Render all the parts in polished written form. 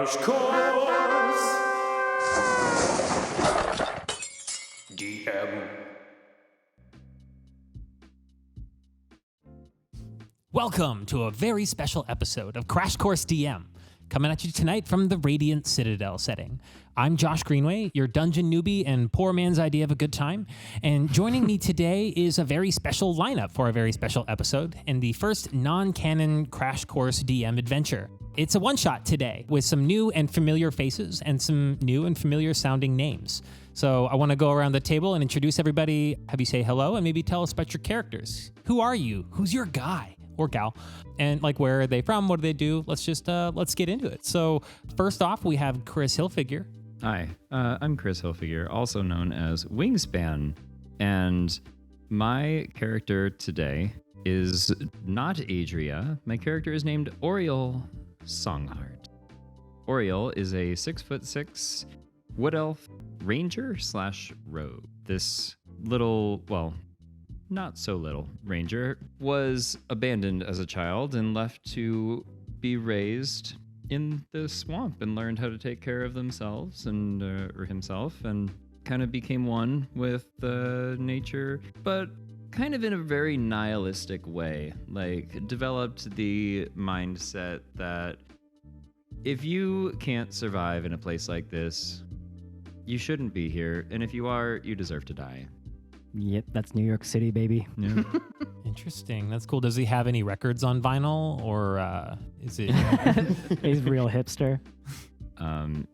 Crash Course DM. Welcome to a very special episode of Crash Course DM, coming at you tonight from the Radiant Citadel setting. I'm Josh Greenway, your dungeon newbie and poor man's idea of a good time. And joining me today is a very special lineup for a very special episode and the first non-canon Crash Course DM adventure. It's a one-shot today with some new and familiar faces and some new and familiar sounding names. So I want to go around the table and introduce everybody, have you say hello, and maybe tell us about your characters. Who are you? Who's your guy or gal? And like, where are they from? What do they do? Let's get into it. So first off, we have Chris Hilfiger. Hi, I'm Chris Hilfiger, also known as Wingspan, and my character today is not Adria. My character is named Oriole Songheart. Oriole is a 6'6" wood elf ranger / rogue. This little, well, not so little ranger was abandoned as a child and left to be raised in the swamp and learned how to take care of themselves and or himself, and kind of became one with nature, but kind of in a very nihilistic way. Like, developed the mindset that if you can't survive in a place like this, you shouldn't be here, and if you are, you deserve to die. Yep, that's New York City, baby. Yeah. Interesting. That's cool. Does he have any records on vinyl, or is it? He's a real hipster.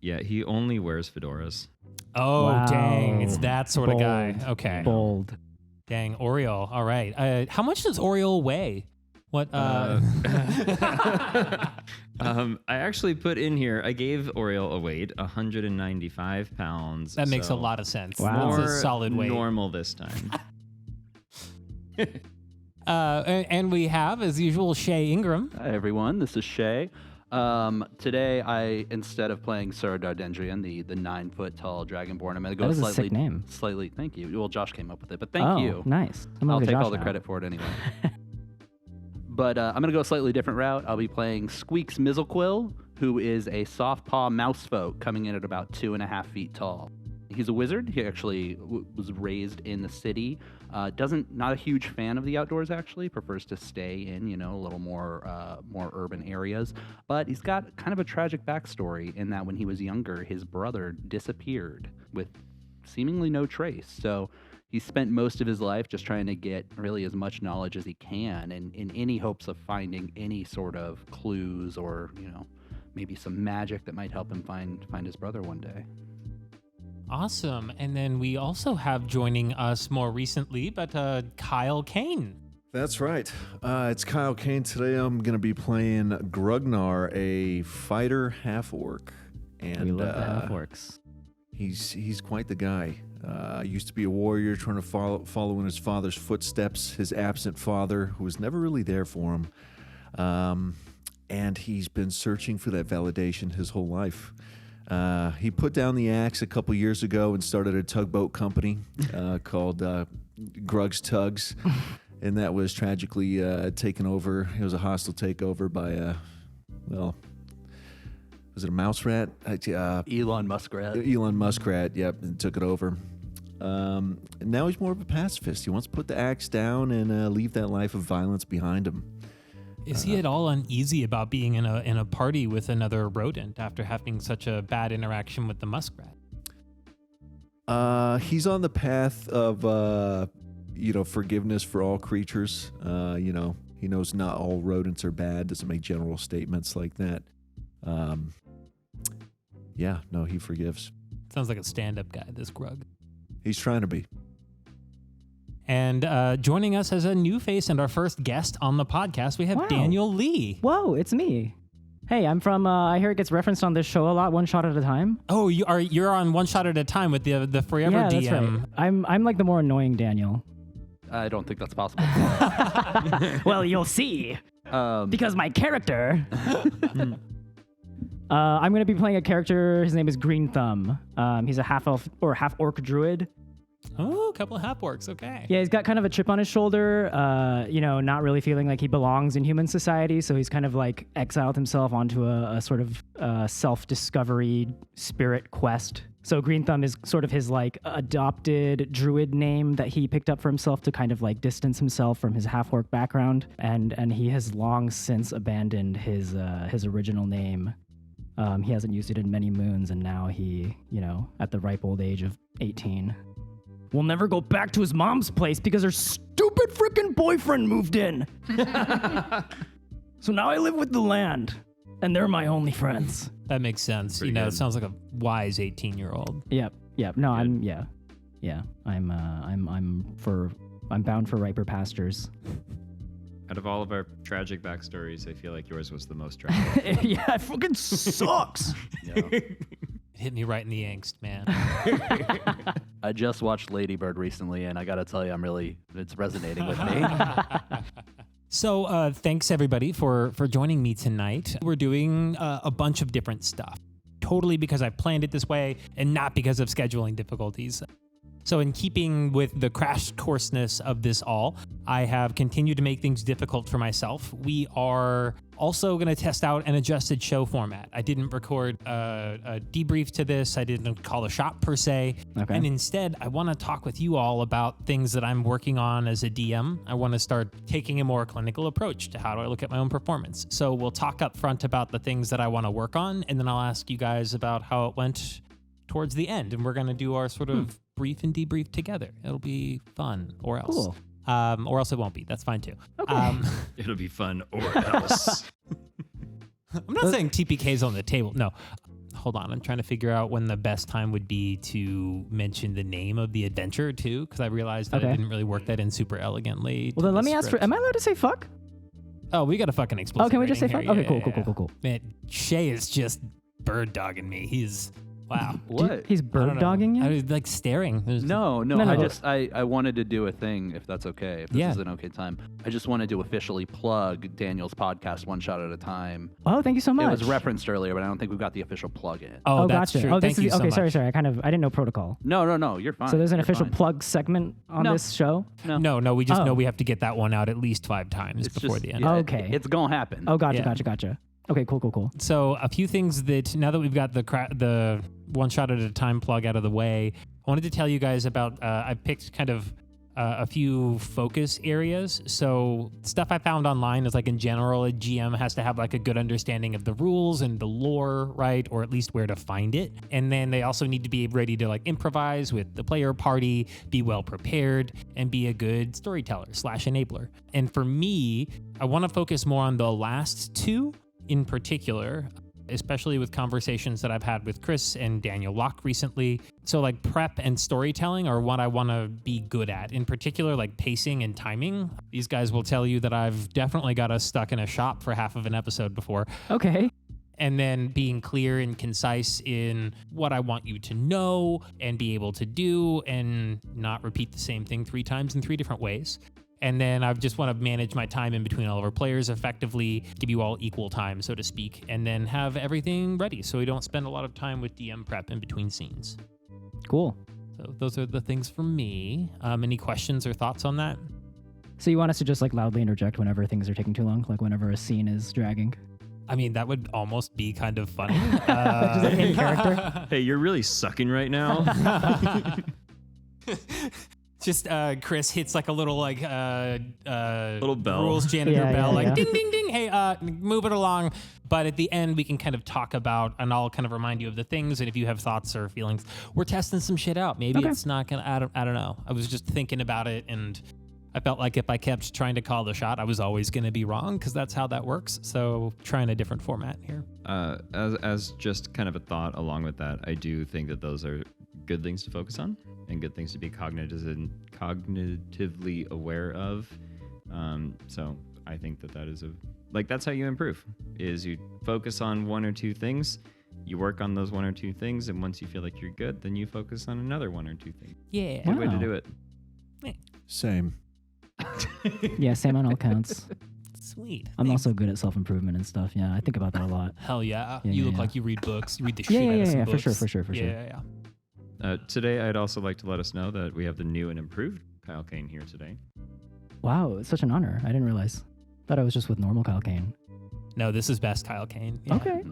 Yeah, he only wears fedoras. Oh, Wow. Dang. It's that sort of guy. Okay. Bold. Dang, Oriole. All right. How much does Oriole weigh? What? I actually put in here, I gave Oriole a weight, 195 pounds. That makes a lot of sense. Wow. That's More a solid weight. normal this time. And we have, as usual, Shay Ingram. Hi everyone, this is Shay. Today I, instead of playing Sir Dardendrian, the 9-foot-tall dragonborn, I'm going to go That is a sick name. slightly. Thank you. Well, Josh came up with it, but thank you. Nice. I'll take all the credit for it anyway. But I'm going to go a slightly different route. I'll be playing Squeaks Mizzlequill, who is a soft paw mousefolk coming in at about 2.5 feet tall. He's a wizard. He actually was raised in the city. Not a huge fan of the outdoors, actually. Prefers to stay in, a little more urban areas. But he's got kind of a tragic backstory in that when he was younger, his brother disappeared with seemingly no trace. So he spent most of his life just trying to get really as much knowledge as he can, and in any hopes of finding any sort of clues or, maybe some magic that might help him find his brother one day. Awesome. And then we also have joining us more recently, but Kyle Kane. That's right. It's Kyle Kane. Today I'm going to be playing Grugnar, a fighter half-orc. And We love the half-orcs. He's quite the guy. Used to be a warrior trying to follow in his father's footsteps, his absent father, who was never really there for him. And he's been searching for that validation his whole life. He put down the axe a couple years ago and started a tugboat company called Grug's Tugs. And that was tragically taken over. It was a hostile takeover by, was it a mouse rat? Elon Muskrat. Elon Muskrat, yep, and took it over. And now he's more of a pacifist. He wants to put the axe down and leave that life of violence behind him. Is he at all uneasy about being in a party with another rodent after having such a bad interaction with the muskrat? He's on the path of, forgiveness for all creatures. He knows not all rodents are bad. Doesn't make general statements like that. He forgives. Sounds like a stand-up guy, this Grug. He's trying to be. And joining us as a new face and our first guest on the podcast, we have Wow. Daniel Lee. Whoa, it's me. Hey, I'm from, I hear it gets referenced on this show a lot, one shot at a time. Oh, you're on one shot at a time with the Forever Yeah, DM. that's right. I'm like the more annoying Daniel. I don't think that's possible. Well, you'll see. Because my character... I'm going to be playing a character. His name is Greenthumb. He's a half-elf or half-orc druid. Oh, a couple of half orcs. Okay. Yeah, he's got kind of a chip on his shoulder, not really feeling like he belongs in human society. So he's kind of like exiled himself onto a sort of self-discovery spirit quest. So Greenthumb is sort of his like adopted druid name that he picked up for himself to kind of like distance himself from his half-orc background. And he has long since abandoned his original name. He hasn't used it in many moons, and now he, at the ripe old age of 18, will never go back to his mom's place because her stupid freaking boyfriend moved in. So now I live with the land, and they're my only friends. That makes sense. Pretty good. It sounds like a wise 18-year-old. Yep. No, Good. I'm bound for riper pastures. Out of all of our tragic backstories, I feel like yours was the most tragic. Yeah, it fucking sucks. It hit me right in the angst, man. I just watched Lady Bird recently, and I gotta tell you, it's resonating with me. So thanks, everybody, for joining me tonight. We're doing a bunch of different stuff, totally because I planned it this way and not because of scheduling difficulties. So in keeping with the crash courseness of this all, I have continued to make things difficult for myself. We are also going to test out an adjusted show format. I didn't record a debrief to this. I didn't call a shot per se. Okay. And instead, I want to talk with you all about things that I'm working on as a DM. I want to start taking a more clinical approach to how do I look at my own performance. So we'll talk up front about the things that I want to work on, and then I'll ask you guys about how it went towards the end. And we're going to do our sort of brief and debrief together. It'll be fun, or else. Cool. Or else it won't be. That's fine too. Okay. It'll be fun or else. I'm not saying TPK's on the table. No. Hold on. I'm trying to figure out when the best time would be to mention the name of the adventure too, because I realized that I didn't really work that in super elegantly. Well, then let me ask am I allowed to say fuck? Oh, we got a fucking explicit. Oh, can we just say rating fuck? here. Okay, cool. Man, Shay is just bird dogging me. He's wow. What? He's I don't bird know. dogging you? I was like staring. There's No. No. I wanted to do a thing, if that's okay. If this is an okay time. I just wanted to officially plug Daniel's podcast, One Shot at a Time. Oh, thank you so much. It was referenced earlier, but I don't think we've got the official plug in. Oh, that's gotcha. true. Oh, Thank you so okay. much. Sorry. I didn't know protocol. No, you're fine. So there's an You're official fine. plug segment on No. this show? No, we just Oh. know we have to get that one out at least 5 times It's before just- the end. yeah, Okay. It's gonna happen. Oh, gotcha. Yeah. Okay, cool. So a few things that now that we've got the one shot at a time plug out of the way, I wanted to tell you guys about. I've picked kind of a few focus areas. So stuff I found online is like in general, a GM has to have like a good understanding of the rules and the lore, right? Or at least where to find it. And then they also need to be ready to like improvise with the player party, be well prepared, and be a good storyteller / enabler. And for me, I want to focus more on the last two in particular, especially with conversations that I've had with Chris and Daniel Locke recently. So like prep and storytelling are what I want to be good at. In particular, like pacing and timing. These guys will tell you that I've definitely got us stuck in a shop for half of an episode before. Okay. And then being clear and concise in what I want you to know and be able to do and not repeat the same thing 3 times in 3 different ways. And then I just want to manage my time in between all of our players effectively, give you all equal time, so to speak, and then have everything ready so we don't spend a lot of time with DM prep in between scenes. Cool. So those are the things for me. Any questions or thoughts on that? So you want us to just like loudly interject whenever things are taking too long, like whenever a scene is dragging? I mean, that would almost be kind of funny. Just like in character? Hey, you're really sucking right now. Just Chris hits like a little like Little bell. rules janitor Yeah, bell, yeah, like yeah. ding ding ding. Hey, move it along. But at the end, we can kind of talk about, and I'll kind of remind you of the things. And if you have thoughts or feelings, we're testing some shit out. Maybe Okay. it's not gonna. I don't know. I was just thinking about it, and I felt like if I kept trying to call the shot, I was always gonna be wrong because that's how that works. So trying a different format here. As just kind of a thought along with that, I do think that those are good things to focus on and good things to be cognitively aware of. So I think that is that's how you improve, is you focus on 1 or 2 things, you work on those 1 or 2 things, and once you feel like you're good, then you focus on another 1 or 2 things. Yeah. Good way to Wow. do it. Same. Yeah, same on all counts. Sweet. I'm Thanks. also good at self-improvement and stuff. Yeah, I think about that a lot. Hell yeah. Yeah, you yeah, look yeah. like you read books. You read the Yeah, shit yeah, out of some yeah, books. for sure. Yeah. Today, I'd also like to let us know that we have the new and improved Kyle Kane here today. Wow, it's such an honor. I didn't realize. Thought I was just with normal Kyle Kane. No, this is best Kyle Kane. Yeah. Okay.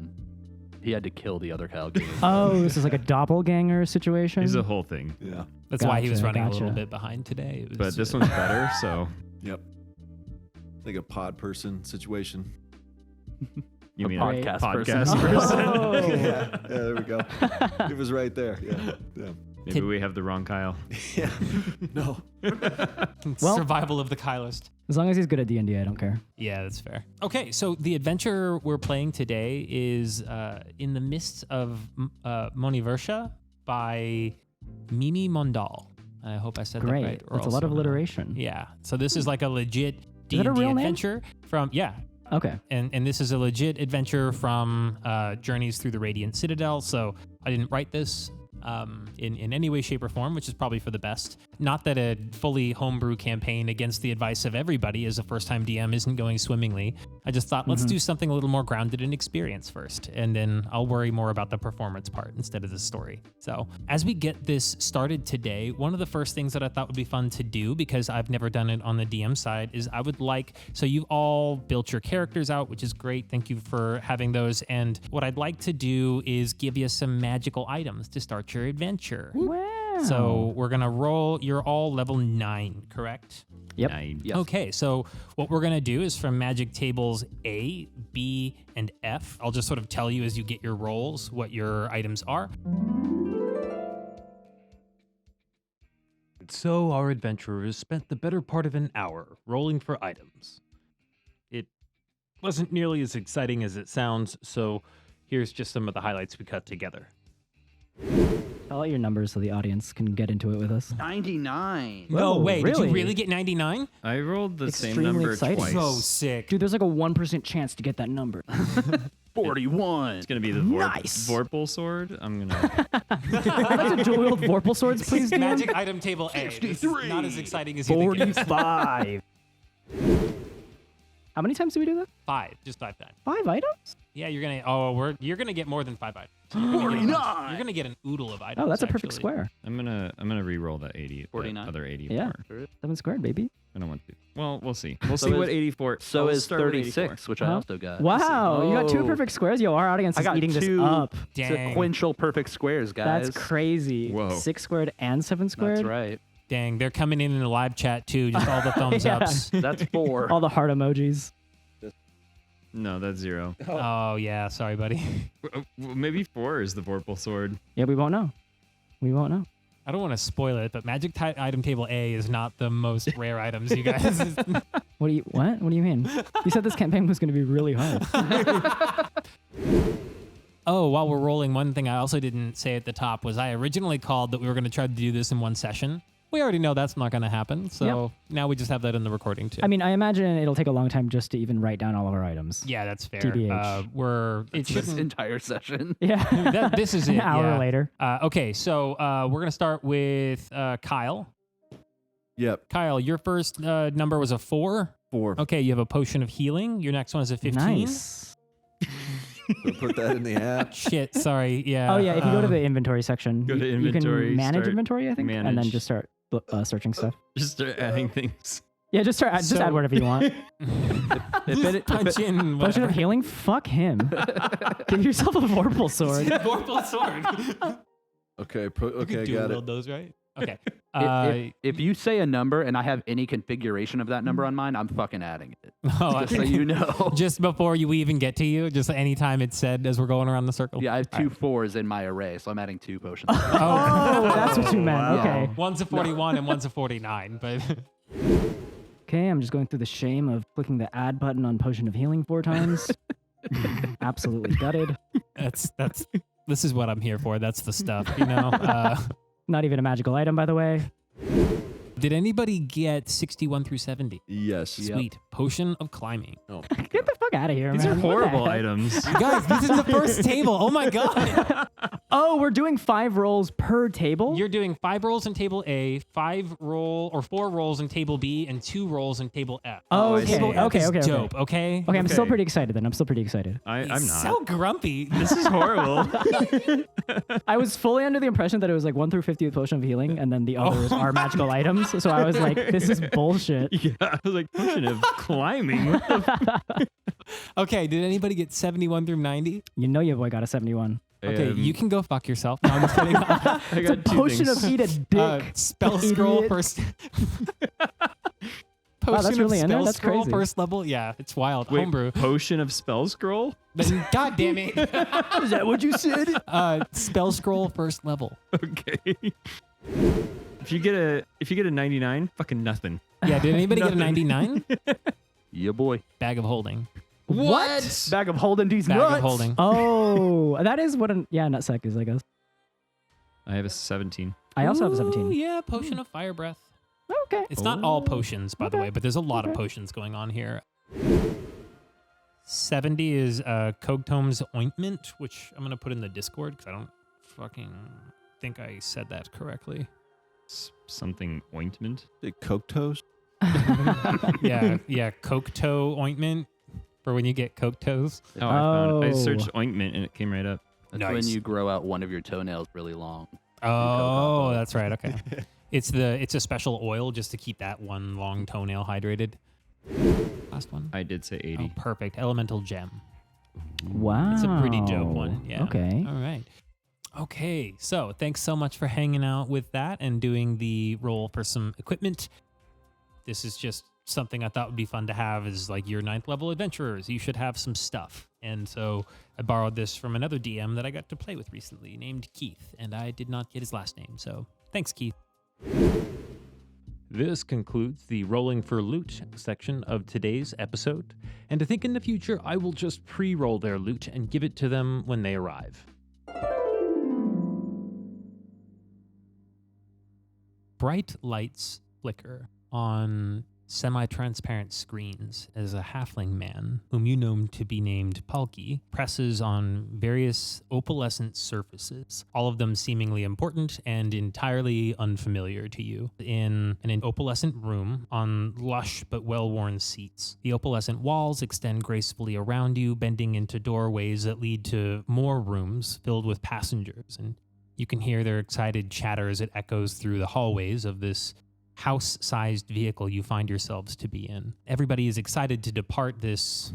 He had to kill the other Kyle Kane. Oh, this is like a doppelganger situation? He's a whole thing. Yeah. That's why he was Gotcha, running a little gotcha. bit behind today. It was, But this one's better, so Yep. Like a pod person situation. you A mean podcast a person. podcast person. Oh. Yeah, there we go. It was right there. Yeah. Maybe we have the wrong Kyle. Yeah. No. Well- survival of the Kylist. As long as he's good at D&D, I don't care. Yeah, that's fair. Okay, so the adventure we're playing today is in the midst of Manivarsha by Mimi Mondal. I hope I said Great. that right. or That's a lot also of not. alliteration. Yeah, so this is like a legit D&D that a real name? adventure from, yeah. Okay. And this is a legit adventure from Journeys Through the Radiant Citadel. So I didn't write this in any way, shape, or form, which is probably for the best. Not that a fully homebrew campaign against the advice of everybody as a first-time DM isn't going swimmingly. I just thought, let's do something a little more grounded in experience first, and then I'll worry more about the performance part instead of the story. So as we get this started today, one of the first things that I thought would be fun to do, because I've never done it on the DM side, is I would like, so you've all built your characters out, which is great. Thank you for having those. And what I'd like to do is give you some magical items to start your adventure. Wow. So we're gonna roll. You're all level 9, correct? Yep. Yes. Okay, so what we're gonna do is from magic tables A, B, and F. I'll just sort of tell you as you get your rolls what your items are. So our adventurers spent the better part of an hour rolling for items. It wasn't nearly as exciting as it sounds, so here's just some of the highlights we cut together. Tell out your numbers so the audience can get into it with us. 99. No Whoa, way, did you really? really get 99? I rolled the Extremely same number exciting. twice. So sick. Dude, there's like a 1% chance to get that number. 41. It's gonna be the Nice. Vorpal sword. I'm gonna. I'd like to dual wield Vorpal swords, please, DM. Magic item table A. This is not as exciting as you think it is. 45. How many times do we do that? 5, just 5 times. 5 items? Yeah, you're gonna get more than 5 items. 49. You're gonna get an oodle of items. Oh, that's a perfect actually. square. I'm gonna re-roll that 80. that 49. Other 84. Yeah. 7 squared, baby. I don't want to. Well, we'll see. We'll So see is- what 84. So I'll is start with 36, which I Huh? also got. Wow, you got 2 Oh. perfect squares? Yo, our audience I is got eating this 2 up. Dang. sequential perfect squares, guys. That's crazy. Whoa. 6 squared and 7 squared? That's right. Dang, they're coming in the live chat too. Just all the thumbs Yeah. ups. That's 4. All the heart emojis. No, that's 0. Oh yeah, sorry, buddy. Maybe 4 is the Vorpal sword. Yeah, we won't know. We won't know. I don't want to spoil it, but magic item table A is not the most rare items, you guys. What do you mean? You said this campaign was going to be really hard. Oh, while we're rolling, one thing I also didn't say at the top was I originally called that we were going to try to do this in one session. We already know that's not going to happen, so now we just have that in the recording too. I mean, I imagine it'll take a long time just to even write down all of our items. yeah, that's fair. TBH. It This shouldn't. entire session. Yeah. This is An it. hour yeah. later. Okay, so we're gonna start with Kyle. Yep. Kyle, your first number was a 4. 4. Okay, you have a potion of healing. Your next one is a 15. Nice. So put that in the app. Shit, sorry. Yeah. Oh, yeah. If you go to the inventory section, Go to you inventory, can manage start inventory, I think, and then manage. just start searching stuff. Just start adding things. Yeah, just add whatever you want. punch in. Potion of healing? Fuck him. Give yourself a Vorpal sword. Vorpal sword. Okay. Okay, I You got dual it. those, right? Okay. If you say a number and I have any configuration of that number on mine, I'm fucking adding it. Oh, Just so you know. just before we even get to you, just anytime it's said as we're going around the circle. Yeah, I have 2 4s in my array, so I'm adding 2 potions. Oh, that's what you meant. Wow. Okay. One's a 41 and one's a 49, but Okay, I'm just going through the shame of clicking the add button on Potion of Healing 4 times. Absolutely gutted. this is what I'm here for. That's the stuff, you know. Not even a magical item, by the way. Did anybody get 61 through 70? Yes. Yep. Sweet. Potion of climbing. Oh, Get the fuck out of here, These man. are What the horrible heck? items. Guys, this is the first table. Oh my God. Oh, we're doing 5 rolls per table? You're doing 5 rolls in table A, 4 rolls in table B, and 2 rolls in table F. Oh, I okay. see. Table F Okay, is okay, okay. dope, okay? Okay, I'm still Okay. pretty excited then. I'm still pretty excited. I'm not. So grumpy. This is horrible. I was fully under the impression that it was like 1 through 50 with Potion of Healing, and then the others are magical items. So I was like, this is bullshit. Yeah, I was like, potion of climbing. What the Okay, did anybody get 71 through 90? You know your boy got a 71. Okay, you can go fuck yourself. No, I'm just kidding. I got two Potion things. of eat a dick. Spell scroll idiot. first. Wow, that's Potion really of in there? spell That's scroll crazy. first level. Yeah, it's wild. Wait, Homebrew. potion of spell scroll? Then, God damn it. Is that what you said? Spell scroll first level. Okay. If you get a 99, fucking nothing. Yeah, did anybody get a Nothing. 99? Yeah, boy. Bag of holding. What? Bag of holding these Bag nuts. of holding. Oh, that is what a nutsack is, I guess. I have a 17. I also have a Ooh, 17. Yeah, potion of fire breath. Okay. It's not all potions, by the Okay. way, but there's a lot of Okay. potions going on here. 70 is Cogtome's ointment, which I'm going to put in the Discord because I don't fucking think I said that correctly. Something ointment. the Coke toast. Yeah, Cocteau ointment for when you get Cocteaus. Oh, I found it. I Oh. searched ointment and it came right up. That's Nice. when you grow out one of your toenails really long. Oh, that's right. Okay. It's a special oil just to keep that one long toenail hydrated. Last one. I did say 80. Oh, perfect. Elemental gem. Wow. It's a pretty dope one. Yeah. Okay. All right. Okay. So thanks so much for hanging out with that and doing the roll for some equipment. This is just something I thought would be fun to have is like your 9th level adventurers. You should have some stuff. And so I borrowed this from another DM that I got to play with recently named Keith, and I did not get his last name. So thanks, Keith. This concludes the Rolling for Loot section of today's episode. And to think in the future, I will just pre-roll their loot and give it to them when they arrive. Bright lights flicker on semi-transparent screens as a halfling man, whom you know to be named Palki, presses on various opalescent surfaces, all of them seemingly important and entirely unfamiliar to you, in an opalescent room on lush but well-worn seats. The opalescent walls extend gracefully around you, bending into doorways that lead to more rooms filled with passengers, and you can hear their excited chatter as it echoes through the hallways of this house-sized vehicle you find yourselves to be in. Everybody is excited to depart this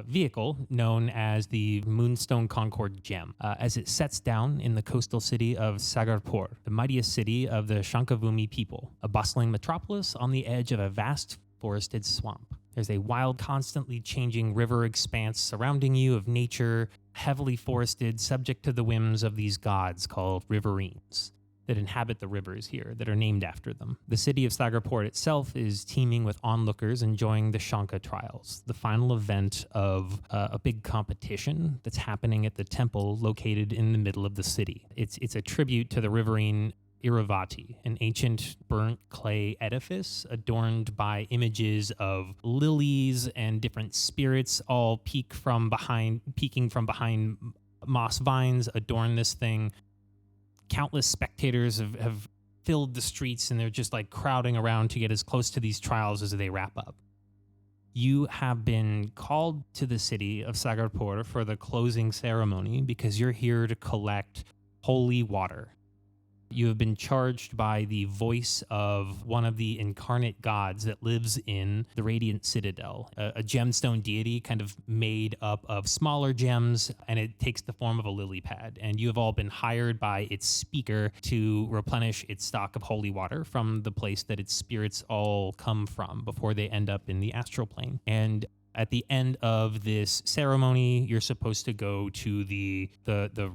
vehicle known as the Moonstone Concord Gem as it sets down in the coastal city of Sagorpur, the mightiest city of the Shankavumi people, a bustling metropolis on the edge of a vast forested swamp. There's a wild, constantly changing river expanse surrounding you of nature, heavily forested, subject to the whims of these gods called riverines that inhabit the rivers here that are named after them. The city of Sagorpur itself is teeming with onlookers enjoying the Shankha Trials, the final event of a big competition that's happening at the temple located in the middle of the city. It's a tribute to the riverine Iravati, an ancient burnt clay edifice adorned by images of lilies and different spirits all peeking from behind moss vines adorn this thing. Countless spectators have filled the streets and they're just like crowding around to get as close to these trials as they wrap up. You have been called to the city of Sagorpur for the closing ceremony because you're here to collect holy water. You have been charged by the voice of one of the incarnate gods that lives in the Radiant Citadel, a gemstone deity kind of made up of smaller gems, and it takes the form of a lily pad. And you have all been hired by its speaker to replenish its stock of holy water from the place that its spirits all come from before they end up in the astral plane. And At the end of this ceremony, you're supposed to go to the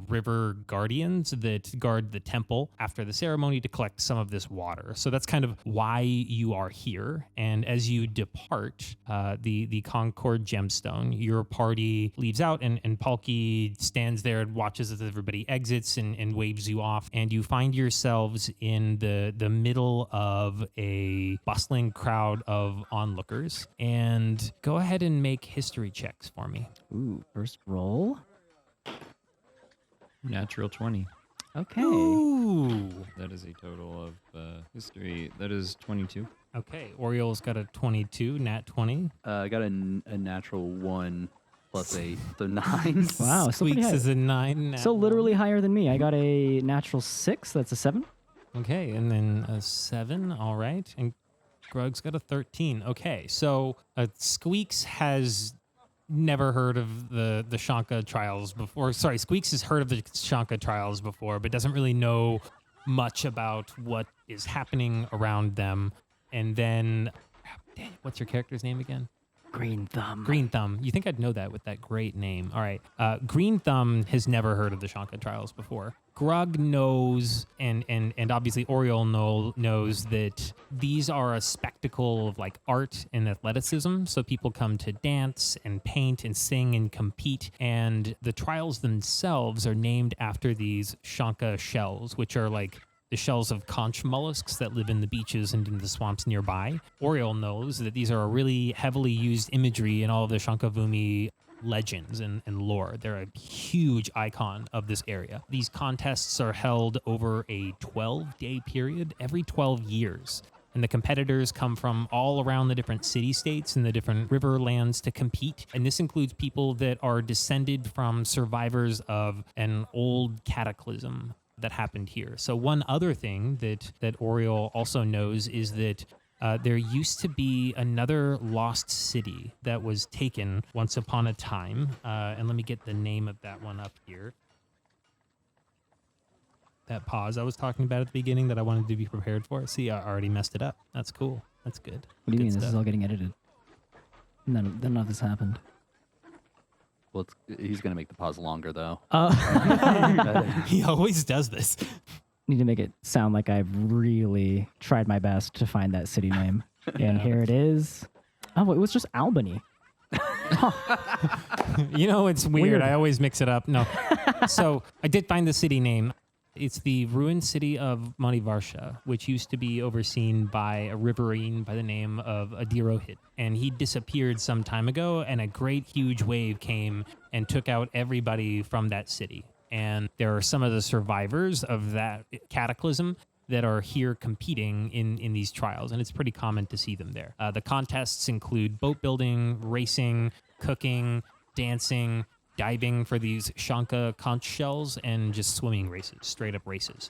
river guardians that guard the temple after the ceremony to collect some of this water. So that's kind of why you are here. And as you depart the Concord gemstone, your party leaves out, and Palki stands there and watches as everybody exits and waves you off. And you find yourselves in the middle of a bustling crowd of onlookers. And go ahead and make history checks for me. Ooh, first roll. Natural 20. Okay. Ooh. That is a total of history. That is 22. Okay, Oriole's got a 22, nat 20. I got a natural 1 plus 8, so 9. Wow, so pretty Squeaks high. is a 9. So literally higher than me. I got a natural 6. That's a 7. Okay, and then a 7. All right. And Grug's got a 13. Okay, so Squeaks has never heard of the Shankha Trials before. Sorry, Squeaks has heard of the Shankha Trials before, but doesn't really know much about what is happening around them. And then, what's your character's name again? Greenthumb. Greenthumb. You think I'd know that with that great name. All right. Greenthumb has never heard of the Shankha Trials before. Grug knows, and obviously Oriole knows that these are a spectacle of like art and athleticism. So people come to dance and paint and sing and compete. And the trials themselves are named after these Shankha shells, which are like the shells of conch mollusks that live in the beaches and in the swamps nearby. Oriole knows that these are a really heavily used imagery in all of the Shankhavumi legends and lore. They're a huge icon of this area. These contests are held over a 12-day period every 12 years. And the competitors come from all around the different city-states and the different riverlands to compete. And this includes people that are descended from survivors of an old cataclysm that happened here. So one other thing that Oriole also knows is that there used to be another lost city that was taken once upon a time. And let me get the name of that one up here. That pause I was talking about at the beginning that I wanted to be prepared for. See, I already messed it up. That's cool. That's good. What do you Good mean? stuff. This is all getting edited. None of this happened. Well, he's going to make the pause longer, though. He always does this. Need to make it sound like I've really tried my best to find that city name. And here it is. Oh, it was just Albany. You know, it's weird. Weird. I always mix it up. No. So I did find the city name. It's the ruined city of Manivarsha, which used to be overseen by a riverine by the name of Adirohit. And he disappeared some time ago, and a great huge wave came and took out everybody from that city. And there are some of the survivors of that cataclysm that are here competing in these trials, and it's pretty common to see them there. The contests include boat building, racing, cooking, dancing, diving for these Shankha conch shells, and just swimming races, straight up races.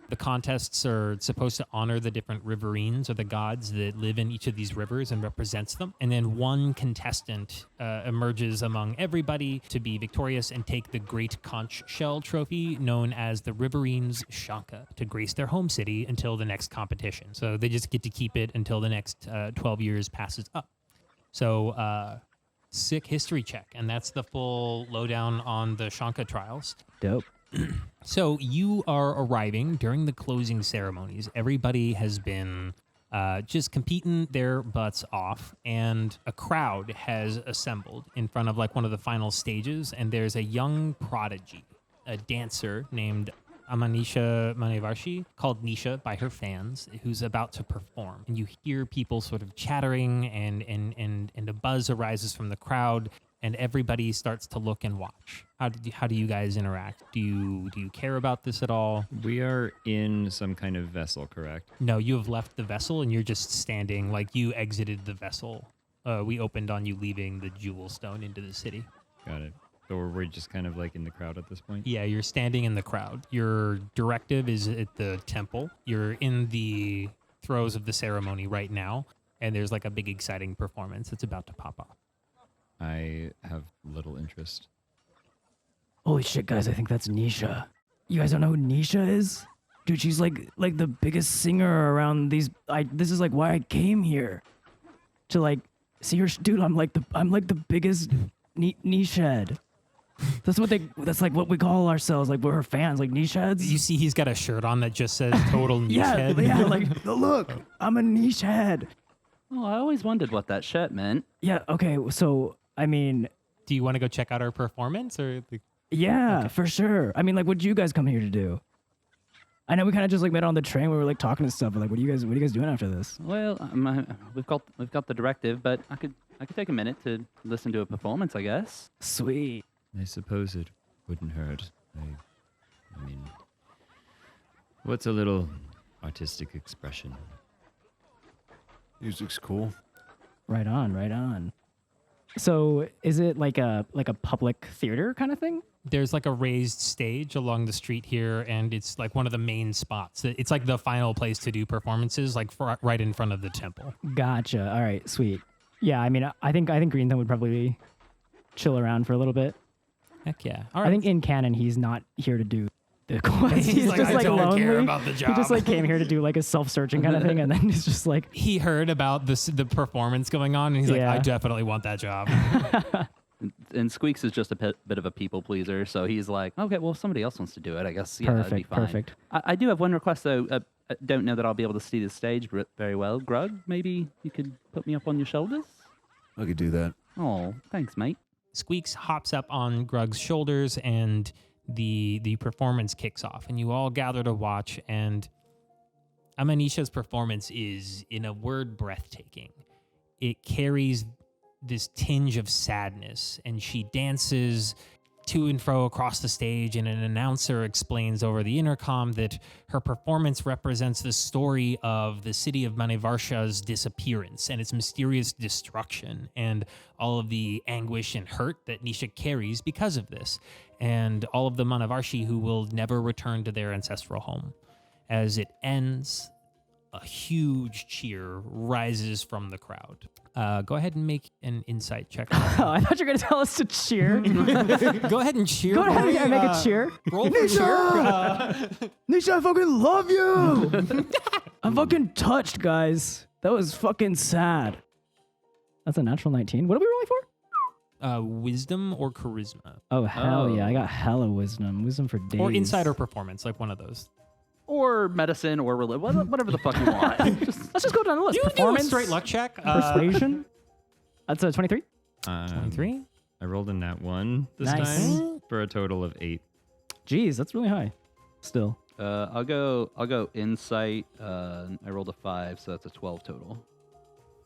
The contests are supposed to honor the different riverines or the gods that live in each of these rivers and represents them. And then one contestant emerges among everybody to be victorious and take the Great Conch Shell Trophy, known as the Riverines Shankha, to grace their home city until the next competition. So they just get to keep it until the next 12 years passes up. So sick history check. And that's the full lowdown on the Shankha Trials. Dope. So you are arriving during the closing ceremonies. Everybody has been just competing their butts off, and a crowd has assembled in front of like one of the final stages, and there's a young prodigy, a dancer named Amanisha Manivarshi, called Nisha by her fans, who's about to perform. And you hear people sort of chattering, and a buzz arises from the crowd, and everybody starts to look and watch. How do you guys interact? Do you care about this at all? We are in some kind of vessel, correct? No, you have left the vessel and you're just standing like you exited the vessel. We opened on you leaving the Jewel Stone into the city. Got it. So we're just kind of like in the crowd at this point? Yeah, you're standing in the crowd. Your directive is at the temple. You're in the throes of the ceremony right now, and there's like a big exciting performance that's about to pop off. I have little interest. Holy shit, guys, I think that's Nisha. You guys don't know who Nisha is? Dude, she's like the biggest singer around these. This is like why I came here. To like See, dude, I'm like the biggest niche head. That's like what we call ourselves. Like, we're fans, like niche heads. You see, he's got a shirt on that just says "Total Niche Head." Yeah, like look, I'm a niche head. Oh, I always wondered what that shirt meant. Yeah. Okay. So, I mean, Do you want to go check out our performance, or? yeah, for sure. I mean, like, what did you guys come here to do? I know we kind of just like met on the train. We were like talking and stuff. But like, what are you guys doing after this? Well, we've got the directive, but I could take a minute to listen to a performance, I guess. Sweet. I suppose it wouldn't hurt. I mean, what's a little artistic expression? Music's cool. Right on. Right on. So, is it like a public theater kind of thing? There's like a raised stage along the street here, and it's like one of the main spots. It's like the final place to do performances, like right in front of the temple. Gotcha. All right. Sweet. Yeah. I mean, I think Greenthumb would probably chill around for a little bit. Heck yeah! All right. I think in canon he's not here to do the quest. He's like, just I like don't lonely. care about the He job. just like came here to do like a self-searching kind of thing, and then it's just like, He heard about the performance going on, and he's Yeah. like, I definitely want that job. And Squeaks is just a bit of a people pleaser, so he's like, okay, well, if somebody else wants to do it, I guess, yeah, that'd be fine. Perfect. I do have one request, though. I don't know that I'll be able to see the stage very well. Grug, maybe you could put me up on your shoulders? I could do that. Oh, thanks, mate. Squeaks hops up on Grug's shoulders, and the performance kicks off, and you all gather to watch. And Amanisha's performance is, in a word, breathtaking. It carries this tinge of sadness, and she dances to and fro across the stage, and an announcer explains over the intercom that her performance represents the story of the city of Manivarsha's disappearance and its mysterious destruction, and all of the anguish and hurt that Nisha carries because of this, and all of the Manivarshi who will never return to their ancestral home. As it ends, a huge cheer rises from the crowd. Go ahead and make an insight check. Oh, I thought you were gonna tell us to cheer. Go ahead and cheer. Go ahead Rory. and make a cheer. Roll for cheer. Nisha, I fucking love you. I'm fucking touched, guys. That was fucking sad. That's a natural 19. What are we rolling for? Wisdom or charisma, Oh, hell yeah. I got hella wisdom. Wisdom for days. or insight or performance, like one of those. Or medicine, or whatever the fuck you want. Let's just go down the list. You do a Performance, straight luck check. persuasion. That's a 23. 23. I rolled a nat 1 this Nice. time for a total of 8. Jeez, that's really high. Still. I'll go insight. I rolled a 5, so that's a 12 total.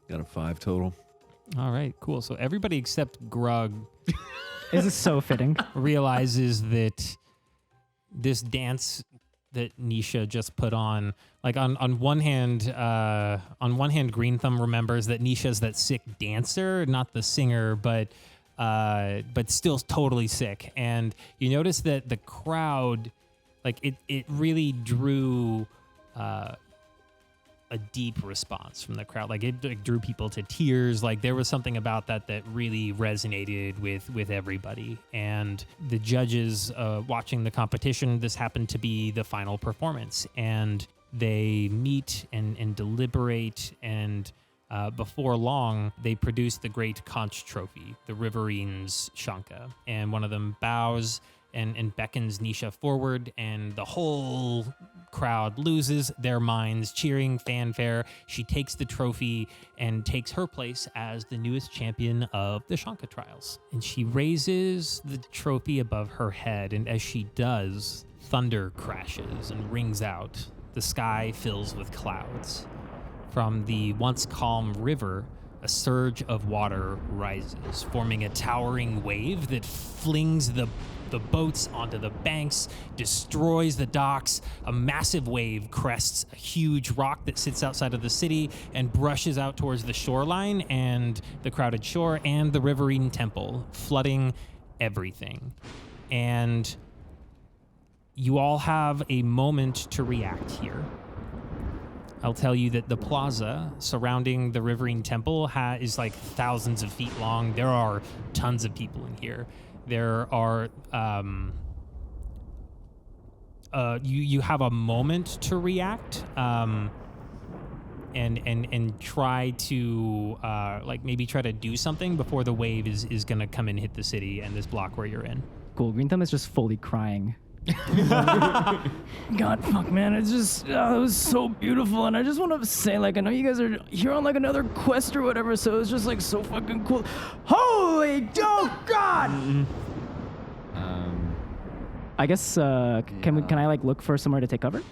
Got a 5 total. All right, cool. So everybody except Grug This is so fitting. realizes that this dance that Nisha just put on, like on one hand, Greenthumb remembers that Nisha's that sick dancer, not the singer, but still totally sick. And you notice that the crowd, like it really drew a deep response from the crowd. Like it drew people to tears. Like there was something about that really resonated with everybody. And the judges watching the competition, this happened to be the final performance, and they meet and deliberate, and before long they produce the great conch trophy, the Riverine's Shankha, and one of them bows and beckons Nisha forward, and the whole crowd loses their minds, cheering, fanfare. She takes the trophy and takes her place as the newest champion of the Shankha Trials. And she raises the trophy above her head, and as she does, thunder crashes and rings out. The sky fills with clouds. From the once calm river, a surge of water rises, forming a towering wave that flings the boats onto the banks, destroys the docks. A massive wave crests a huge rock that sits outside of the city and brushes out towards the shoreline and the crowded shore and the Riverine Temple, flooding everything. And you all have a moment to react here. I'll tell you that the plaza surrounding the Riverine Temple is like thousands of feet long. There are tons of people in here. There are, you have a moment to react. and try to like maybe try to do something before the wave is gonna come and hit the city and this block where you're in. Cool. Greenthumb is just fully crying. God, fuck, man. It's just, it was so beautiful. And I just want to say, like, I know you guys are here on, like, another quest or whatever, so it's just, like, so fucking cool. Holy, oh, God! I guess, can I, like, look for somewhere to take cover?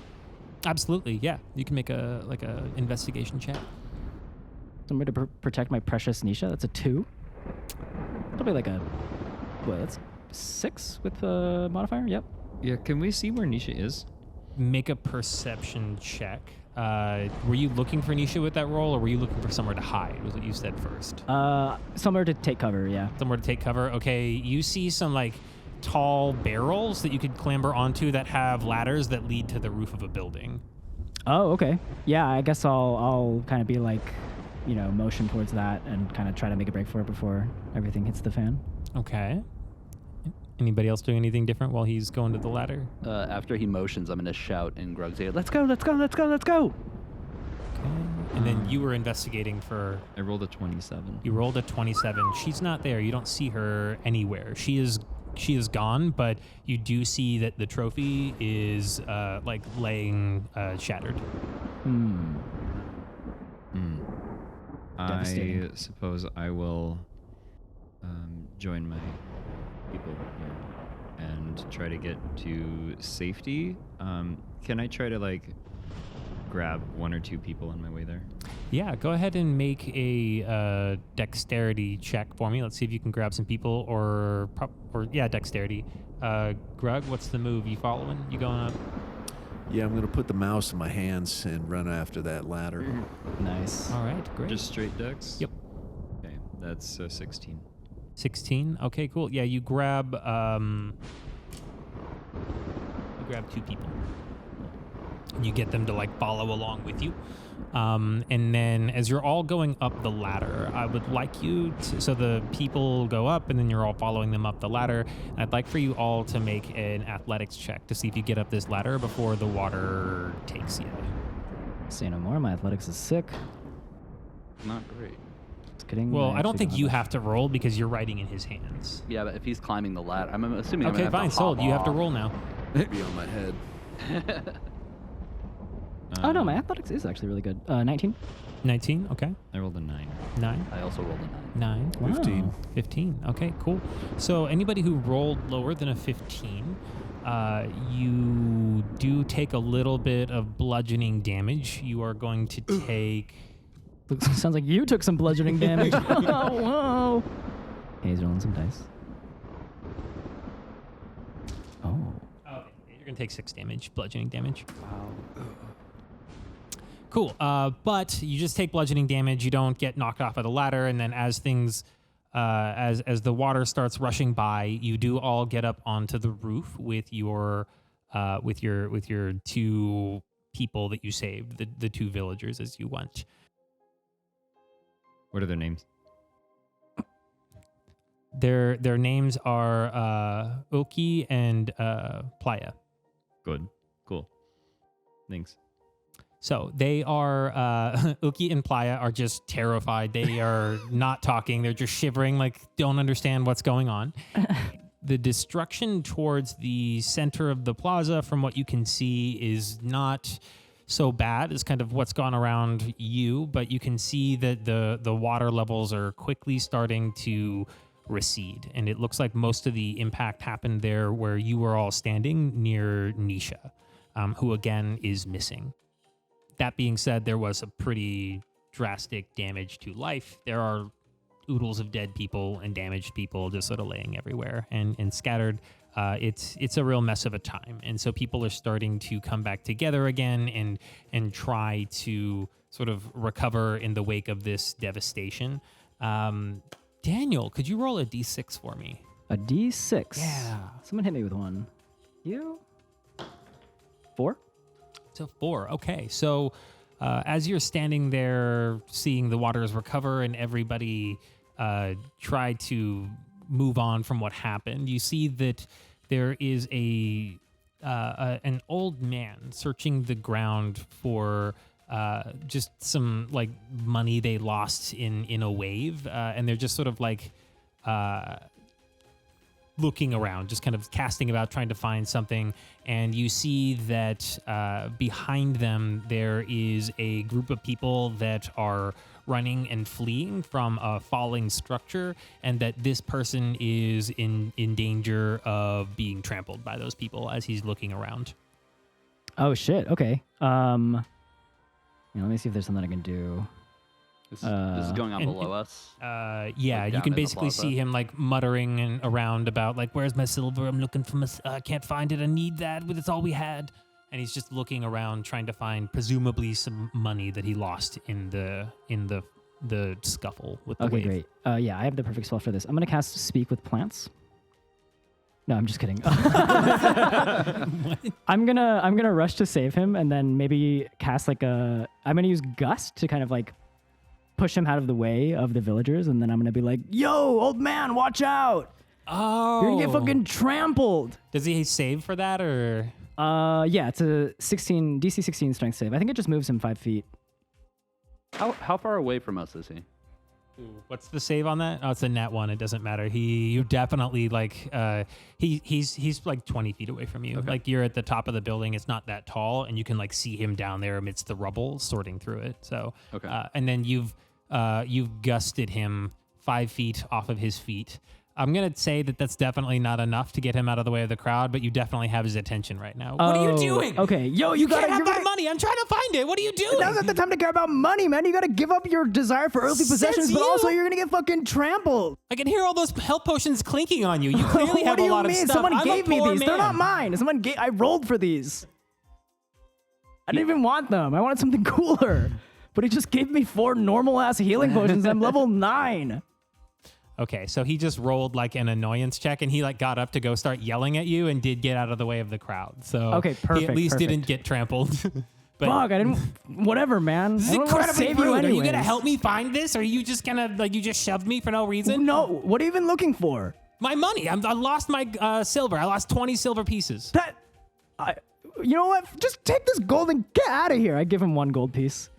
Absolutely, yeah. You can make a investigation check. Somewhere to protect my precious Nisha. That's a 2. Probably like a, well, that's 6 with the modifier. Yep. Yeah, can we see where Nisha is? Make a perception check. Were you looking for Nisha with that roll, or were you looking for somewhere to hide? Was what you said first. Somewhere to take cover. Yeah. Somewhere to take cover. Okay, you see some like tall barrels that you could clamber onto that have ladders that lead to the roof of a building. Oh, okay. Yeah, I guess I'll kind of be like, you know, motion towards that and kind of try to make a break for it before everything hits the fan. Okay. Anybody else doing anything different while he's going to the ladder? After he motions, I'm going to shout in Grug's ear, let's go, let's go, let's go, let's go. Okay. And then you were investigating for... I rolled a 27. You rolled a 27. She's not there. You don't see her anywhere. She is gone, but you do see that the trophy is like laying shattered. I suppose I will join my people here and try to get to safety. Can I try to like grab 1 or 2 people on my way there? Yeah, go ahead and make a dexterity check for me. Let's see if you can grab some people or dexterity. Grug, what's the move? You following? You going up? Yeah, I'm going to put the mouse in my hands and run after that ladder. Nice. All right, great. Just straight dex? Yep. Okay, that's 16. 16. Okay, cool. Yeah, you grab 2 people. And you get them to like follow along with you. And then as you're all going up the ladder, I would like you to, so the people go up and then you're all following them up the ladder. And I'd like for you all to make an athletics check to see if you get up this ladder before the water takes you. Say no more. My athletics is sick. Not great. Just kidding. Well, I don't think you have to roll because you're riding in his hands. Yeah, but if he's climbing the ladder, I'm assuming I'm Okay, gonna have fine, to sold. hop You have to off. roll now. Be on my head. Oh, no, my athletics is actually really good. 19. 19, okay. I rolled a 9. 9. I also rolled a 9. 9. 15. Wow. 15. Okay, cool. So anybody who rolled lower than a 15, you do take a little bit of bludgeoning damage. You are going to take... Sounds like you took some bludgeoning damage. Oh, whoa. Hey, he's rolling some dice. Oh. Okay, you're going to take 6 damage, bludgeoning damage. Wow. Cool. But you just take bludgeoning damage. You don't get knocked off of the ladder. And then as things, as the water starts rushing by, you do all get up onto the roof with your 2 people that you saved, the 2 villagers as you went. What are their names? Their names are Oki and Playa. Good. Cool. Thanks. So they are, Uki and Playa are just terrified. They are not talking. They're just shivering, like don't understand what's going on. The destruction towards the center of the plaza, from what you can see, is not so bad as kind of what's gone around you, but you can see that the water levels are quickly starting to recede. And it looks like most of the impact happened there where you were all standing near Nisha, who again is missing. That being said, there was a pretty drastic damage to life. There are oodles of dead people and damaged people just sort of laying everywhere and scattered. It's a real mess of a time. And so people are starting to come back together again and try to sort of recover in the wake of this devastation. Daniel, could you roll a d6 for me? A D6. Yeah. Someone hit me with one. You? 4? So 4. Okay. So as you're standing there seeing the waters recover and everybody try to move on from what happened, you see that there is an old man searching the ground for just some like money they lost in a wave, and they're just sort of like looking around, just kind of casting about, trying to find something. And you see that behind them there is a group of people that are running and fleeing from a falling structure, and that this person is in danger of being trampled by those people as he's looking around. Oh shit. Okay. Let me see if there's something I can do. This is going on below us. Yeah, Like you down can in the basically plaza? see him like muttering and around about like, "Where's my silver? I'm looking for my. I can't find it. I need that. It's all we had." And he's just looking around, trying to find presumably some money that he lost in the scuffle with the Okay, wave. great. Yeah, I have the perfect spell for this. I'm gonna cast Speak with Plants. No, I'm just kidding. I'm gonna rush to save him, and then maybe cast like I'm gonna use Gust to kind of like push him out of the way of the villagers, and then I'm gonna be like, "Yo, old man, watch out! Oh, You're gonna get fucking trampled." Does he save for that or? Yeah, it's a DC 16 strength save. I think it just moves him 5 feet. How far away from us is he? What's the save on that? Oh, it's a nat 1. It doesn't matter. You definitely like he's like 20 feet away from you. Okay. Like you're at the top of the building. It's not that tall, and you can like see him down there amidst the rubble, sorting through it. So Okay. And then you've gusted him 5 feet off of his feet. I'm gonna say that that's definitely not enough to get him out of the way of the crowd, but you definitely have his attention right now. What are you doing? Okay, yo, You can't have you're my gonna- money. I'm trying to find it. What are you doing? Now's not the time to care about money, man. You gotta give up your desire for earthly Says possessions, but you. also you're gonna get fucking trampled. I can hear all those health potions clinking on you. You clearly What have do a you lot of mean? stuff. Someone I'm a gave me poor these. They're not man. mine. I rolled for these. I didn't even want them. I wanted something cooler. But he just gave me 4 normal ass healing potions. I'm level 9. Okay, so he just rolled like an annoyance check, and he like got up to go start yelling at you, and did get out of the way of the crowd. So Okay, he at perfect, least didn't perfect. get trampled. But Fuck, I didn't. Whatever, man. this is I don't wanna incredibly save rude. you Are you gonna anyways. help me find this, or are you just gonna like you just shoved me for no reason? No. What are you even looking for? My money. I lost my silver. I lost 20 silver pieces. You know what? Just take this gold and get out of here. I give him 1 gold piece.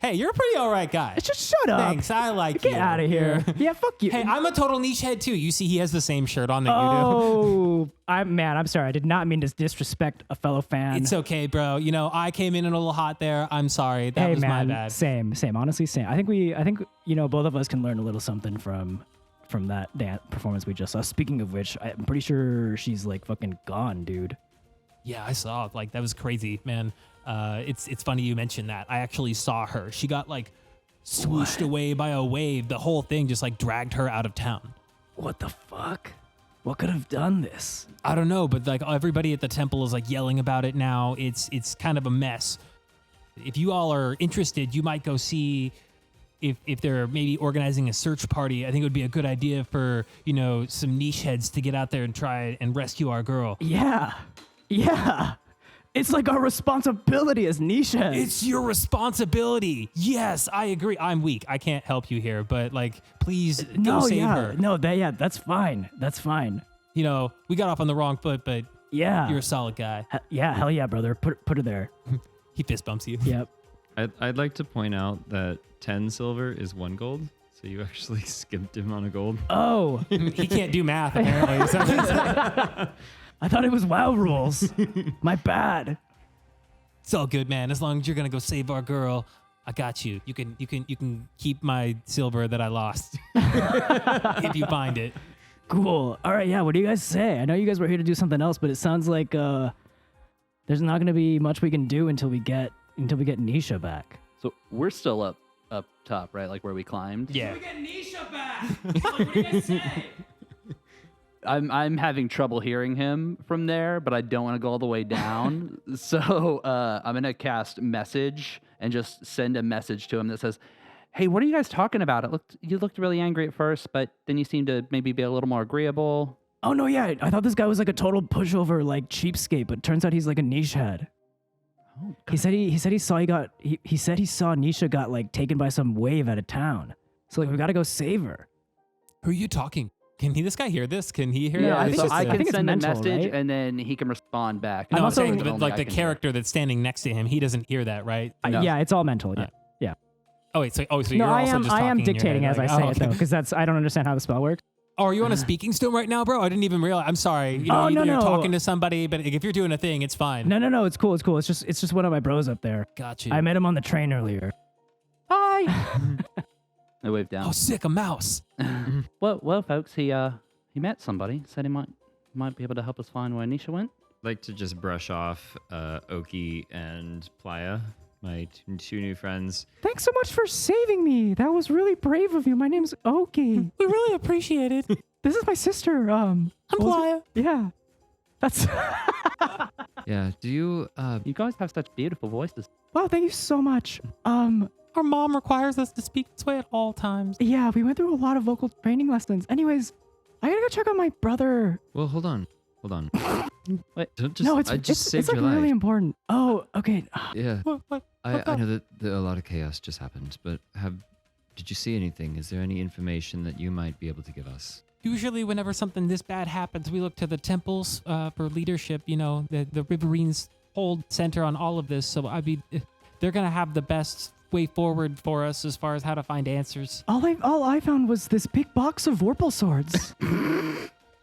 Hey, you're a pretty all right guy. Just shut up. Thanks. I like you. Get out of here. Yeah, fuck you. Hey, I'm a total niche head too. You see, he has the same shirt on that you do. Oh, I'm sorry. I did not mean to disrespect a fellow fan. It's okay, bro. You know, I came in a little hot there. I'm sorry. That Hey, was man. my bad. Same. Honestly, same. I think both of us can learn a little something from that dance performance we just saw. Speaking of which, I'm pretty sure she's like fucking gone, dude. Yeah, I saw. Like that was crazy, man. It's funny you mentioned that. I actually saw her. She got like swooshed away by a wave. The whole thing just like dragged her out of town. What the fuck? What could have done this? I don't know, but like everybody at the temple is like yelling about it now. It's kind of a mess. If you all are interested, you might go see if they're maybe organizing a search party. I think it would be a good idea for, some niche heads to get out there and try and rescue our girl. Yeah. It's like our responsibility as niche heads. It's your responsibility. Yes, I agree. I'm weak. I can't help you here, but like, please go save her. No, that's fine. That's fine. We got off on the wrong foot, but Yeah. you're a solid guy. Yeah, hell yeah, brother. Put her there. He fist bumps you. Yep. I'd like to point out that 10 silver is 1 gold, so you actually skipped him on a gold. Oh, He can't do math, apparently. So I thought it was WoW rules. My bad. it's all good, man. As long as you're gonna go save our girl, I got you. You can keep my silver that I lost if you find it. Cool. All right, yeah. What do you guys say? I know you guys were here to do something else, but it sounds like there's not going to be much we can do until we get Nisha back. So we're still up top, right? Like where we climbed. Yeah. We get Nisha back. What do you guys say? I'm having trouble hearing him from there, but I don't want to go all the way down. So I'm gonna cast message and just send a message to him that says, "Hey, what are you guys talking about? You looked really angry at first, but then you seemed to maybe be a little more agreeable." Oh no, yeah. I thought this guy was like a total pushover, like cheapskate, but turns out he's like a niche head. Oh, He said he saw Nisha got like taken by some wave out of town. So like we got to go save her. Who are you talking? Can this guy hear this? Can he hear Yeah, that? I think so it's- I I can think it's send mental, a message right? and then he can respond back. No, I'm I'm also- saying, Only but like I the can character that's standing next to him, he doesn't hear that, right? No. Yeah, it's all mental. Yeah. Oh wait, so No, you're I also am. just I am talking in your dictating head, as like, I say oh, it though, okay. because I don't understand how the spell works. Oh, are you on a speaking stone right now, bro? I didn't even realize. I'm sorry. You know, Oh, no, you're no. talking to somebody, but if you're doing a thing, it's fine. No. It's cool. It's just one of my bros up there. Got you. I met him on the train earlier. Hi. I waved down. Oh, sick, a mouse. Well, folks, he met somebody. Said he might be able to help us find where Nisha went. Like to just brush off Oki and Playa, my two new friends. Thanks so much for saving me. That was really brave of you. My name's Oki. We really appreciate it. This is my sister. I'm Playa. Yeah. That's. Yeah, do you You guys have such beautiful voices. Wow. Thank you so much. Our mom requires us to speak this way at all times. Yeah, we went through a lot of vocal training lessons. Anyways, I gotta go check on my brother. well, hold on. Wait, Don't just, No, it's I just saved it's like your life. really important. Oh, okay. Yeah. What? I know that a lot of chaos just happened, but did you see anything? Is there any information that you might be able to give us? Usually, whenever something this bad happens, we look to the temples for leadership. You know, the Riverines hold center on all of this, so they're gonna have the best way forward for us as far as how to find answers. All I found was this big box of Vorpal swords.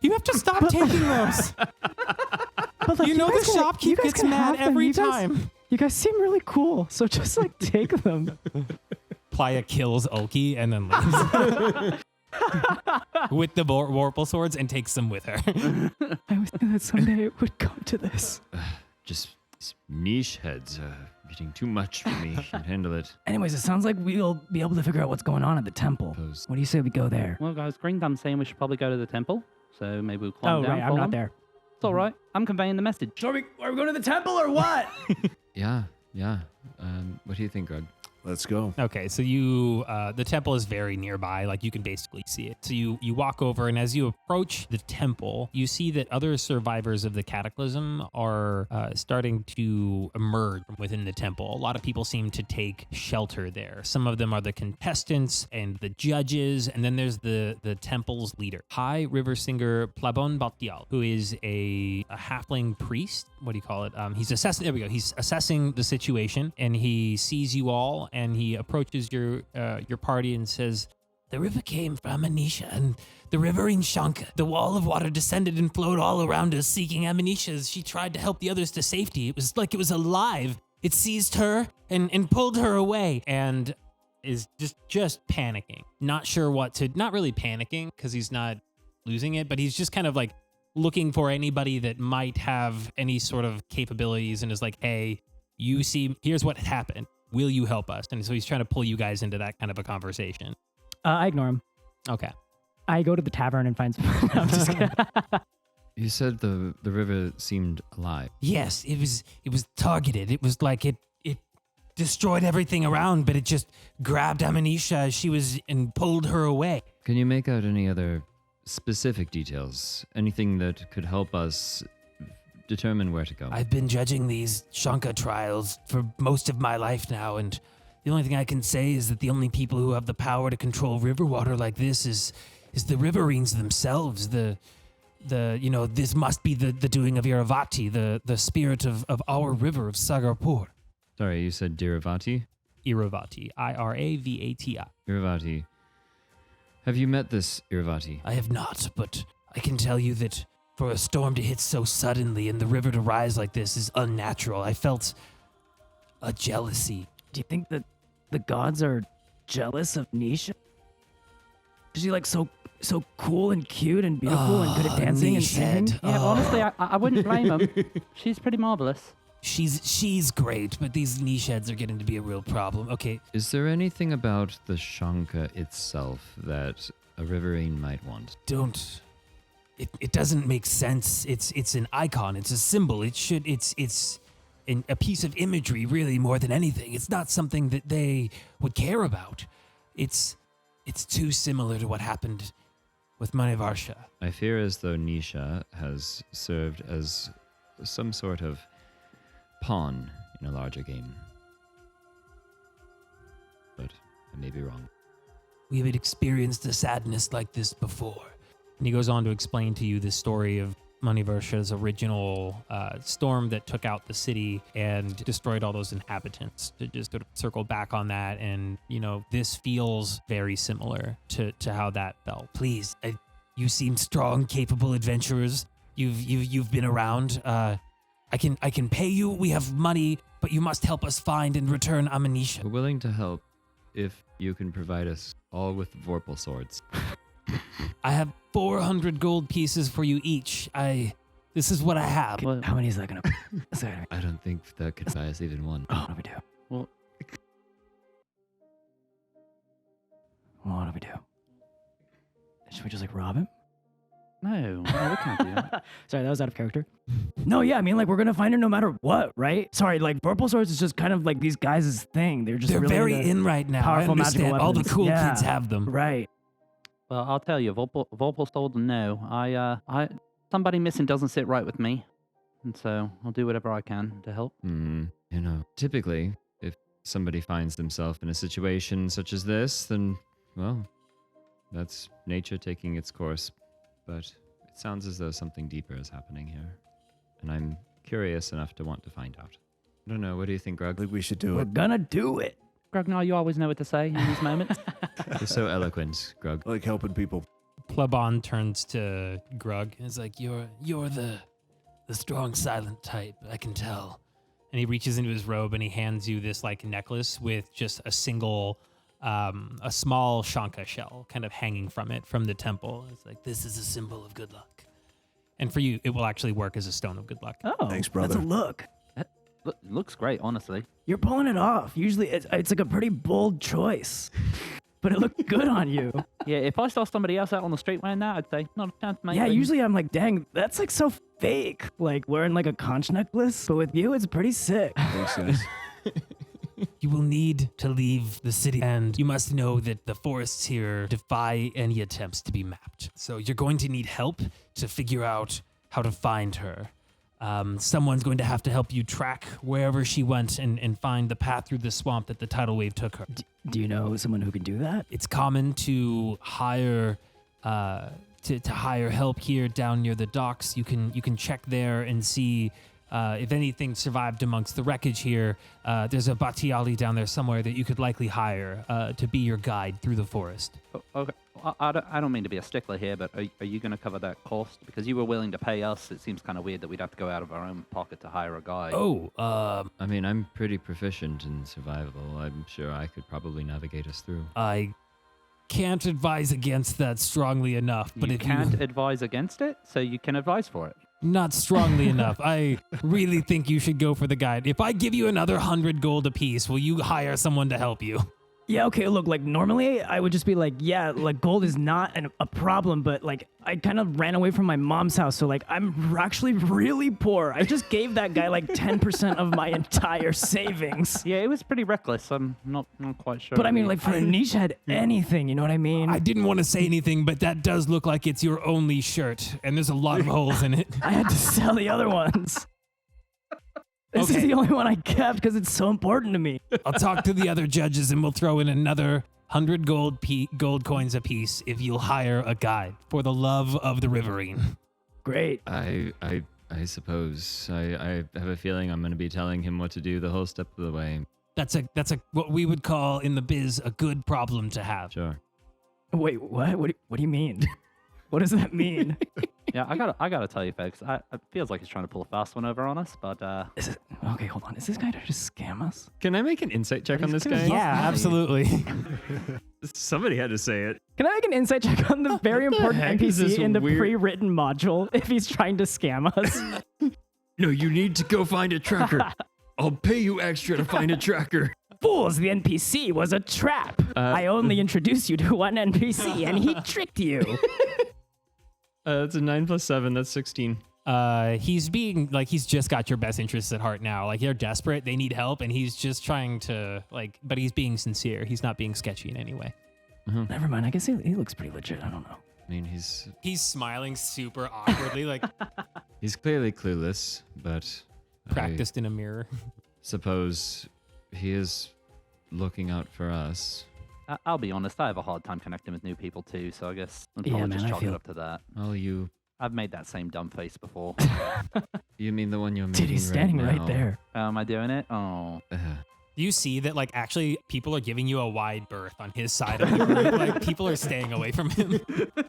You have to stop taking those. But like, You know guys the can- shopkeep you guys gets can mad have them. every You guys- time. You guys seem really cool, so just like take them. Playa kills Oki and then leaves with the Vorpal swords and takes them with her. I always knew that someday it would come to this. Just these niche heads are getting too much for me. I can't handle it. Anyways, it sounds like we'll be able to figure out what's going on at the temple. Suppose. What do you say we go there? well, guys, Greenthumb saying we should probably go to the temple. So maybe we'll climb Oh, down. right, I'm follow not him. there. It's all right. I'm conveying the message. Are we going to the temple or what? Yeah. What do you think, Grug? Let's go. Okay, so you, the temple is very nearby, like you can basically see it. So you walk over, and as you approach the temple, you see that other survivors of the cataclysm are starting to emerge from within the temple. A lot of people seem to take shelter there. Some of them are the contestants and the judges, and then there's the temple's leader, High River Singer Plabon Batial, who is a halfling priest. What do you call it? He's assessing. There we go. He's assessing the situation, and he sees you all, and he approaches your party and says, "The river came from Anisha, and the riverine Shankha. The wall of water descended and flowed all around us, seeking Amanisha as she tried to help the others to safety. It was like it was alive. It seized her and pulled her away, and is just panicking, not sure what to. Not really panicking because he's not losing it, but he's just kind of like looking for anybody that might have any sort of capabilities and is like, hey, you see, here's what happened. Will you help us? And so he's trying to pull you guys into that kind of a conversation. I ignore him. Okay. I go to the tavern and find some. No, I'm just kidding. You said the river seemed alive. Yes, it was targeted. It was like it destroyed everything around, but it just grabbed Amanisha as she was and pulled her away. Can you make out any other specific details? Anything that could help us determine where to go? I've been judging these Shankha Trials for most of my life now, and the only thing I can say is that the only people who have the power to control river water like this is the riverines themselves. This must be the doing of Iravati, the spirit of our river of Sagorpur. Sorry, you said Diravati? Iravati, Iravati. Iravati. Have you met this Iravati? I have not, but I can tell you that for a storm to hit so suddenly and the river to rise like this is unnatural. I felt a jealousy. Do you think that the gods are jealous of Nisha? Is she like so cool and cute and beautiful and good at dancing and singing? Nisha. Yeah, honestly, I wouldn't blame him. She's pretty marvelous. She's great, but these niche heads are getting to be a real problem. Okay, Is there anything about the Shankha itself that a riverine might want? don't. It doesn't make sense. It's an icon. It's a symbol. It's a piece of imagery, really, more than anything. It's not something that they would care about. It's too similar to what happened with Manivarsha. I fear as though Nisha has served as some sort of pawn in a larger game. But I may be wrong. We have experienced a sadness like this before. And he goes on to explain to you this story of Manivarsha's original storm that took out the city and destroyed all those inhabitants. To just sort of circle back on that, and this feels very similar to how that felt. Please, you seem strong, capable adventurers. You've been around. I can pay you. We have money, but you must help us find and return Amanisha. We're willing to help if you can provide us all with Vorpal swords. I have 400 gold pieces for you each. This is what I have. How many is that gonna? I don't think that could buy us even one. What do we do? Well, What do we do? Should we just rob him? no, we can't do that. Sorry, that was out of character. No, yeah, I mean, we're gonna find it no matter what, right? Sorry, Purple Swords is just kind of these guys' thing. They're They're really very into in right now. I powerful magical understand. All the weapons. cool Yeah. kids have them. Right. Well, I'll tell you, Vorpal told them no. Somebody missing doesn't sit right with me, and so I'll do whatever I can to help. Typically, if somebody finds themselves in a situation such as this, then, well, that's nature taking its course. But it sounds as though something deeper is happening here, and I'm curious enough to want to find out. I don't know. What do you think, I Grug? think we should do We're it. gonna do it. Grugnar, you always know what to say in these moments. You're so eloquent, Grug. I like helping people. Plebon turns to Grug and is like, you're the strong, silent type, I can tell. And he reaches into his robe and he hands you this necklace with just a single, a small Shankha shell kind of hanging from it from the temple. It's like, this is a symbol of good luck. And for you, it will actually work as a stone of good luck. Oh, Thanks, That's brother. a look. Looks great, honestly. You're pulling it off. Usually, it's a pretty bold choice, but it looked good on you. Yeah, if I saw somebody else out on the street wearing that, I'd say, not a chance, mate. Yeah, usually I'm like, dang, that's so fake. Wearing a conch necklace, but with you, it's pretty sick. Thanks, guys. You will need to leave the city, and you must know that the forests here defy any attempts to be mapped. So you're going to need help to figure out how to find her. Someone's going to have to help you track wherever she went and find the path through the swamp that the tidal wave took her. Do you know someone who can do that? It's common to hire to hire help here down near the docks. You can check there and see if anything survived amongst the wreckage here. There's a Batiali down there somewhere that you could likely hire to be your guide through the forest. Okay. I don't mean to be a stickler here, but are you going to cover that cost? Because you were willing to pay us. It seems kind of weird that we'd have to go out of our own pocket to hire a guide. I mean, I'm pretty proficient in survival. I'm sure I could probably navigate us through. I can't advise against that strongly enough, but you if can't you advise against it, so you can advise for it. not strongly enough, I really think you should go for the guide. If I give you another 100 gold apiece, will you hire someone to help you? Yeah, okay, look, normally I would just be gold is not a problem, but I kind of ran away from my mom's house, so I'm actually really poor. I just gave that guy 10% of my entire savings. Yeah, it was pretty reckless. I'm not quite sure. But I mean, for a niche had anything, you know what I mean? I didn't want to say anything, but that does look like it's your only shirt, and there's a lot of holes in it. I had to sell the other ones. This is Okay. the only one I kept because it's so important to me. I'll talk to the other judges, and we'll throw in another 100 gold coins apiece if you'll hire a guide for the love of the riverine. Great. I suppose. I have a feeling I'm going to be telling him what to do the whole step of the way. That's a what we would call in the biz a good problem to have. Sure. Wait, what? What do you mean? What does that mean? Yeah, I gotta tell you, folks. It feels like he's trying to pull a fast one over on us, but Okay, hold on. Is this guy to just scam us? Can I make an insight check on this gonna guy? Yeah, absolutely. Somebody had to say it. Can I make an insight check on the very important heck is this NPC in the weird- pre-written module if he's trying to scam us? No, you need to go find a tracker. I'll pay you extra to find a tracker. Fools, the NPC was a trap. I only introduced you to one NPC and he tricked you. That's a 9 plus 7. That's 16. He's being he's just got your best interests at heart now. They're desperate, they need help, and he's just trying to but he's being sincere. He's not being sketchy in any way. Never mind. I guess he looks pretty legit. I don't know. I mean, he's smiling super awkwardly, he's clearly clueless, but practiced in a mirror. I suppose he is looking out for us. I'll be honest, I have a hard time connecting with new people too, so I guess I'll Yeah, probably man, just I chalk it feel- up to that. Oh, I've made that same dumb face before. you mean the one you're making Dude, he's standing right now? there. Am I doing it? Oh. You see that, like, actually, people are giving you a wide berth on his side of the group. Like, people are staying away from him.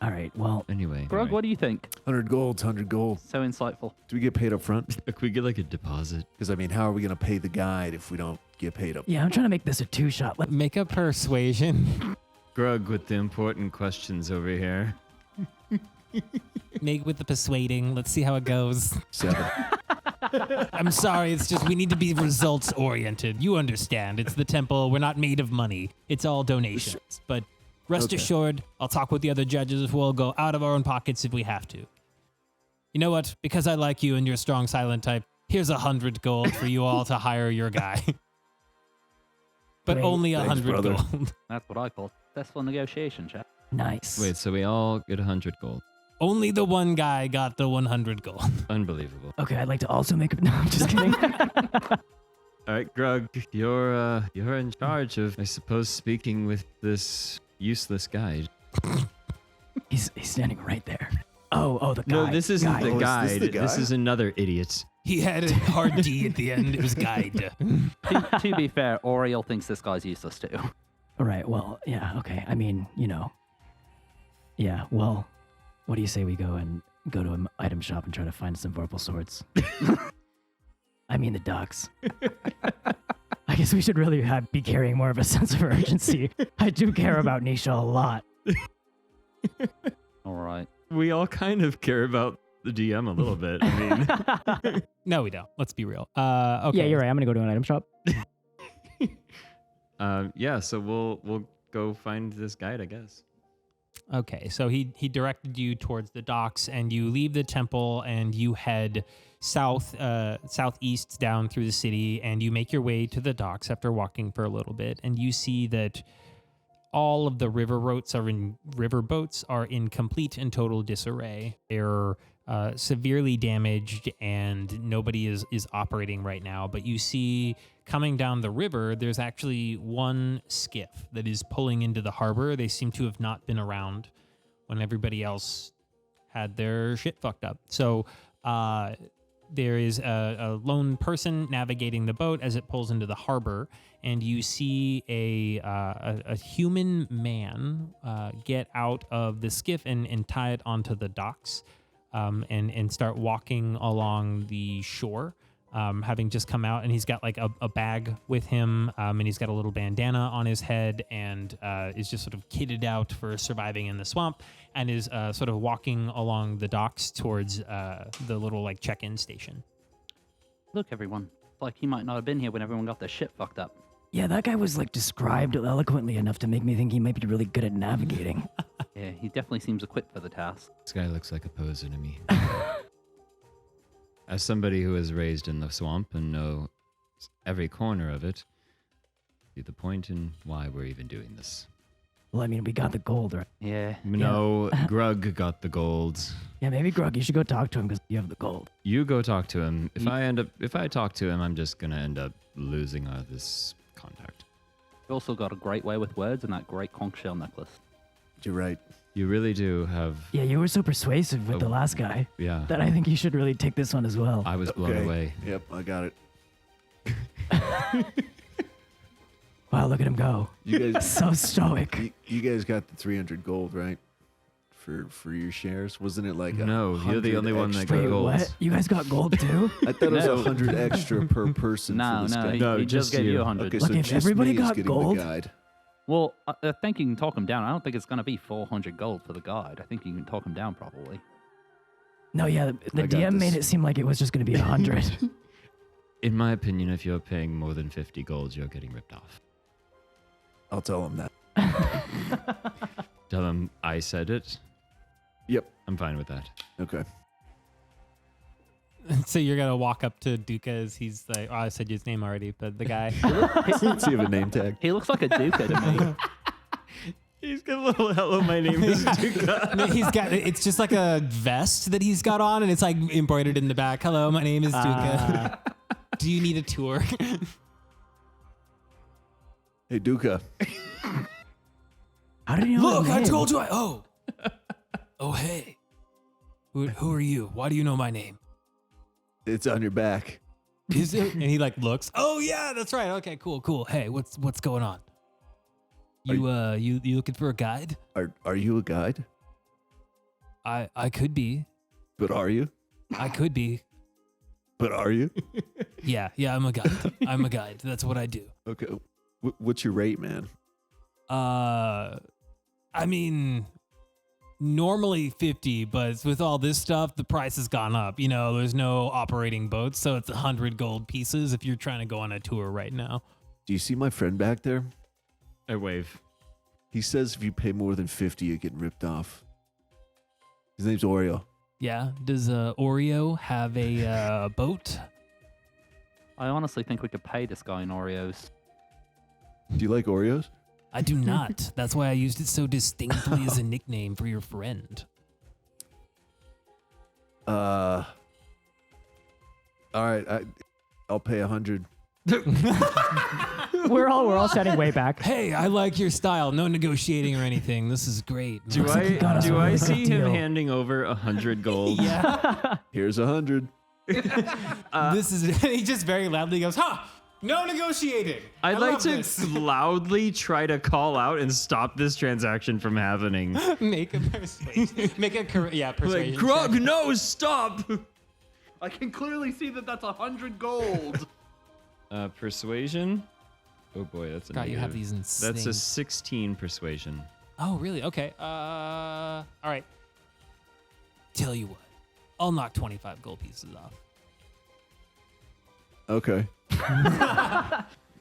All right, well, Anyway. Grug, what do you think? 100 gold, 100 gold. So insightful. Do we get paid up front? Could we get like a deposit? Because, I mean, how are we going to pay the guide if we don't get paid up? yeah, I'm trying to make this a 2-shot. Make a persuasion. Grug with the important questions over here. Make with the persuading. Let's see how it goes. 7. I'm sorry, it's just we need to be results oriented. You understand. It's the temple. We're not made of money. It's all donations. But rest Okay. assured, I'll talk with the other judges. We'll go out of our own pockets if we have to. You know what? Because I like you and you're a strong silent type, here's 100 gold for you all to hire your guy. But Great. only Thanks, 100 brother. gold. That's what I call successful negotiation, chat. Nice. Wait, so we all get 100 gold. Only the one guy got the 100 gold. Unbelievable. Okay, I'd like to also make a... No, I'm just kidding. All right, Grug, you're in charge of, I suppose, speaking with this useless guide. he's standing right there. Oh, the guy. No, this isn't guy. the Oh, is guide. this the guy? This is another idiot. He had a hard D at the end. It was guide. To be fair, Oriole thinks this guy's useless too. All right, well, yeah, okay. I mean, you know. Yeah, well, what do you say we go to an item shop and try to find some vorpal swords? I mean the ducks. I guess we should really be carrying more of a sense of urgency. I do care about Nisha a lot. All right. We all kind of care about the DM a little bit. I mean, No, we don't. Let's be real. Okay. Yeah, you're right. I'm gonna go to an item shop. yeah. So we'll go find this guide, I guess. Okay, so he directed you towards the docks, and you leave the temple and you head southeast down through the city, and you make your way to the docks after walking for a little bit, and you see that all of the riverboats are in complete and total disarray. They're severely damaged, and nobody is operating right now. But you see, coming down the river, there's actually one skiff that is pulling into the harbor. They seem to have not been around when everybody else had their shit fucked up. So there is a lone person navigating the boat as it pulls into the harbor, and you see a human man get out of the skiff and tie it onto the docks and start walking along the shore. Having just come out, and he's got like a bag with him, and he's got a little bandana on his head, and is just sort of kitted out for surviving in the swamp, and is sort of walking along the docks towards the little like check-in station. Look, everyone. Like he might not have been here when everyone got their shit fucked up. Yeah, that guy was like described eloquently enough to make me think he might be really good at navigating. Yeah, he definitely seems equipped for the task. This guy looks like a poser to me. As somebody who was raised in the swamp and know every corner of it, see the point in why we're even doing this. Well, I mean, we got the gold, right? Yeah. No, Grug got the gold. Yeah, maybe Grug, you should go talk to him because you have the gold. You go talk to him. If I talk to him, I'm just gonna end up losing this contact. You also got a great way with words and that great conch shell necklace. You're right. You really do have. Yeah, you were so persuasive with the last guy Yeah. that I think you should really take this one as well. I was blown Okay. away. Yep, I got it. Wow, look at him go. You guys, So stoic. you guys got the 300 gold, right? For your shares, wasn't it like No, you're the 100 only one that extra? got Wait, gold. what? You guys got gold too? I thought it was No. 100 extra per person. No, for this no, guy. he, No, he just just gave you you. 100. Okay, Look, so if just everybody me is got getting gold- the guide. Well, I think you can talk him down. I don't think it's going to be 400 gold for the guide. I think you can talk him down probably. No, yeah, the I got DM made this. it seem like it was just going to be 100. In my opinion, if you're paying more than 50 gold, you're getting ripped off. I'll tell him that. Tell him I said it. Yep. I'm fine with that. Okay. So you're gonna walk up to Duca as he's like, oh, I said his name already, but the guy. Let's see if a name tag. He looks like a duca to me. He's got a little hello, my name is Duca. He's got, it's just like a vest that he's got on, and it's like embroidered in the back. Hello, my name is Duca. Do you need a tour? Hey, Duca. How did you know? Look, my I name? told you Oh, hey. Who are you? Why do you know my name? It's on your back. Is it? And he like looks. Oh yeah, that's right. Okay, cool. Hey, what's going on? You looking for a guide? Are you a guide? I could be. But are you? I could be. But are you? Yeah, I'm a guide. I'm a guide. That's what I do. Okay. What's your rate, man? I mean, normally 50, but with all this stuff, the price has gone up. You know, there's no operating boats, so it's 100 gold pieces if you're trying to go on a tour right now. Do you see my friend back there? I wave. He says if you pay more than 50, you get ripped off. His name's Oriole. Yeah. Does Oreo have a boat? I honestly think we could pay this guy in Oreos. Do you like Oreos? I do not. That's why I used it so distinctly as a nickname for your friend. All right. I'll pay 100. We're all standing way back. Hey, I like your style. No negotiating or anything. This is great. Do like you got us a I really see good him deal. handing over 100 gold? Yeah. Here's 100. This is. He just very loudly goes, "Huh? No negotiating." I'd I like love to this. loudly try to call out and stop this transaction from happening. Make a persuasion. Persuasion. Like, Grug, no, stop! I can clearly see that that's 100 gold. Persuasion? Oh boy, that's a God, you have negative. these insane. That's a 16 persuasion. Oh, really? Okay. All right. Tell you what, I'll knock 25 gold pieces off. Okay.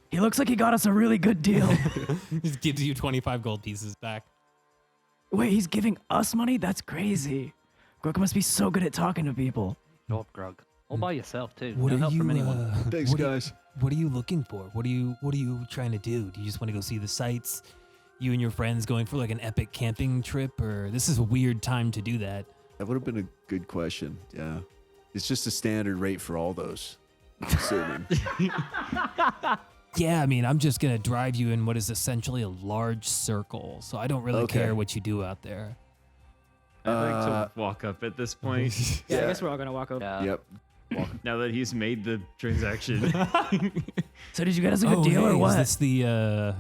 He looks like he got us a really good deal. Just gives you 25 gold pieces back. Wait, he's giving us money? That's crazy. Grug must be so good at talking to people. Go up, Grug. All by yourself too. What no are help you? from anyone. Thanks, guys. What are you looking for? What are you trying to do? Do you just want to go see the sights? You and your friends going for like an epic camping trip, or this is a weird time to do that? That would have been a good question. Yeah. It's just a standard rate for all those. I'm assuming. Yeah, I mean, I'm just gonna drive you in what is essentially a large circle, so I don't really Okay. care what you do out there. I'd like to walk up at this point. Yeah, I Yeah. guess we're all gonna walk over. Yep. Now that he's made the transaction. So did you get us a good deal hey, or what? Is this the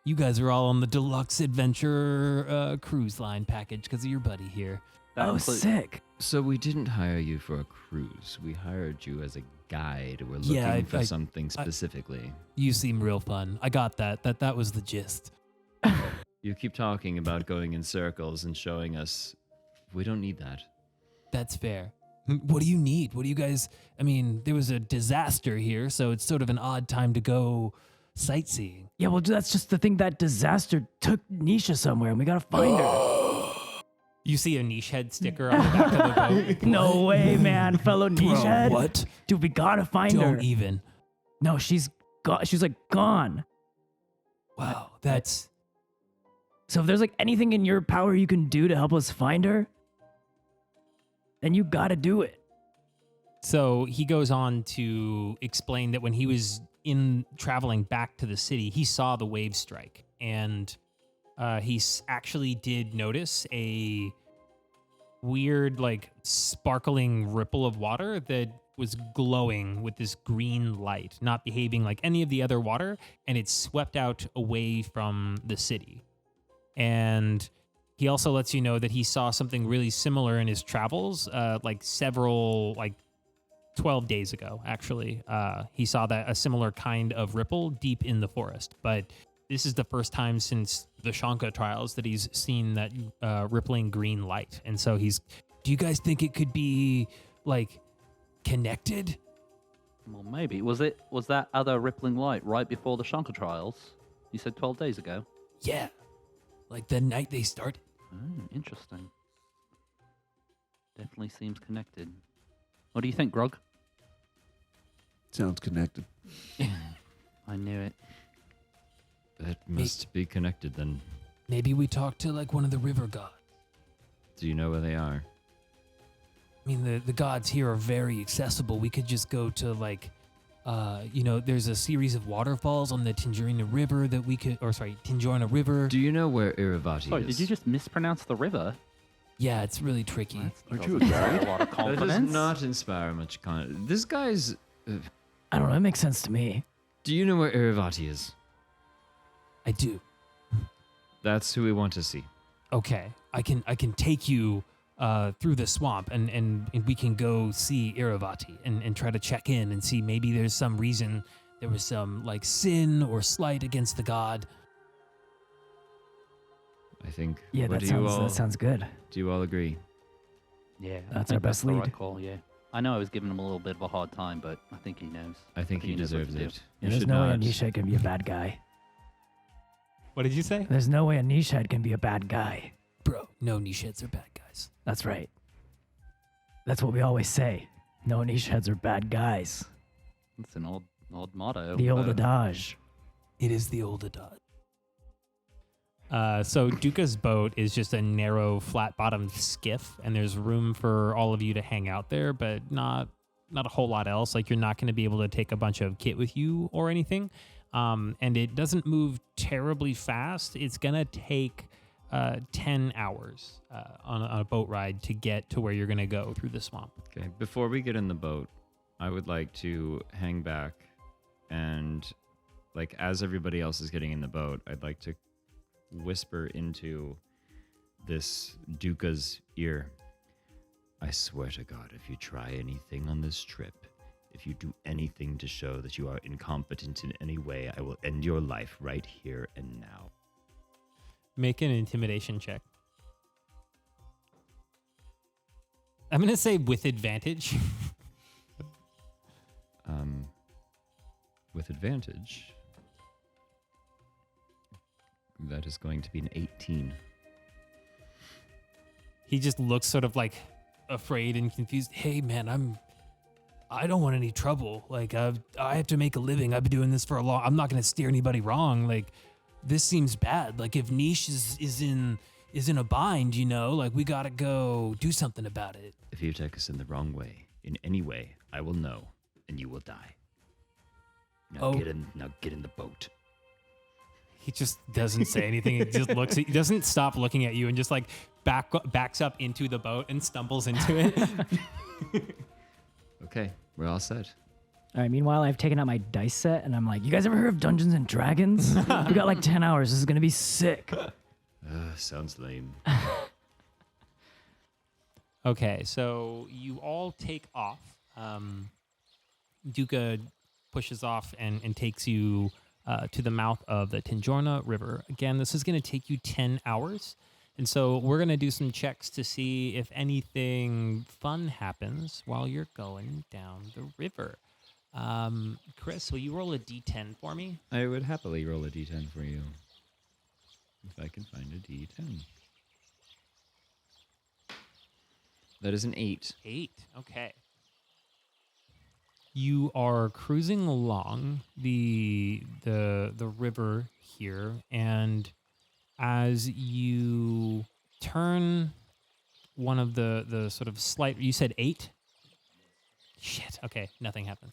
you guys are all on the deluxe adventure cruise line package because of your buddy here. That Oh, includes- sick. So we didn't hire you for a cruise. We hired you as a guide. We're looking Yeah, for something specifically. You seem real fun. I got that. That was the gist. You keep talking about going in circles and showing us. We don't need that. That's fair. What do you need? What do you guys? I mean, there was a disaster here, so it's sort of an odd time to go sightseeing. Yeah, well, that's just the thing. That disaster took Nisha somewhere, and we gotta find her. You see a niche head sticker on the back of the boat. No way, man, fellow niche Bro, head. what? Dude, we gotta find her. Don't even. No, she's gone. She's like gone. Wow, that's So if there's like anything in your power you can do to help us find her, then you gotta do it. So he goes on to explain that when he was in traveling back to the city, he saw the wave strike, and he actually did notice a weird, like, sparkling ripple of water that was glowing with this green light, not behaving like any of the other water, and it swept out away from the city. And he also lets you know that he saw something really similar in his travels, like 12 days ago, actually. He saw that a similar kind of ripple deep in the forest. But this is the first time since the Shankha Trials that he's seen that rippling green light. And so do you guys think it could be, like, connected? Well, maybe. Was that other rippling light right before the Shankha Trials? You said 12 days ago. Yeah. Like the night they started. Interesting. Definitely seems connected. What do you think, Grug? Sounds connected. I knew it. That must be connected then. Maybe we talk to, like, one of the river gods. Do you know where they are? I mean, the gods here are very accessible. We could just go to, like, there's a series of waterfalls on the Tinjhorna River that we could, Tinjhorna River. Do you know where Iravati Sorry, is? did you just mispronounce the river? Yeah, it's really tricky. Aren't you a Doesn't guy? inspire a lot of That confidence. does not inspire much confidence. This guy's... I don't know. It makes sense to me. do you know where Iravati is? I do. That's who we want to see. Okay, I can take you through the swamp and we can go see Iravati and try to check in and see maybe there's some reason there was some like sin or slight against the god. I think. Yeah, what that do you all, sounds good. Do you all agree? Yeah, That's I our think best the lead. right call, yeah. I know I was giving him a little bit of a hard time, but I think he knows. I think he knows what deserves to do. it. Yeah, You there's should no way not. Anisha can be a bad guy. What did you say? There's no way Anisha can be a bad guy. Bro, no Nisheds are bad guys. That's right. That's what we always say. No Anishheads are bad guys. It's an old motto. The old but- adage. It is the old adage. So Duka's boat is just a narrow, flat-bottomed skiff, and there's room for all of you to hang out there, but not a whole lot else. Like, you're not going to be able to take a bunch of kit with you or anything. And it doesn't move terribly fast. It's going to take 10 hours on a boat ride to get to where you're going to go through the swamp. Okay, before we get in the boat, I would like to hang back and, like, as everybody else is getting in the boat, I'd like to whisper into this Duka's ear. I swear to God, if you try anything on this trip, if you do anything to show that you are incompetent in any way, I will end your life right here and now. Make an intimidation check. I'm going to say with advantage. With advantage, that is going to be an 18. He just looks sort of like afraid and confused. Hey, man, I don't want any trouble. Like, I have to make a living. I've been doing this for a long. I'm not going to steer anybody wrong. Like, this seems bad. Like, if Niche is in a bind, like, we got to go do something about it. If you take us in the wrong way, in any way, I will know, and you will die. Now get in the boat. He just doesn't say anything. He just looks. He doesn't stop looking at you and just like backs up into the boat and stumbles into it. Okay, we're all set. All right, meanwhile, I've taken out my dice set and I'm like, you guys ever heard of Dungeons and Dragons? We got like 10 hours. This is going to be sick. Sounds lame. Okay, so you all take off. Duka pushes off and takes you to the mouth of the Tinjhorna River. Again, this is going to take you 10 hours. And so we're going to do some checks to see if anything fun happens while you're going down the river. Chris, will you roll a d10 for me? I would happily roll a d10 for you. If I can find a d10. That is an 8. 8. Okay. You are cruising along the river here, and as you turn one of the sort of slight, you said 8? Shit. Okay, nothing happens.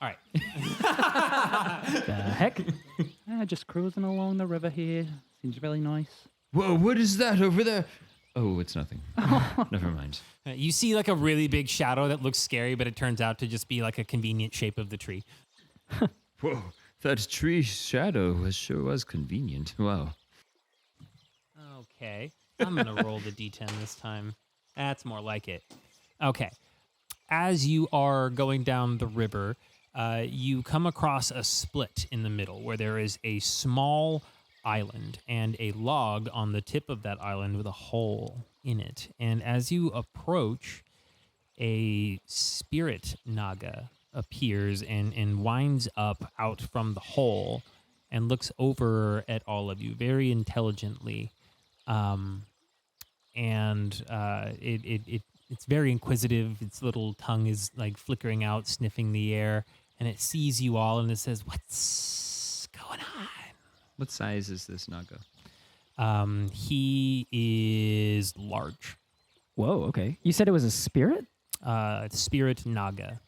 All right. The heck? Just cruising along the river here. Seems really nice. Whoa, what is that over there? Oh, it's nothing. Never mind. You see like a really big shadow that looks scary, but it turns out to just be like a convenient shape of the tree. Whoa, that tree shadow sure was convenient. Wow. Okay. I'm going to roll the d10 this time. That's more like it. Okay. As you are going down the river, you come across a split in the middle where there is a small island and a log on the tip of that island with a hole in it. And as you approach, a spirit naga appears and winds up out from the hole and looks over at all of you very intelligently. It's very inquisitive. Its little tongue is like flickering out, sniffing the air, and it sees you all and it says, "What's going on?" What size is this naga? He is large. Whoa, okay. You said it was a spirit? Spirit naga.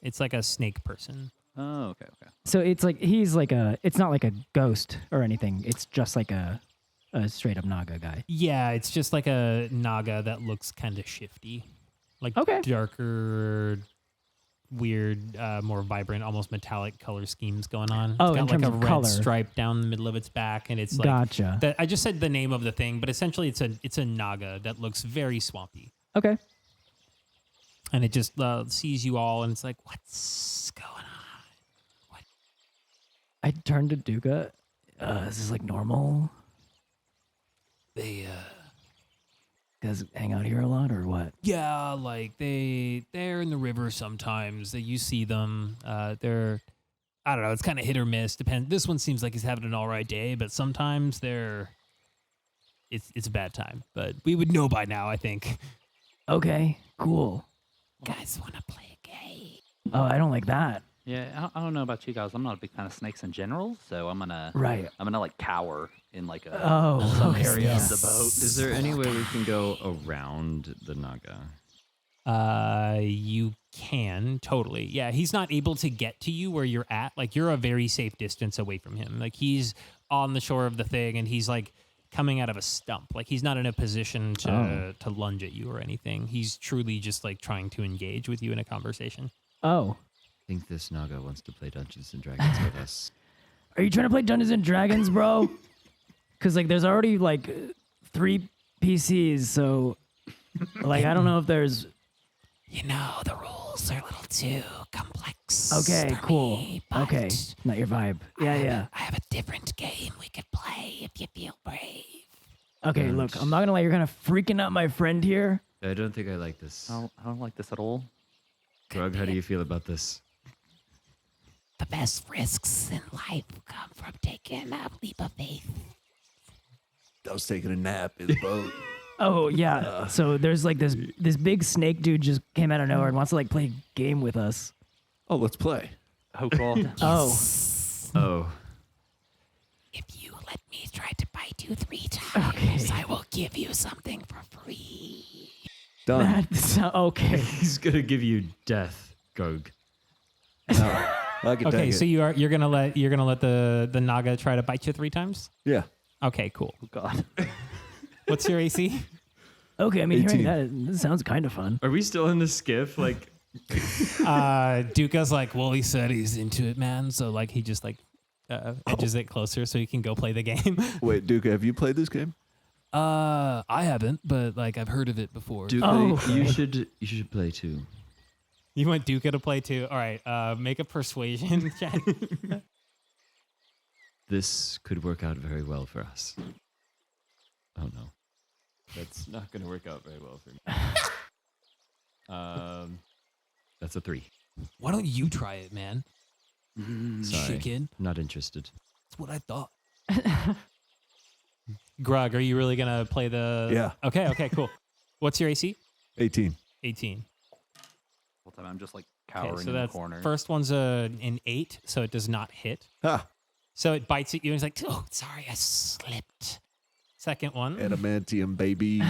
It's like a snake person. Oh, okay. So it's like he's like it's not like a ghost or anything. It's just like a straight up Naga guy. Yeah, it's just like a Naga that looks kind of shifty. Like Okay. darker, weird, more vibrant, almost metallic color schemes going on. Oh, It's in got like terms a of red color. stripe down the middle of its back, and it's like Gotcha. I just said the name of the thing, but essentially it's a Naga that looks very swampy. Okay. And it just sees you all, and it's like, what's going on? I turned to Duga. Is this like normal? They, Guys hang out here a lot or what? yeah, like they're in the river sometimes. You see them. They're, I don't know. It's kind of hit or miss. Depends. This one seems like he's having an all right day, but sometimes it's a bad time. But we would know by now, I think. Okay, cool. Guys want to play a game? Oh, I don't like that. Yeah, I don't know about you guys. I'm not a big fan of snakes in general, so I'm gonna like cower in like a some okay. area of the boat. Is there any way we can go around the Naga? You can totally. Yeah, he's not able to get to you where you're at. Like you're a very safe distance away from him. Like he's on the shore of the thing, and he's like coming out of a stump. Like he's not in a position to lunge at you or anything. He's truly just like trying to engage with you in a conversation. Oh. I think this Naga wants to play Dungeons and Dragons with us. Are you trying to play Dungeons and Dragons, bro? Because like there's already like 3 PCs, so like I don't know if there's. You know, the rules are a little too complex. Okay, for cool. me, but Okay, not your vibe. Yeah. I have a different game we could play if you feel brave. Okay, look, I'm not gonna lie. You're kind of freaking out my friend here. I don't think I like this. I don't like this at all. Grug, how do you feel about this? The best risks in life come from taking a leap of faith. I was taking a nap in the boat. Oh yeah. So there's like this big snake dude just came out of nowhere and wants to like play a game with us. Oh, let's play. Oh god. Oh. Oh, If you let me try to bite you 3 times, I will give you something for free. Done. Okay. he's gonna give you death, Grug. No, I can Okay, take so it. you're gonna let the Naga try to bite you 3 times? Yeah. Okay, cool. Oh god. What's your AC? Okay. I mean, 18. hearing that sounds kind of fun. Are we still in the skiff? Like, Duka's like, well, he said he's into it, man. So like he just like edges it closer so he can go play the game. Wait, Duke, have you played this game? I haven't, but like I've heard of it before. Duke, Oh, you okay. should play too. You want Duka to play too? All right, make a persuasion check. This could work out very well for us. Oh no, that's not going to work out very well for me. That's a 3. Why don't you try it, man? Sorry, Chicken. not interested. That's what I thought. Grug, are you really gonna play the? Yeah. Okay, cool. What's your AC? 18. 18. Whole time I'm just like cowering Okay, so in the that's corner. first one's an 8, so it does not hit. Ha! So it bites at you and it's like, oh, sorry, I slipped. Second one, Adamantium, baby.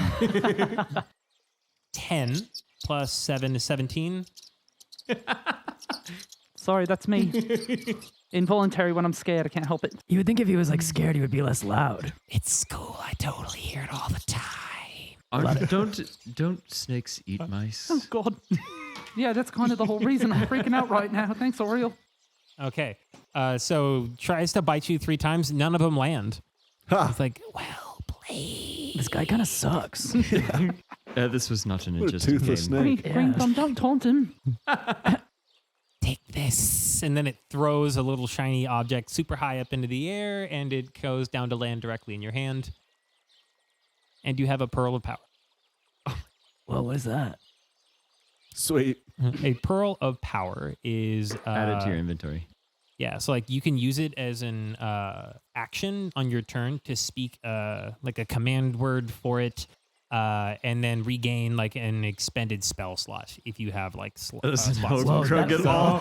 10 plus 7 is 17. Sorry, that's me. Involuntary when I'm scared. I can't help it. You would think if he was like scared, he would be less loud. It's cool. I totally hear it all the time. Don't snakes eat mice? Oh god. Yeah, that's kind of the whole reason I'm freaking out right now. Thanks, Oriole. Okay. So tries to bite you 3 times. None of them land. Ha! It's like, well played. This guy kind of sucks. This was not an What a interesting toothless game. snake. Greenthumb, don't taunt him. Take this. And then it throws a little shiny object super high up into the air, and it goes down to land directly in your hand. And you have a pearl of power. Well, what is that? Sweet. A pearl of power is Add it to your inventory. yeah. So like you can use it as an action on your turn to speak like a command word for it, and then regain like an expended spell slot if you have like slots. Whoa,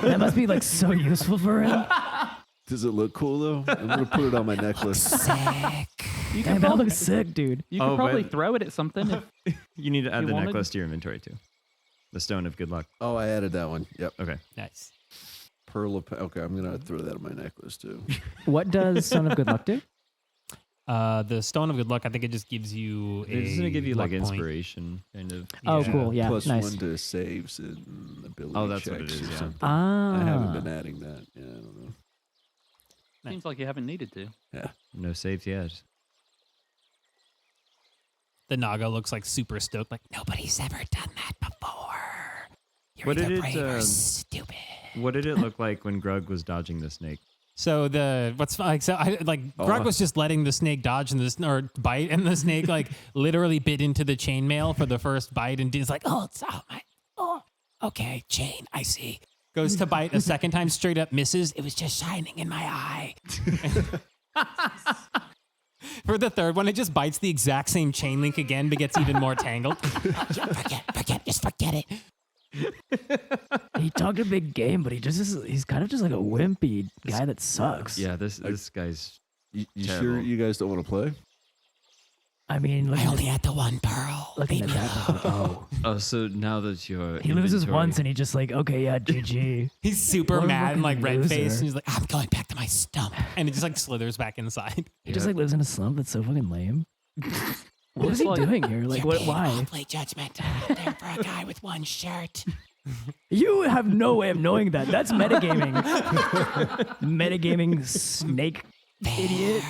that must be like so useful for him. Does it look cool though? I'm gonna put it on my necklace. Sick. You Damn, could that probably, looks sick, dude. you could Oh, probably but- throw it at something. If, You need to add You the wanted- necklace to your inventory too. The stone of good luck. Oh, I added that one. Yep. Okay. Nice. Pearl of. Okay, I'm gonna throw that on my necklace too. What does Stone of Good Luck do? The Stone of Good Luck, I think it just gives you a It's gonna give you like luck point. inspiration, kind of. Oh, cool. Yeah, Plus nice. 1 to saves and ability Oh, that's what it checks is, or yeah. something. Ah. I haven't been adding that. Yeah, I don't know. Seems like you haven't needed to. Yeah. No saves yet. The Naga looks like super stoked, like nobody's ever done that before. You're What either did it, brave or um, stupid. What did it look like when Grug was dodging the snake? So Grug was just letting the snake dodge and or bite, and the snake like literally bit into the chainmail for the first bite, and is like, okay, chain, I see. Goes to bite a second time, straight up misses. It was just shining in my eye. For the third one, it just bites the exact same chain link again, but gets even more tangled. Just forget it. He talked a big game, but he's kind of just like a wimpy guy that sucks. Yeah, this guy's. You Terrible. sure you guys don't want to play? I mean, I only had the one pearl. looking at that, I'm like, oh. Oh, so now that you're. He loses once and he just like, okay, yeah, GG. He's super What a mad and like fucking red faced, loser. and he's like, I'm going back to my stump. And it just like slithers back inside. He just like lives in a slump that's so fucking lame. What is he doing here? Like, what? Why? Play judgmental out there for a guy with one shirt. You have no way of knowing that. That's metagaming. Metagaming snake idiot.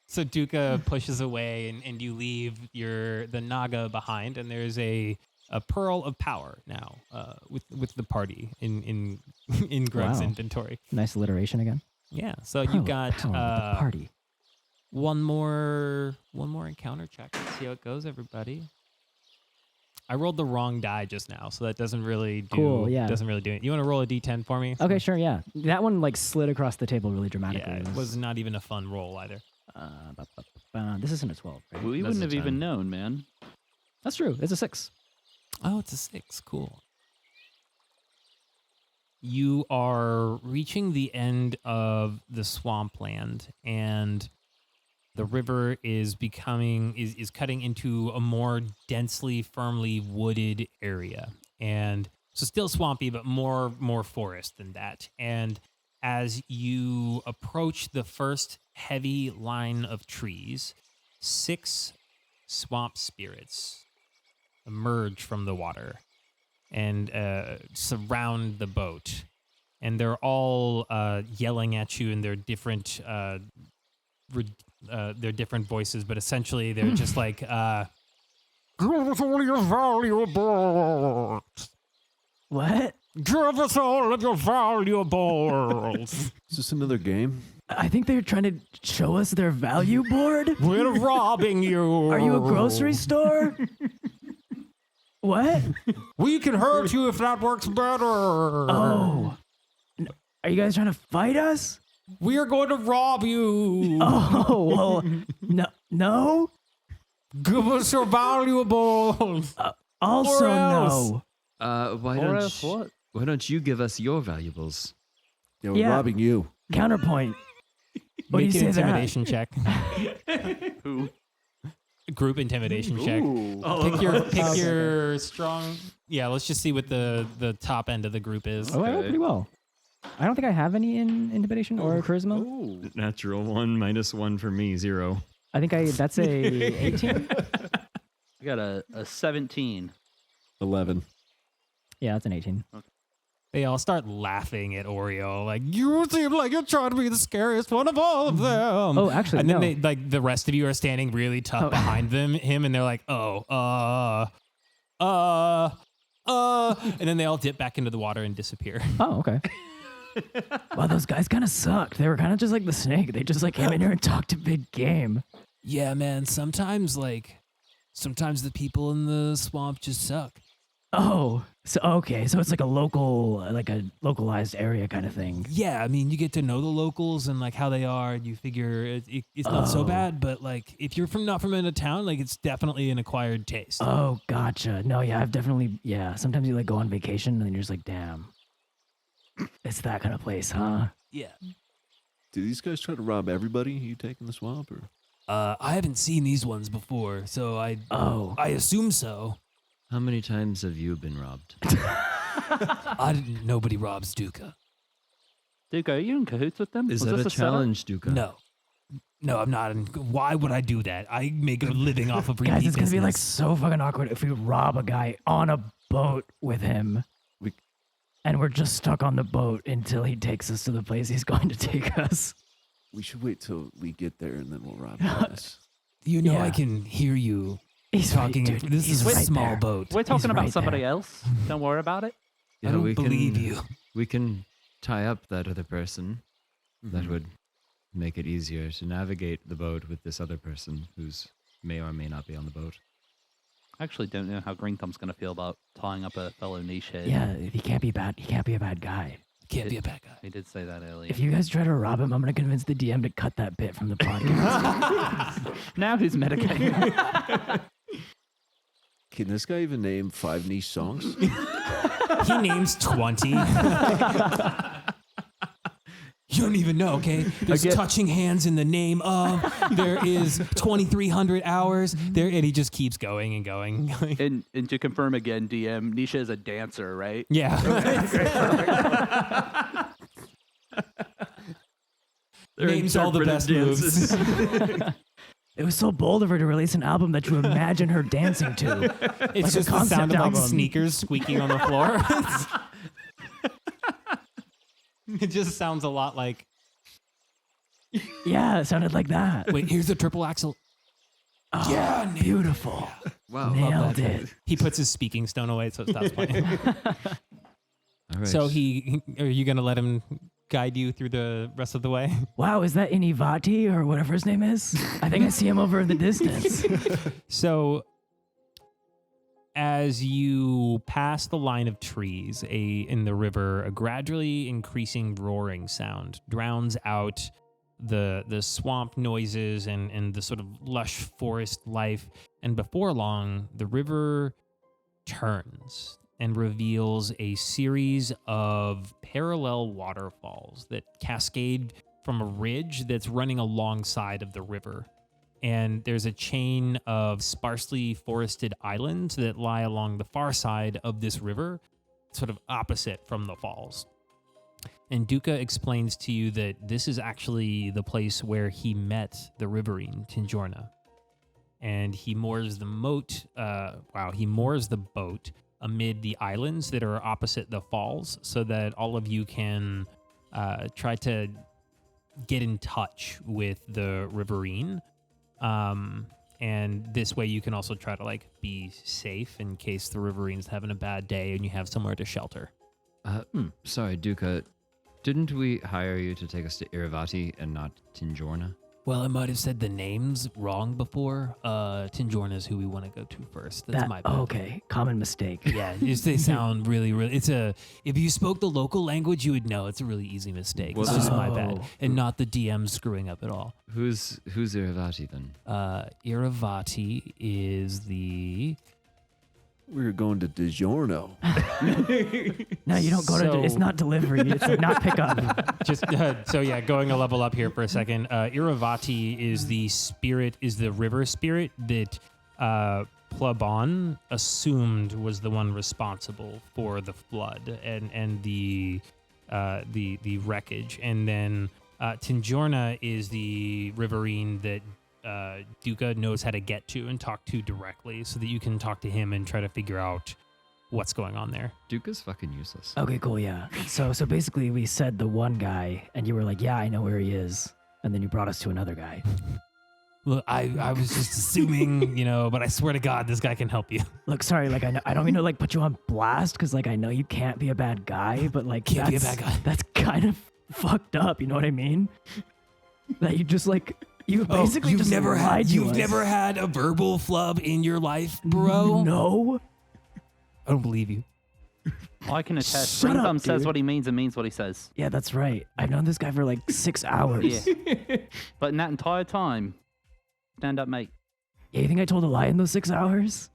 So Duka pushes away, and you leave the Naga behind, and there's a pearl of power now with the party in Grug's Wow. inventory. Nice alliteration again. Yeah. So Pearl you of got power with the party. one more encounter check. Let's see how it goes, everybody. I rolled the wrong die just now, so that doesn't really do. Cool, yeah. Doesn't really do it. You want to roll a d10 for me? Okay, sure, yeah. That one like slid across the table really dramatically. Yeah, it was not even a fun roll either. This isn't a 12, right? We That's wouldn't a have even 10. known, man. That's true. It's a 6. Oh, it's a 6. Cool. You are reaching the end of the swampland, and the river is cutting into a more densely, firmly wooded area. And so still swampy, but more forest than that. And as you approach the first heavy line of trees, 6 swamp spirits emerge from the water and surround the boat. And they're all yelling at you in their different voices, but essentially they're just like, Give us all your valuables. What? Give us all of your valuables. Is this another game? I think they're trying to show us their value board. We're robbing you. Are you a grocery store? What? We can hurt you if that works better. Oh. Are you guys trying to fight us? We are going to rob you. Oh, well, no. Give us your valuables. Also, Or else. no. Why don't you give us your valuables? Yeah, we're Yeah. robbing you. Counterpoint. What do make you an say that? intimidation check. Who? Group intimidation check. Pick your strong. Yeah, let's just see what the top end of the group is. Oh, I rolled pretty well. I don't think I have any in intimidation or charisma. Natural 1 minus 1 for me, 0. I think that's a 18. I got a 17. 11. Yeah, that's an 18. They all start laughing at Oriole, like, you seem like you're trying to be the scariest one of all of them. Oh, actually, and then no. they like the rest of you are standing really tough behind him, and they're like, and then they all dip back into the water and disappear. Oh, okay. Wow, those guys kind of sucked. They were kind of just like the snake. They just like came in here and talked a big game. Yeah, man. Sometimes the people in the swamp just suck. Oh, so okay, so it's like a localized area kind of thing. Yeah, I mean, you get to know the locals and like how they are. And you figure it's not so bad, but like if you're not from in a town, like it's definitely an acquired taste. Oh, gotcha. No, yeah, sometimes you like go on vacation and then you're just like, damn, it's that kind of place, huh? Yeah. Do these guys try to rob everybody you take in the swamp? Or? I haven't seen these ones before, so I Oh, assume so. How many times have you been robbed? Nobody robs Duca. Duke, are you in cahoots with them? Is Was that this a setup? challenge, Duca? No. No, I'm not. Why would I do that? I make a living off of repeat Guys, it's gonna be like business. so fucking awkward if we rob a guy on a boat with him. And we're just stuck on the boat until he takes us to the place he's going to take us. We should wait till we get there and then we'll rob this. You know, Yeah. I can hear you He's talking. right, dude. This He's is a right small there. boat. We're talking about right somebody there. else. Don't worry about it. I don't believe can, you. We can tie up that other person. That would make it easier to navigate the boat with this other person who's may or may not be on the boat. I actually don't know how Greenthumb's going to feel about tying up a fellow niche head. Yeah, he can't be bad. He can't be a bad guy. Can't be a bad guy. He did say that earlier. If you guys try to rob him, I'm gonna convince the DM to cut that bit from the podcast. Now who's metagaming? Can this guy even name 5 niche songs? He names 20. You don't even know, okay? There's touching hands in the name of. There is 2,300 hours. There, and he just keeps going and going. And going. and to confirm again, DM, Nisha is a dancer, right? Yeah. Names all the best moves. It was so bold of her to release an album that you imagine her dancing to. It's Like a just the concept sound of like album. sneakers squeaking on the floor. It just sounds a lot like. Yeah, it sounded like that. Wait, here's the triple axel. Oh, Yeah, nailed beautiful. Wow. Nailed it. He puts his speaking stone away, so it stops playing. All right. So are you gonna let him guide you through the rest of the way? Wow, is that Inivati or whatever his name is? I think I see him over in the distance. So, as you pass the line of trees in the river, a gradually increasing roaring sound drowns out the swamp noises and the sort of lush forest life. And before long, the river turns and reveals a series of parallel waterfalls that cascade from a ridge that's running alongside of the river. And there's a chain of sparsely forested islands that lie along the far side of this river, sort of opposite from the falls. And Duca explains to you that this is actually the place where he met the riverine, Tinjhorna. And he moors the boat amid the islands that are opposite the falls so that all of you can try to get in touch with the riverine. And this way you can also try to like be safe in case the riverine's having a bad day and you have somewhere to shelter. Sorry, Duca. Didn't we hire you to take us to Iravati and not Tinjhorna? Well, I might have said the names wrong before. Tinjhorna is who we want to go to first. That's my bad. Okay, common mistake. Yeah, they sound really. If you spoke the local language, you would know it's a really easy mistake. Well, It's just my Oh. bad, and not the DM screwing up at all. Who's Iravati then? Iravati is the. We were going to DiGiorno. No, you don't go to. It's not delivery. It's not pickup. Just so yeah, going a level up here for a second. Iravati is the river spirit that Plabon assumed was the one responsible for the flood and the wreckage, and then Tinjhorna is the riverine that Duca knows how to get to and talk to directly, so that you can talk to him and try to figure out what's going on there. Duca's fucking useless. Okay, cool, yeah. So basically we said the one guy, and you were like, yeah, I know where he is. And then you brought us to another guy. Look, I was just assuming, but I swear to God, this guy can help you. Look, sorry, like I don't mean to like put you on blast, because like I know you can't be a bad guy, but like Can't be a bad guy. That's kind of fucked up, you know what I mean? That you just like you basically just lied to you've us. never had a verbal flub in your life, bro? No. I don't believe you. I can attest. Shut up, Greenthumb says dude. what he means and means what he says. Yeah, that's right. I've known this guy for like 6 hours. Yeah. But in that entire time, stand up, mate. Yeah, you think I told a lie in those 6 hours?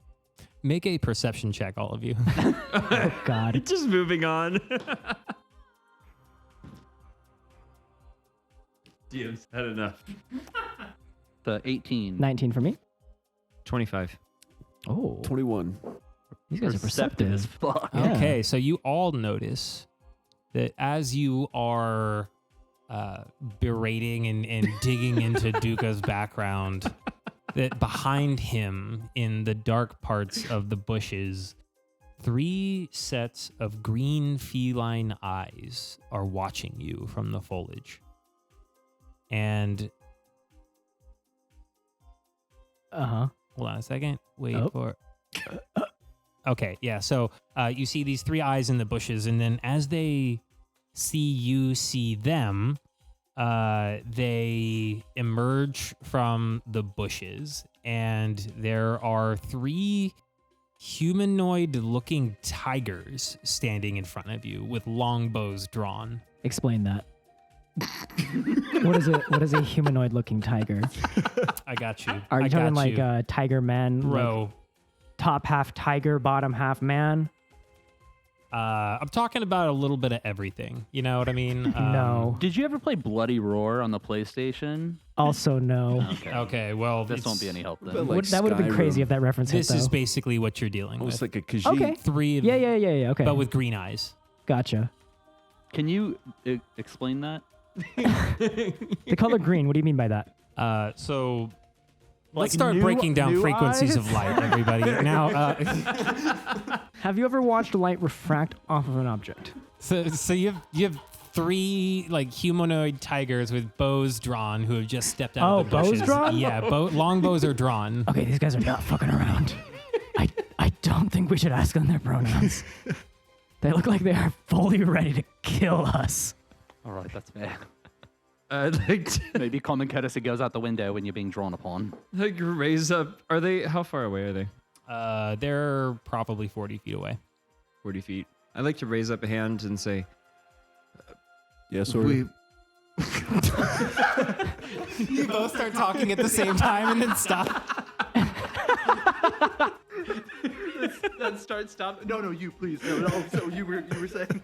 Make a perception check, all of you. Oh God. Just moving on. DM's had enough. The 18. 19 for me. 25. Oh. 21. These guys are Perceptive as perceptive. fuck. Yeah. Okay, so you all notice that as you are berating and digging into Duka's background, that behind him in the dark parts of the bushes, 3 sets of green feline eyes are watching you from the foliage. And hold on a second. Wait for... Okay, yeah. So you see these 3 eyes in the bushes, and then as they see you see them, they emerge from the bushes, and there are 3 humanoid-looking tigers standing in front of you with long bows drawn. Explain that. What is a humanoid-looking tiger? I got you. Are you I talking got like you. a tiger man, Bro? like top half tiger, bottom half man? I'm talking about a little bit of everything. You know what I mean? No. Did you ever play Bloody Roar on the PlayStation? Also, no. Okay, well, This it's- won't be any help then. But like That would have been crazy Skyrim. if that reference hit, This though. is basically what you're dealing Almost with. like a Khajiit. Okay. 3 of Yeah. Okay. but with green eyes. Gotcha. Can you explain that? The color green. What do you mean by that? So let's Like start new- breaking down new frequencies eyes? of light, everybody. Now, Have you ever watched light refract off of an object? so you have 3 like humanoid tigers with bows drawn who have just stepped out Oh, of the bushes. bows drawn? Yeah, long bows are drawn. Okay, these guys are not fucking around. I don't think we should ask them their pronouns. They look like they are fully ready to kill us. All right, that's fair. I'd like to Maybe common courtesy goes out the window when you're being drawn upon. like raise up. Are they? How far away are they? They're probably 40 feet away. 40 feet. I'd like to raise up a hand and say, Yes, or "We You both start talking at the same time and then stop. Then stop. No, you please. No. So you were saying.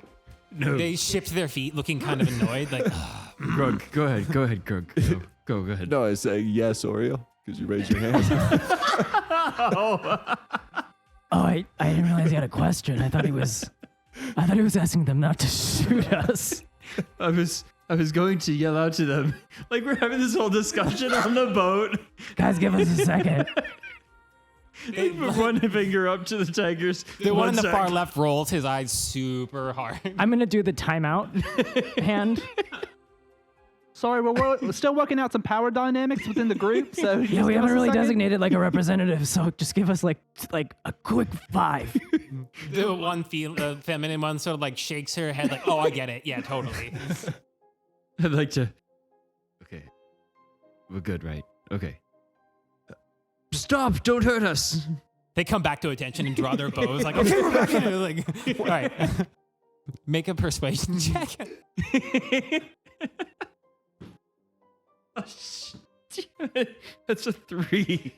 no." They shift their feet, looking kind of annoyed, like. Grug, go ahead, Grug. Go ahead. no, I say yes, Oriole, because you raised your hand. Oh, I didn't realize he had a question. I thought he was asking them not to shoot us. I was going to yell out to them, like we're having this whole discussion on the boat. Guys, give us a second. Put one finger up to the tigers. The one in the sec. far left rolls his eyes super hard. I'm gonna do the timeout hand. Sorry, we're still working out some power dynamics within the group. So Yeah, we haven't really designated like a representative, so just give us like a quick 5. The one feminine one sort of like shakes her head, like, "Oh, I get it. Yeah, totally." I'd like to. Okay, we're good, right? Okay. Stop! Don't hurt us. They come back to attention and draw their bows, like, "Okay, we're back in it." Like, all right, make a persuasion check. Oh, shit. That's a 3.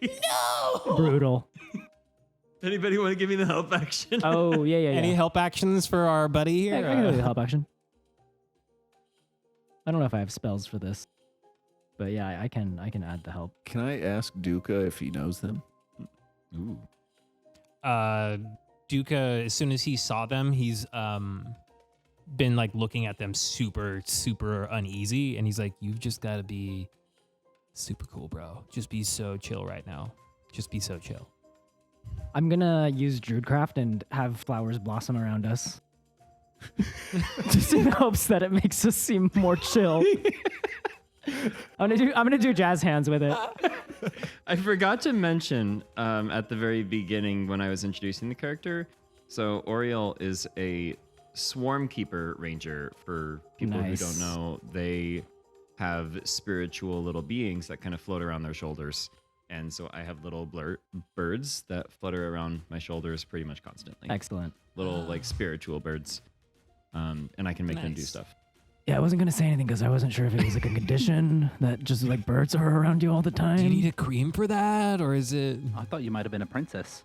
Brutal. Anybody want to give me the help action? Oh yeah. Any help actions for our buddy here? I can do the help action. I don't know if I have spells for this, but yeah, I can add the help. Can I ask Duka if he knows them? Ooh. Duka, as soon as he saw them, he's been like looking at them super uneasy, and he's like, "You've just got to be super cool, bro. Just be so chill right now. Just be so chill." I'm gonna use Druidcraft and have flowers blossom around us, just in hopes that it makes us seem more chill. I'm gonna do jazz hands with it. I forgot to mention at the very beginning when I was introducing the character. So Oriole is a Swarm Keeper Ranger. For people Nice. who don't know, they have spiritual little beings that kind of float around their shoulders. And so I have little birds that flutter around my shoulders pretty much constantly. Excellent. Little like spiritual birds. And I can make them do Nice. stuff. Yeah, I wasn't gonna say anything because I wasn't sure if it was like a condition that just like birds are around you all the time. Do you need a cream for that, or is it? I thought you might have been a princess,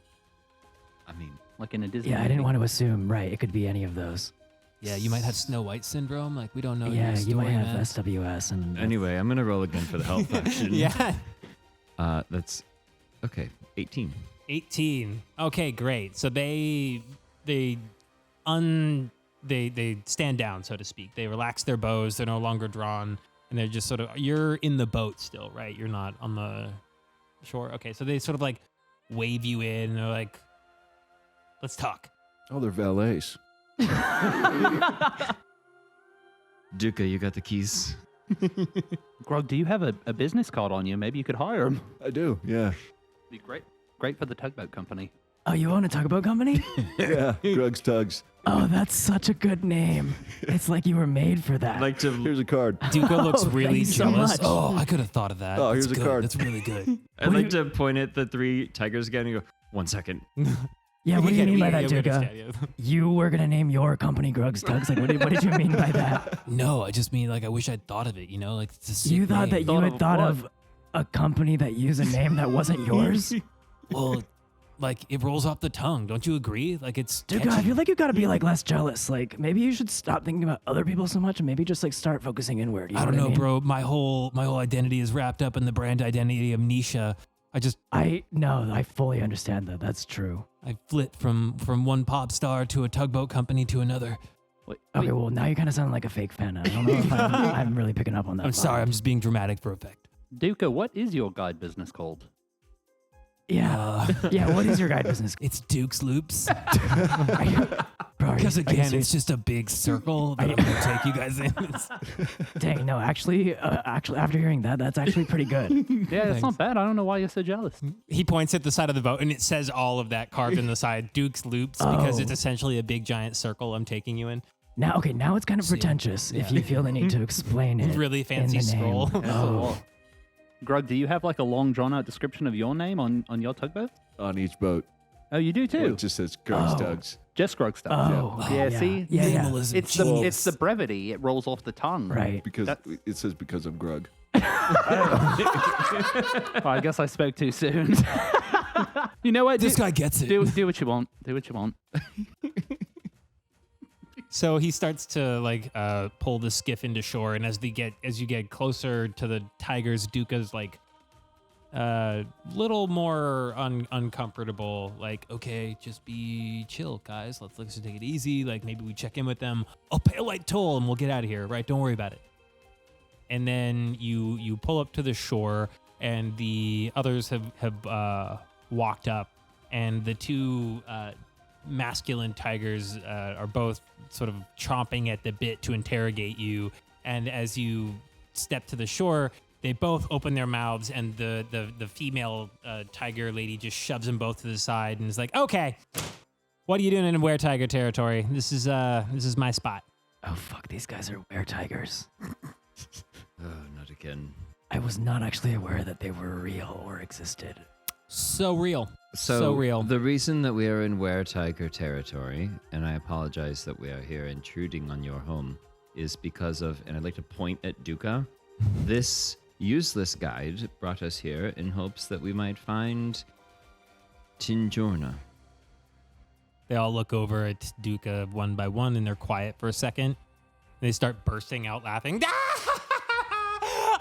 I mean, like in a Disney. Yeah, I movie. didn't want to assume. Right, it could be any of those. Yeah, you might have Snow White syndrome. Like, we don't know. Yeah, your you might story, have man. SWS and anyway, I'm going to roll again for the help action. Yeah. That's okay. 18. 18. Okay, great. So they stand down, so to speak. They relax their bows. They're no longer drawn, and they're just sort of. You're in the boat still, right? You're not on the shore. Okay, so they sort of like wave you in, and they're like, "Let's talk." Oh, they're valets. Duca, you got the keys. Grug, do you have a business card on you? Maybe you could hire him. I do, yeah. Be great for the tugboat company. Oh, you own a tugboat company? Yeah, Grug's Tugs. Oh, that's such a good name. It's like you were made for that. Like to. Here's a card. Duca looks really thank you so jealous. much. Oh, I could have thought of that. Oh, That's here's a good. card. That's really good. I'd like to point at the 3 tigers again and go, 1 second. Yeah, what do you mean by that, we Duca? understand, yeah. You were going to name your company Grug's Tugs? Like, what did you mean by that? No, I just mean like I wish I'd thought of it. You know, like it's a sick You thought that name. you had thought of a company that used a name that wasn't yours? Well, like it rolls off the tongue. Don't you agree? Like it's Duca, I catchy. feel like you got to be like less jealous. Like maybe you should stop thinking about other people so much and maybe just like start focusing inward. You I don't what know, mean? bro. My whole identity is wrapped up in the brand identity of Nisha. I fully understand that. That's true. I flit from one pop star to a tugboat company to another. Okay, well now you kind of sound like a fake fan. I don't know if I'm really picking up on that. I'm sorry. I'm just being dramatic for effect. Duca, what is your guide business called? Yeah, yeah. What is your guide business? It's Duke's Loops. Bro, Because are you again, serious? it's just a big circle that I'm gonna take you guys in. Dang, no, actually, after hearing that, that's actually pretty good. Yeah, that's not bad. I don't know why you're so jealous. He points at the side of the boat, and it says all of that carved in the side, Duke's Loops, because Oh. it's essentially a big giant circle I'm taking you in. Now it's kind of pretentious if you feel the need to explain it. Really fancy in the name. scroll. Oh. Grug, do you have like a long drawn out description of your name on your tugboat? On each boat. Oh, you do Well, too. it just says Grug's Oh. Tugs. Just Grug stuff. Oh, Yeah, see? yeah, yeah. Minimalism. It's genius. the brevity. It rolls off the tongue. Right. Because That- it says because I'm Grug. Well, I guess I spoke too soon. You know what? This guy gets it. Do what you want. Do what you want. So he starts to like pull the skiff into shore, and as you get closer to the tigers, Duca's like little more uncomfortable. Like, okay, just be chill, guys. Let's take it easy. Like maybe we check in with them. I'll pay a light toll and we'll get out of here. Right? Don't worry about it. And then you pull up to the shore, and the others have walked up, and the 2 masculine tigers are both sort of chomping at the bit to interrogate you. And as you step to the shore, they both open their mouths, and the female tiger lady just shoves them both to the side and is like, "Okay, what are you doing in were tiger territory? This is my spot." Oh fuck, these guys are were-tigers. Oh, not again. I was not actually aware that they were real or existed. So real. So, So real. The reason that we are in were-tiger territory, and I apologize that we are here intruding on your home, is because of, and I'd like to point at Duca, this useless guide brought us here in hopes that we might find Tinjhorna. They all look over at Duca one by one, and they're quiet for a second. They start bursting out laughing.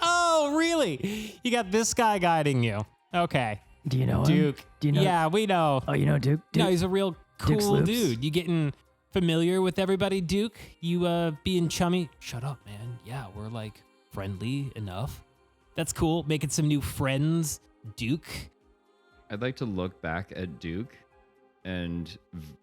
Oh, really? You got this guy guiding you. Okay. Do you know him? Duke. Do you know? Yeah, we know. Oh, you know Duke? No, he's a real Duke's cool Loops? dude. You getting familiar with everybody, Duke? You being chummy? Shut up, man. Yeah, we're like friendly enough. That's cool. Making some new friends, Duke. I'd like to look back at Duke and,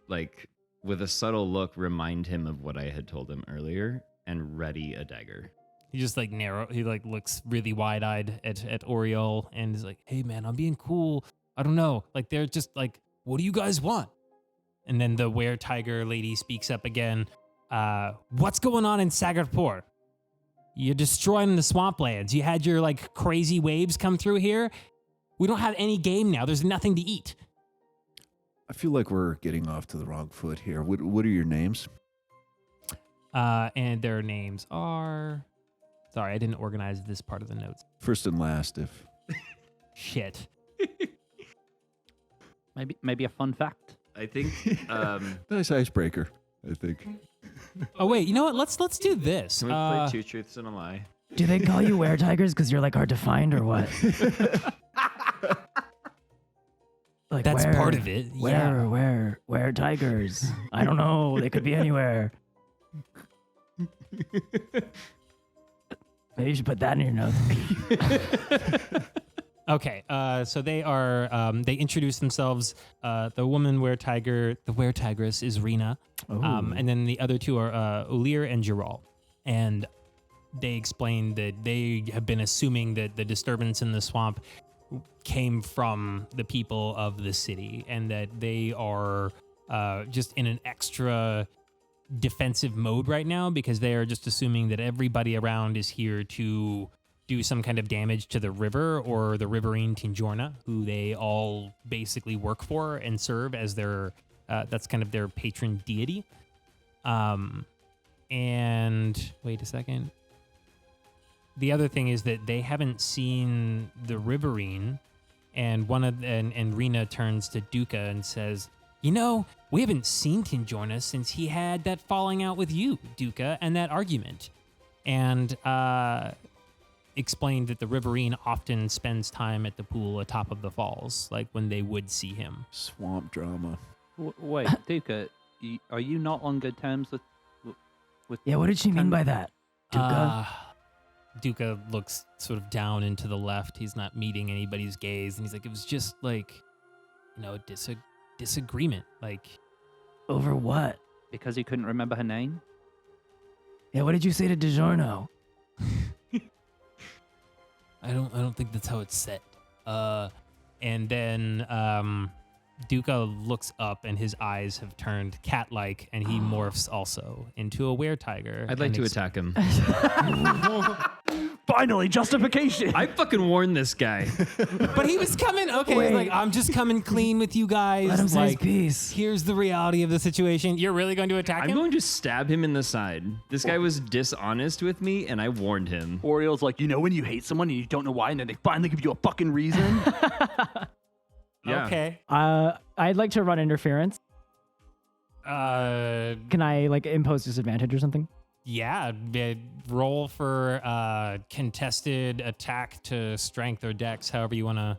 like, with a subtle look, remind him of what I had told him earlier and ready a dagger. He just like he like looks really wide-eyed at Oriole and is like, "Hey man, I'm being cool. I don't know. Like they're just like, what do you guys want?" And then the were-tiger lady speaks up again. What's going on in Sagorpur? You're destroying the swamplands. You had your like crazy waves come through here. We don't have any game now. There's nothing to eat. I feel like we're getting off to the wrong foot here. What are your names? And their names are... Sorry, I didn't organize this part of the notes. First and last, if... Shit. Maybe a fun fact. I think Nice icebreaker, I think. Oh wait, you know what? Let's do this. can we play 2 truths and a lie? Do they call you were-tigers because you're like hard to find or what? Like That's where? part of it. Yeah. Where tigers? I don't know. They could be anywhere. Maybe you should put that in your notes. Okay, so they are. They introduce themselves. The woman the were tigress is Rena, and then the other two are Ulir and Giral. And they explain that they have been assuming that the disturbance in the swamp came from the people of the city, and that they are just in an extra defensive mode right now because they are just assuming that everybody around is here to do some kind of damage to the river or the riverine Tinjhorna, who they all basically work for and serve as their, that's kind of their patron deity. And wait a second. The other thing is that they haven't seen the riverine, and and Rena turns to Duca and says, "You know, we haven't seen Tinjhorna since he had that falling out with you, Duca, and that argument." And explained that the riverine often spends time at the pool atop of the falls, like when they would see him. Swamp drama. Wait, Duca, are you not on good terms with? Yeah, what did she mean by that, Duca? Duca looks sort of down and to the left. He's not meeting anybody's gaze, and he's like, "It was just like, disagreement. Like, Over what? Because you couldn't remember her name? Yeah, what did you say to DiGiorno? I don't think that's how it's said." And then Duca looks up, and his eyes have turned cat-like, and he morphs also into a were-tiger. I'd like to attack him. Finally, justification. I fucking warned this guy. But he was coming. Okay, he's Wait. like, "I'm just coming clean with you guys. Let him say his Like, piece. here's the reality of the situation. You're really going to attack I'm him?" going to stab him in the side. This guy was dishonest with me, and I warned him. Oriole's like, you know when you hate someone and you don't know why, and then they finally give you a fucking reason? Yeah. Okay. I'd like to run interference. Uh, Can I like impose disadvantage or something? yeah. Roll for contested attack to strength or dex, however you want to.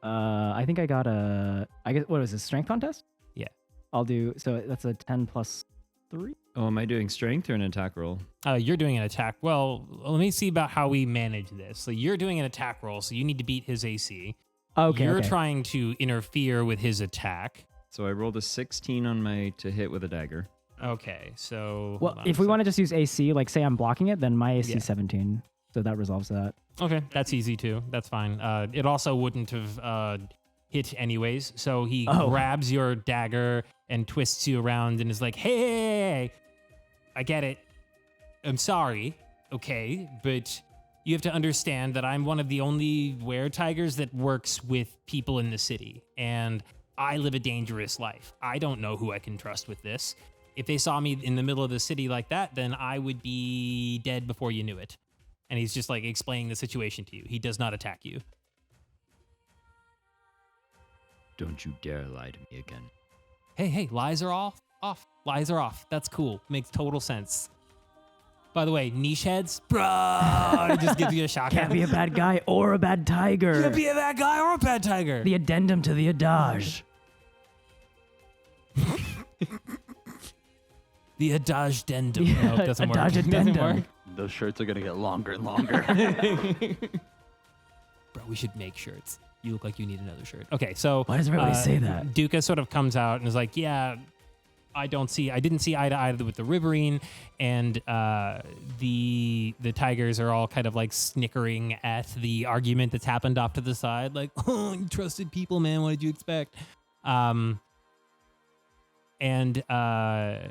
I think I got I guess, what was this, strength contest? Yeah. I'll do, so that's a 10 plus 3? Oh, am I doing strength or an attack roll? You're doing an attack. Well, let me see about how we manage this. So you're doing an attack roll, so you need to beat his AC. Okay. You're okay. trying to interfere with his attack. So I rolled a 16 on my to hit with a dagger. Okay, so Well, hold on if a we sec. want to just use AC, like say I'm blocking it, then my AC Yeah. is 17. So that resolves that. Okay, that's easy too. That's fine. It also wouldn't have hit anyways. So he grabs your dagger and twists you around and is like, "Hey, I get it. I'm sorry. Okay, but you have to understand that I'm one of the only were-tigers that works with people in the city, and I live a dangerous life. I don't know who I can trust with this. If they saw me in the middle of the city like that, then I would be dead before you knew it." And he's just like explaining the situation to you. He does not attack you. Don't you dare lie to me again. Hey, lies are off. Lies are off. That's cool. Makes total sense. By the way, niche heads, bro, it just gives you a shock. Can't be a bad guy or a bad tiger. Can't be a bad guy or a bad tiger. The addendum to the adage. The adage dendum. Yeah, No, it doesn't work. adage It doesn't addendum. work. Those shirts are going to get longer and longer. Bro, we should make shirts. You look like you need another shirt. Okay, so Why does everybody say that? Duca sort of comes out and is like, "Yeah, I didn't see eye to eye with the riverine," and the tigers are all kind of like snickering at the argument that's happened off to the side, like, "Oh, you trusted people, man. What did you expect?" And hold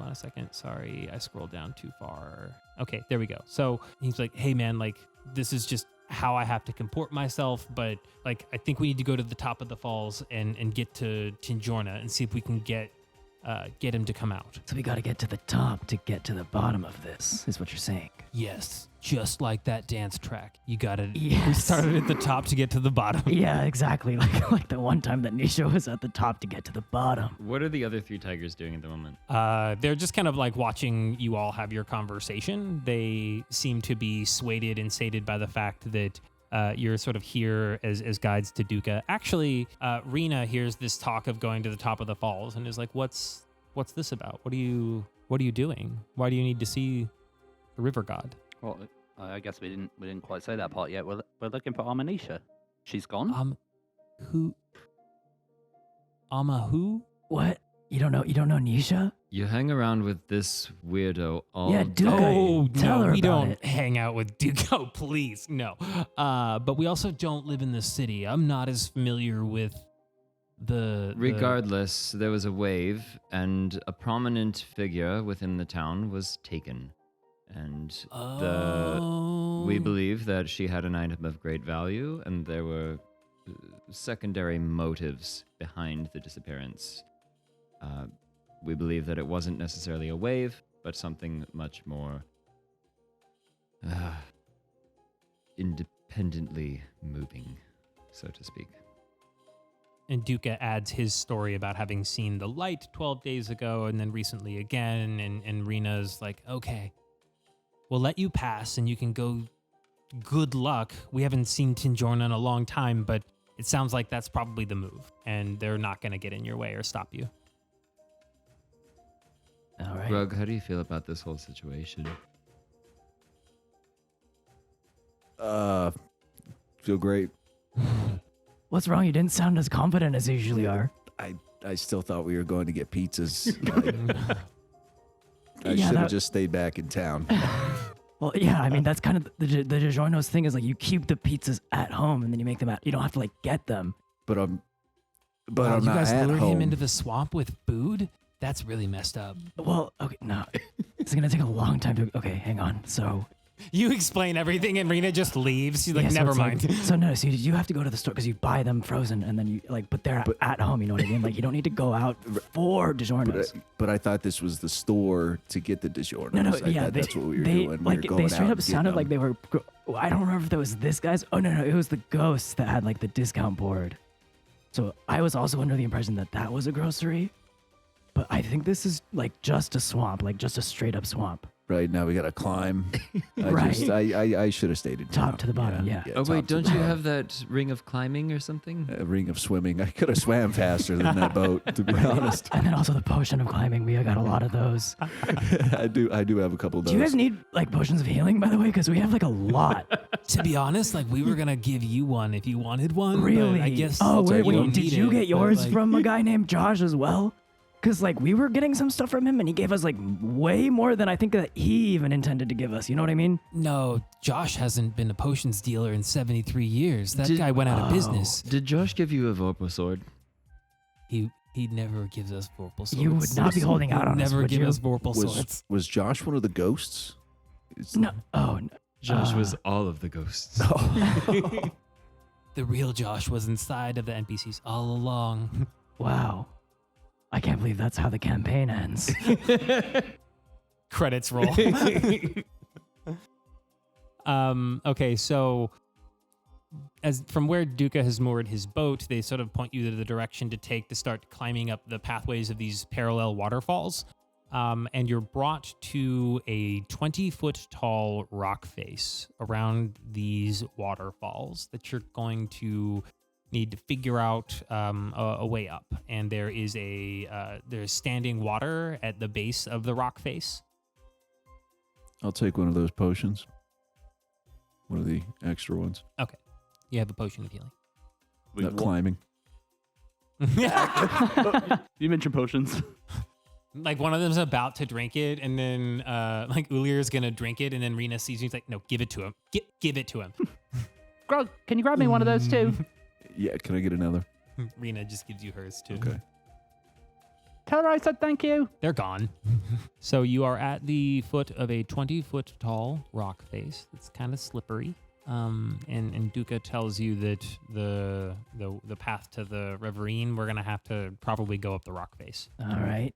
on a second. Sorry, I scrolled down too far. Okay, there we go. So he's like, "Hey, man, like, this is just how I have to comport myself, but like, I think we need to go to the top of the falls and get to Tinjhorna and see if we can get him to come out." So we got to get to the top to get to the bottom of this, is what you're saying. Yes, just like that dance track. You got it. We Yes. started at the top to get to the bottom. Yeah, exactly. Like the one time that Nisha was at the top to get to the bottom. What are the other 3 tigers doing at the moment? They're just kind of like watching you all have your conversation. They seem to be swayed and sated by the fact that you're sort of here as guides to Duca. Actually, Rena hears this talk of going to the top of the falls and is like, "What's this about? What are you doing? Why do you need to see the river god?" Well, I guess we didn't quite say that part yet. We're looking for Amanisha. She's gone. Who? Who? What? You don't know Nisha? You hang around with this weirdo all Yeah, day. dude. Oh, Tell no, her we about don't it. hang out with Duke. Oh, please, no. But we also don't live in the city. I'm not as familiar with the... Regardless, there was a wave, and a prominent figure within the town was taken. And we believe that she had an item of great value, and there were secondary motives behind the disappearance. We believe that it wasn't necessarily a wave, but something much more independently moving, so to speak. And Duca adds his story about having seen the light 12 days ago and then recently again. And Rena's like, okay, we'll let you pass and you can go. Good luck. We haven't seen Tinjhorna in a long time, but it sounds like that's probably the move. And they're not going to get in your way or stop you. All right. Grug, how do you feel about this whole situation? Feel great. What's wrong? You didn't sound as confident as you usually are. I still thought we were going to get pizzas. I Yeah, should that- have just stayed back in town. Well, yeah, I mean, that's kind of the DiGiorno's thing is like you keep the pizzas at home and then you make them at, you don't have to like get them. But I'm Wow, you not guys at lured home. him into the swamp with food? That's really messed up. Well, okay, no. It's going to take a long time to, okay, hang on. So, You explain everything and Rena just leaves. She's like, yeah, so never it's mind. Like, so no, so you have to go to the store because you buy them frozen and then you like, but they're at home, you know what I mean? Like you don't need to go out for DiGiorno's. But I thought this was the store to get the DiGiorno. No, I yeah, thought that's what we were they, doing. We like were going they straight out up and sounded getting like them. they were. I don't remember if that was this guy's. Oh no, it was the ghosts that had like the discount board. So I was also under the impression that that was a grocery, but I think this is like just a swamp, like just a straight up swamp, Right now we got to climb. Right. I should have stayed in top town. to the bottom. Yeah. Oh, top wait, to don't the you bottom. have that ring of climbing or something? A ring of swimming? I could have swam faster than that boat, to be honest. And then also the potion of climbing. We got a lot of those. I do have a couple of those. Do you guys need like potions of healing, by the way? Because we have like a lot. To be honest, like we were going to give you one if you wanted one. but Really? I guess Oh you wait, don't did need you it, get but, yours like- from a guy named Josh as well? Because like we were getting some stuff from him, and he gave us like way more than I think that he even intended to give us. You know what I mean? No, Josh hasn't been a potions dealer in 73 years. That guy went out of business. Did Josh give you a Vorpal sword? He never gives us Vorpal swords. You would not be holding out on us, Never would give you? us Vorpal swords. Was Josh one of the ghosts? No. Oh, no. Josh was all of the ghosts. The real Josh was inside of the NPCs all along. Wow. I can't believe that's how the campaign ends. Credits roll. Okay, so as from where Duca has moored his boat, they sort of point you to the direction to take to start climbing up the pathways of these parallel waterfalls. And you're brought to a 20-foot tall rock face around these waterfalls that you're going to need to figure out a way up. And there is there's standing water at the base of the rock face. I'll take one of those potions. One of the extra ones. Okay, you have a potion of healing. Not climbing. You mentioned potions. Like one of them's about to drink it, and then like Ulir's gonna drink it, and then Rena sees you. He's like, "No, give it to him. Give it to him." Grug, can you grab me one of those too? Yeah, can I get another? Rena just gives you hers too. Okay. Tell her I said thank you. They're gone. So you are at the foot of a 20-foot tall rock face. It's kind of slippery. And Duca tells you that the path to the Reverine, we're gonna have to probably go up the rock face. All right.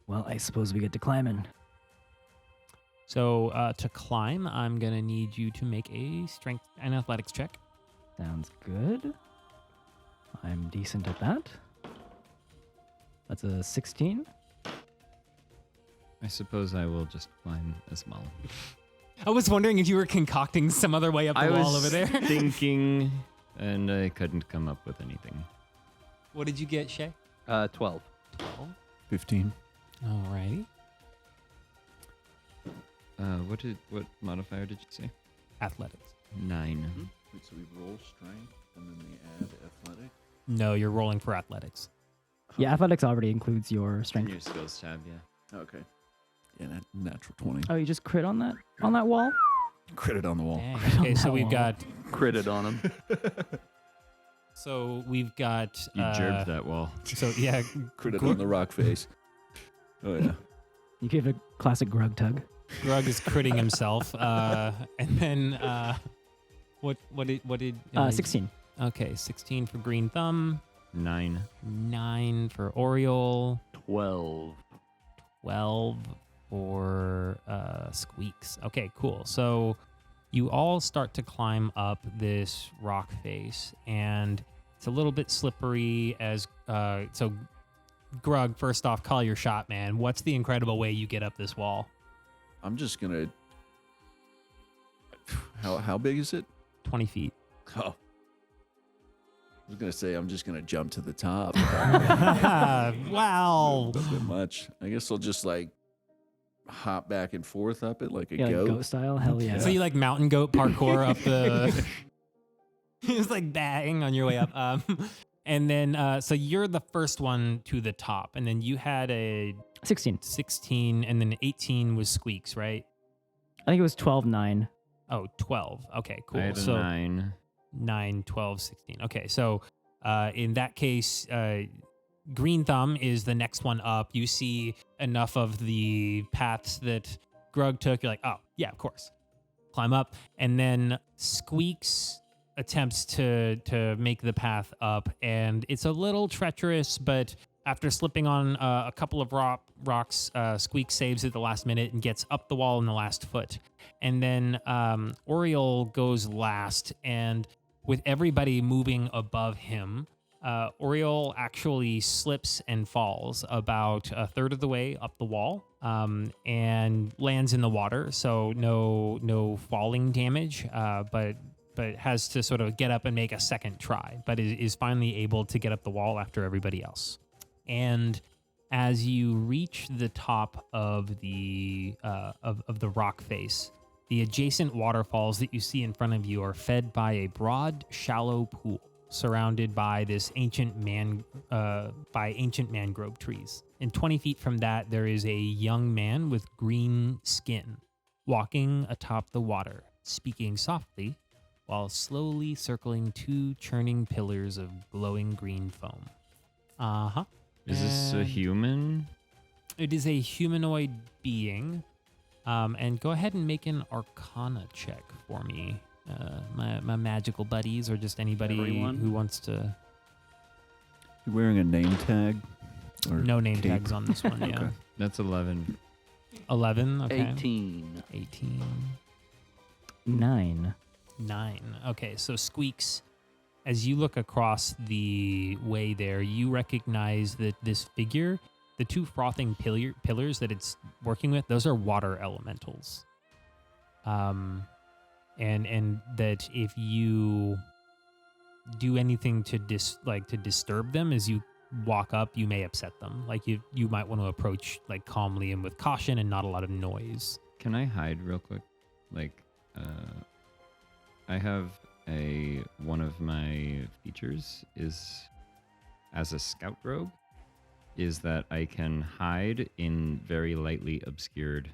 Well, I suppose we get to climbing. So to climb, I'm gonna need you to make a strength and athletics check. Sounds good. I'm decent at that. That's a 16. I suppose I will just climb as well. I was wondering if you were concocting some other way up the I wall was over there. thinking, and I couldn't come up with anything. What did you get, Shay? 12. 15. Alrighty. What modifier did you say? Athletics. 9. Wait, so we roll strength and then we add athletic? No, you're rolling for athletics. Yeah, athletics already includes your In strength. your skills tab, yeah. Okay. Yeah, natural 20. Oh, you just crit on that wall? Credit on the wall. Dang. Okay, so we've got Critted on him. You gerbed that wall. So yeah, Credit on the rock face. Oh, yeah. You gave a classic grug tug. Grug is critting himself. And then what did 16. Okay, 16 for Greenthumb, 9. 9 for Oriole, 12. 12 for Squeaks. Okay, cool. So you all start to climb up this rock face, and it's a little bit slippery as so Grug, first off, call your shot, man. What's the incredible way you get up this wall? I'm just going to... How big is it? 20 feet. Oh. I was going to say, I'm just going to jump to the top. Wow. A bit much. I guess I'll just like hop back and forth up it like a Yeah, goat. like goat style. Hell yeah. So you like mountain goat parkour up the... It's like bang on your way up. And then, so you're the first one to the top, and then you had a 16. 16, and then 18 was Squeaks, right? I think it was 12, 9. Oh, 12. Okay, cool. I had a So 9. 9, 12, 16. Okay, so in that case, Greenthumb is the next one up. You see enough of the paths that Grug took. You're like, oh, yeah, of course. Climb up. And then Squeaks attempts to make the path up, and it's a little treacherous, but after slipping on a couple of rocks, Squeak saves at the last minute and gets up the wall in the last foot. And then Oriole goes last, and with everybody moving above him, Oriole actually slips and falls about a third of the way up the wall and lands in the water. So no falling damage, but has to sort of get up and make a second try, but is finally able to get up the wall after everybody else. And as you reach the top of the rock face, the adjacent waterfalls that you see in front of you are fed by a broad, shallow pool surrounded by this ancient mangrove trees. And 20 feet from that, there is a young man with green skin walking atop the water, speaking softly while slowly circling 2 churning pillars of glowing green foam. Uh-huh. Is this a human? It is a humanoid being. And go ahead and make an Arcana check for me. My magical buddies, or just anybody Everyone? who wants to. You wearing a name tag? Or No name cape? tags on this one, yeah. Okay. That's 11. 11, okay. 18. 18. 9. 9. Okay, so Squeaks, as you look across the way there, you recognize that this figure, the 2 frothing pillars that it's working with, those are water elementals. And that if you do anything to disturb them as you walk up, you may upset them. Like you might want to approach like calmly and with caution and not a lot of noise. Can I hide real quick? Like, I have one of my features is as a scout rogue is that I can hide in very lightly obscured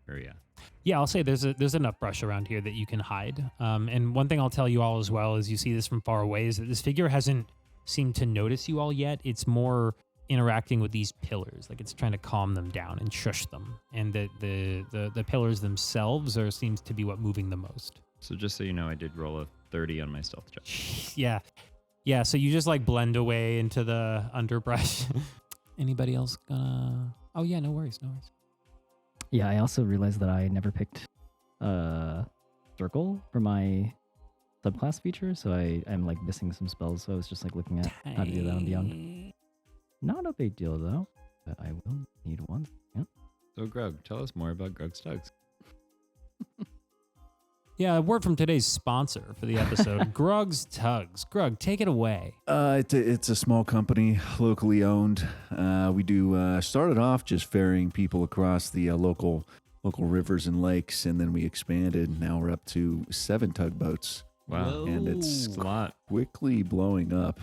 area. Yeah, I'll say there's enough brush around here that you can hide. And one thing I'll tell you all as well as you see this from far away is that this figure hasn't seemed to notice you all yet. It's more interacting with these pillars, like it's trying to calm them down and shush them. And the pillars themselves seems to be what moving the most. So just so you know, I did roll a 30 on my stealth check. Yeah. So you just like blend away into the underbrush. Anybody else gonna? Oh yeah, no worries. Yeah, I also realized that I never picked circle for my subclass feature, so I'm like missing some spells. So I was just like looking at how to do that on Beyond. Not a big deal though, but I will need one. Yeah. So Grug, tell us more about Grug's Tugs. Yeah, a word from today's sponsor for the episode, Grug's Tugs. Grug, take it away. It's a small company, locally owned. We do started off just ferrying people across the local rivers and lakes, and then we expanded. Now we're up to 7 tugboats. Wow. And it's a lot. quickly blowing up.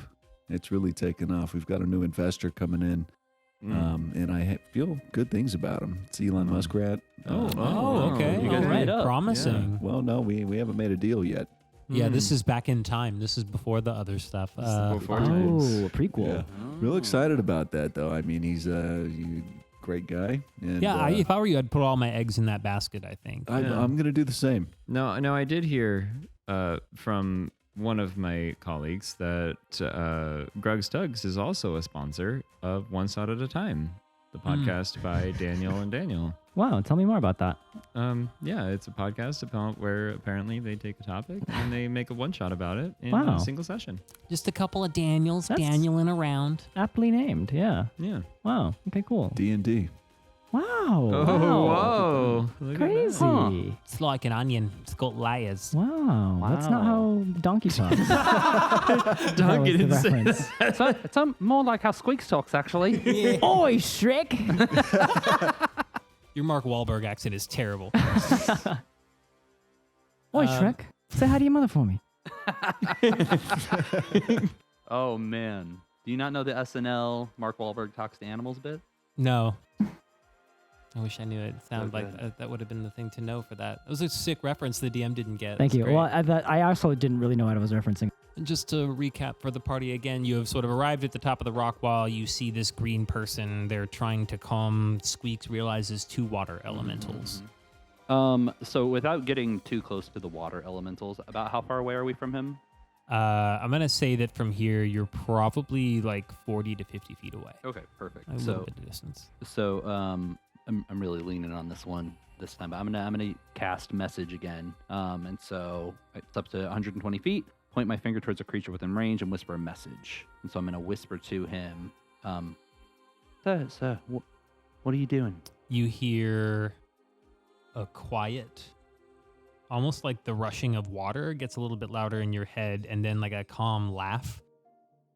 It's really taken off. We've got a new investor coming in, and I feel good things about him. It's Elon Muskrat. Okay. You guys All made right. Promising. Well, no, we haven't made a deal yet. Yeah, this is back in time. This is before the other stuff. Before Oh, times. a prequel. Yeah. Real excited about that, though. I mean, he's a great guy. And, if I were you, I'd put all my eggs in that basket, I think. I'm going to do the same. No, I did hear from one of my colleagues that Grug's Tugs is also a sponsor of One Shot at a Time, the podcast by Daniel and Daniel. Wow, tell me more about that. Yeah, it's a podcast about where apparently they take a topic and they make a one shot about it in Wow. a single session. Just a couple of Daniels, That's- Danieling around. Aptly named, yeah. Yeah. Wow, okay, cool. D&D. Wow. Oh, wow. whoa. Look at that. Crazy. Huh. It's like an onion. It's got layers. Wow. That's not Wow. how Donkey talks. Donkey That didn't was the say reference. So it's more like how Squeaks talks, actually. Oi, Shrek! Your Mark Wahlberg accent is terrible. Oi, Shrek. Say hi to your mother for me. Oh, man. Do you not know the SNL Mark Wahlberg talks to animals bit? No. I wish I knew it. It sounded So like good. that would have been the thing to know for that. It was a sick reference the DM didn't get. Thank That's you. great. Well, I also didn't really know what I was referencing. And just to recap for the party again, you have sort of arrived at the top of the rock wall. You see this green person. They're trying to calm. Squeaks realizes 2 water elementals. So without getting too close to the water elementals, about how far away are we from him? I'm going to say that from here, you're probably like 40 to 50 feet away. Okay, perfect. A little bit of distance. So I'm really leaning on this one this time, but I'm gonna cast message again. And so it's up to 120 feet. Point my finger towards a creature within range and whisper a message. And so I'm gonna whisper to him, Sir, what are you doing? You hear a quiet, almost like the rushing of water gets a little bit louder in your head, and then like a calm laugh.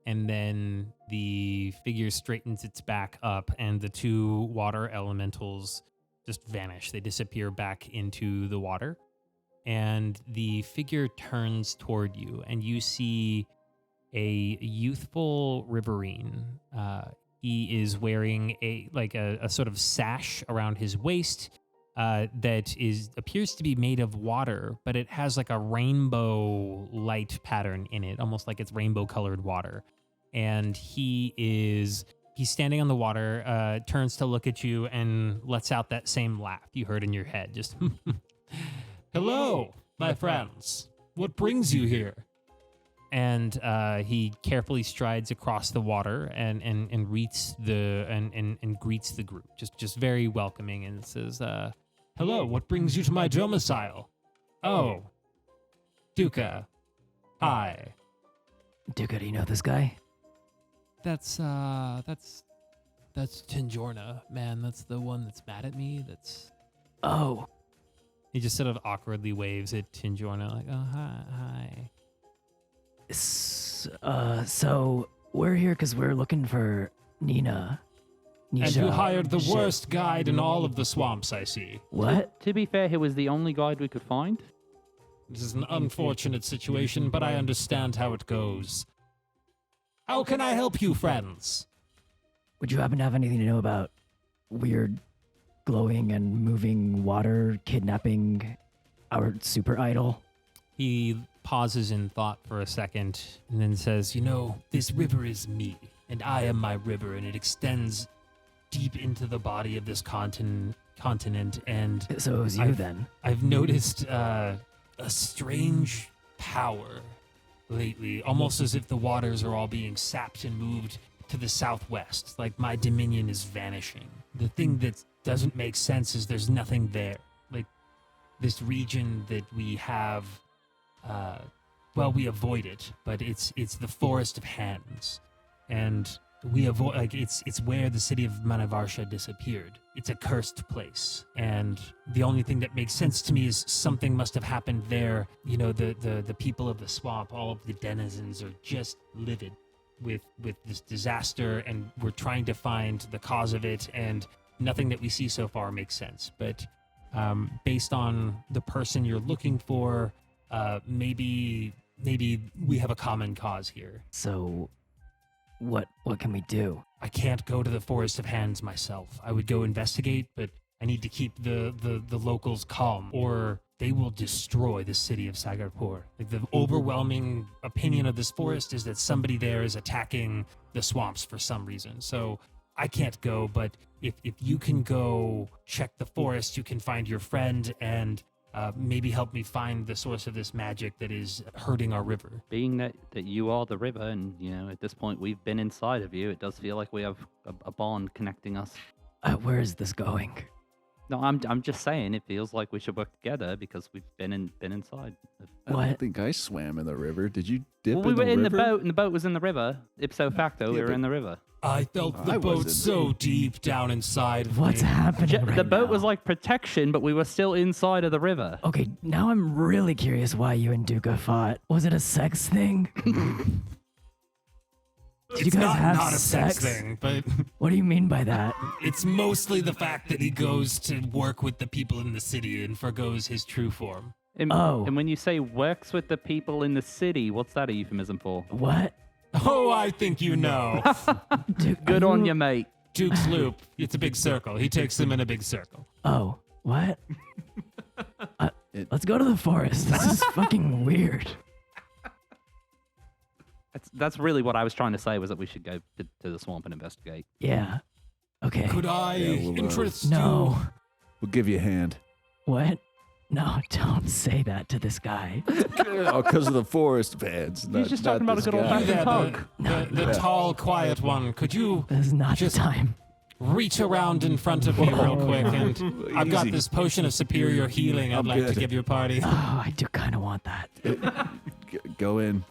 And then the figure straightens its back up, and the 2 water elementals just vanish. They disappear back into the water. And the figure turns toward you, and you see a youthful riverine. He is wearing a sort of sash around his waist that appears to be made of water, but it has like a rainbow light pattern in it, almost like it's rainbow colored water. And he's standing on the water, turns to look at you and lets out that same laugh you heard in your head. Just, hello, my friends. What brings you here? And he carefully strides across the water and greets the group, just very welcoming, and says, hello, what brings you to my domicile? Oh, Duca. Hi. Duca, do you know this guy? That's Tinjhorna, man. That's the one that's mad at me. Oh. He just sort of awkwardly waves at Tinjhorna, like, oh, hi. So we're here because we're looking for Nina. And Nisha. you hired the worst guide in all of the swamps, I see. What? To be fair, he was the only guide we could find. This is an unfortunate situation, but I understand how it goes. How can I help you, friends? Would you happen to have anything to know about weird glowing and moving water kidnapping our super idol? He pauses in thought for a second and then says, This river is me, and I am my river, and it extends deep into the body of this continent, and So it was you then. I've noticed a strange power lately, almost as if the waters are all being sapped and moved to the southwest, like my dominion is vanishing. The thing that doesn't make sense is there's nothing there. Like, this region that we have, we avoid it, but it's the forest of hands. And we avoid, like, it's where the city of Manivarsha disappeared. It's a cursed place, and the only thing that makes sense to me is something must have happened there. You know, the people of the swamp, all of the denizens are just livid with this disaster, and we're trying to find the cause of it, and nothing that we see so far makes sense. But based on the person you're looking for, maybe we have a common cause here. So, what can we do? I can't go to the Forest of Hands myself. I would go investigate, but I need to keep the locals calm, or they will destroy the city of Sagorpur. Like, the overwhelming opinion of this forest is that somebody there is attacking the swamps for some reason. So I can't go, but if you can go check the forest, you can find your friend and maybe help me find the source of this magic that is hurting our river. Being that you are the river, and at this point we've been inside of you, it does feel like we have a bond connecting us. Where is this going? No, I'm just saying it feels like we should work together because we've been inside. I What? don't think I swam in the river. Did you dip Well, we in were the in river? the boat, and the boat was in the river. Ipso facto, we Yeah, were but- in the river. I felt the I boat wasn't. so deep down inside of What's me. happening right The boat now? was like protection, but we were still inside of the river. Okay, now I'm really curious why you and Duca fought. Was it a sex thing? Did you It's guys have not a sex sex? thing, but What do you mean by that? it's mostly the fact that he goes to work with the people in the city and forgoes his true form. And, Oh. and when you say works with the people in the city, what's that a euphemism for? What? Oh, I think you know. Duke, Good are on you, mate. Duke's loop. It's a big circle. He takes them in a big circle. Oh, what? Let's go to the forest. This is fucking weird. That's really what I was trying to say, was that we should go to the swamp and investigate. Yeah. Okay. Could I Yeah, well, interest No. We'll give you a hand. What? No, don't say that to this guy. Oh, because of the forest fans. He's just talking about a good you? old-fashioned There, hug. the tall, quiet one. Could you This is not Just- the time. reach around in front of me real quick? And I've got Easy. this potion of superior healing I'd I'm like to good. give your party. Oh, I do kind of want that. Go in.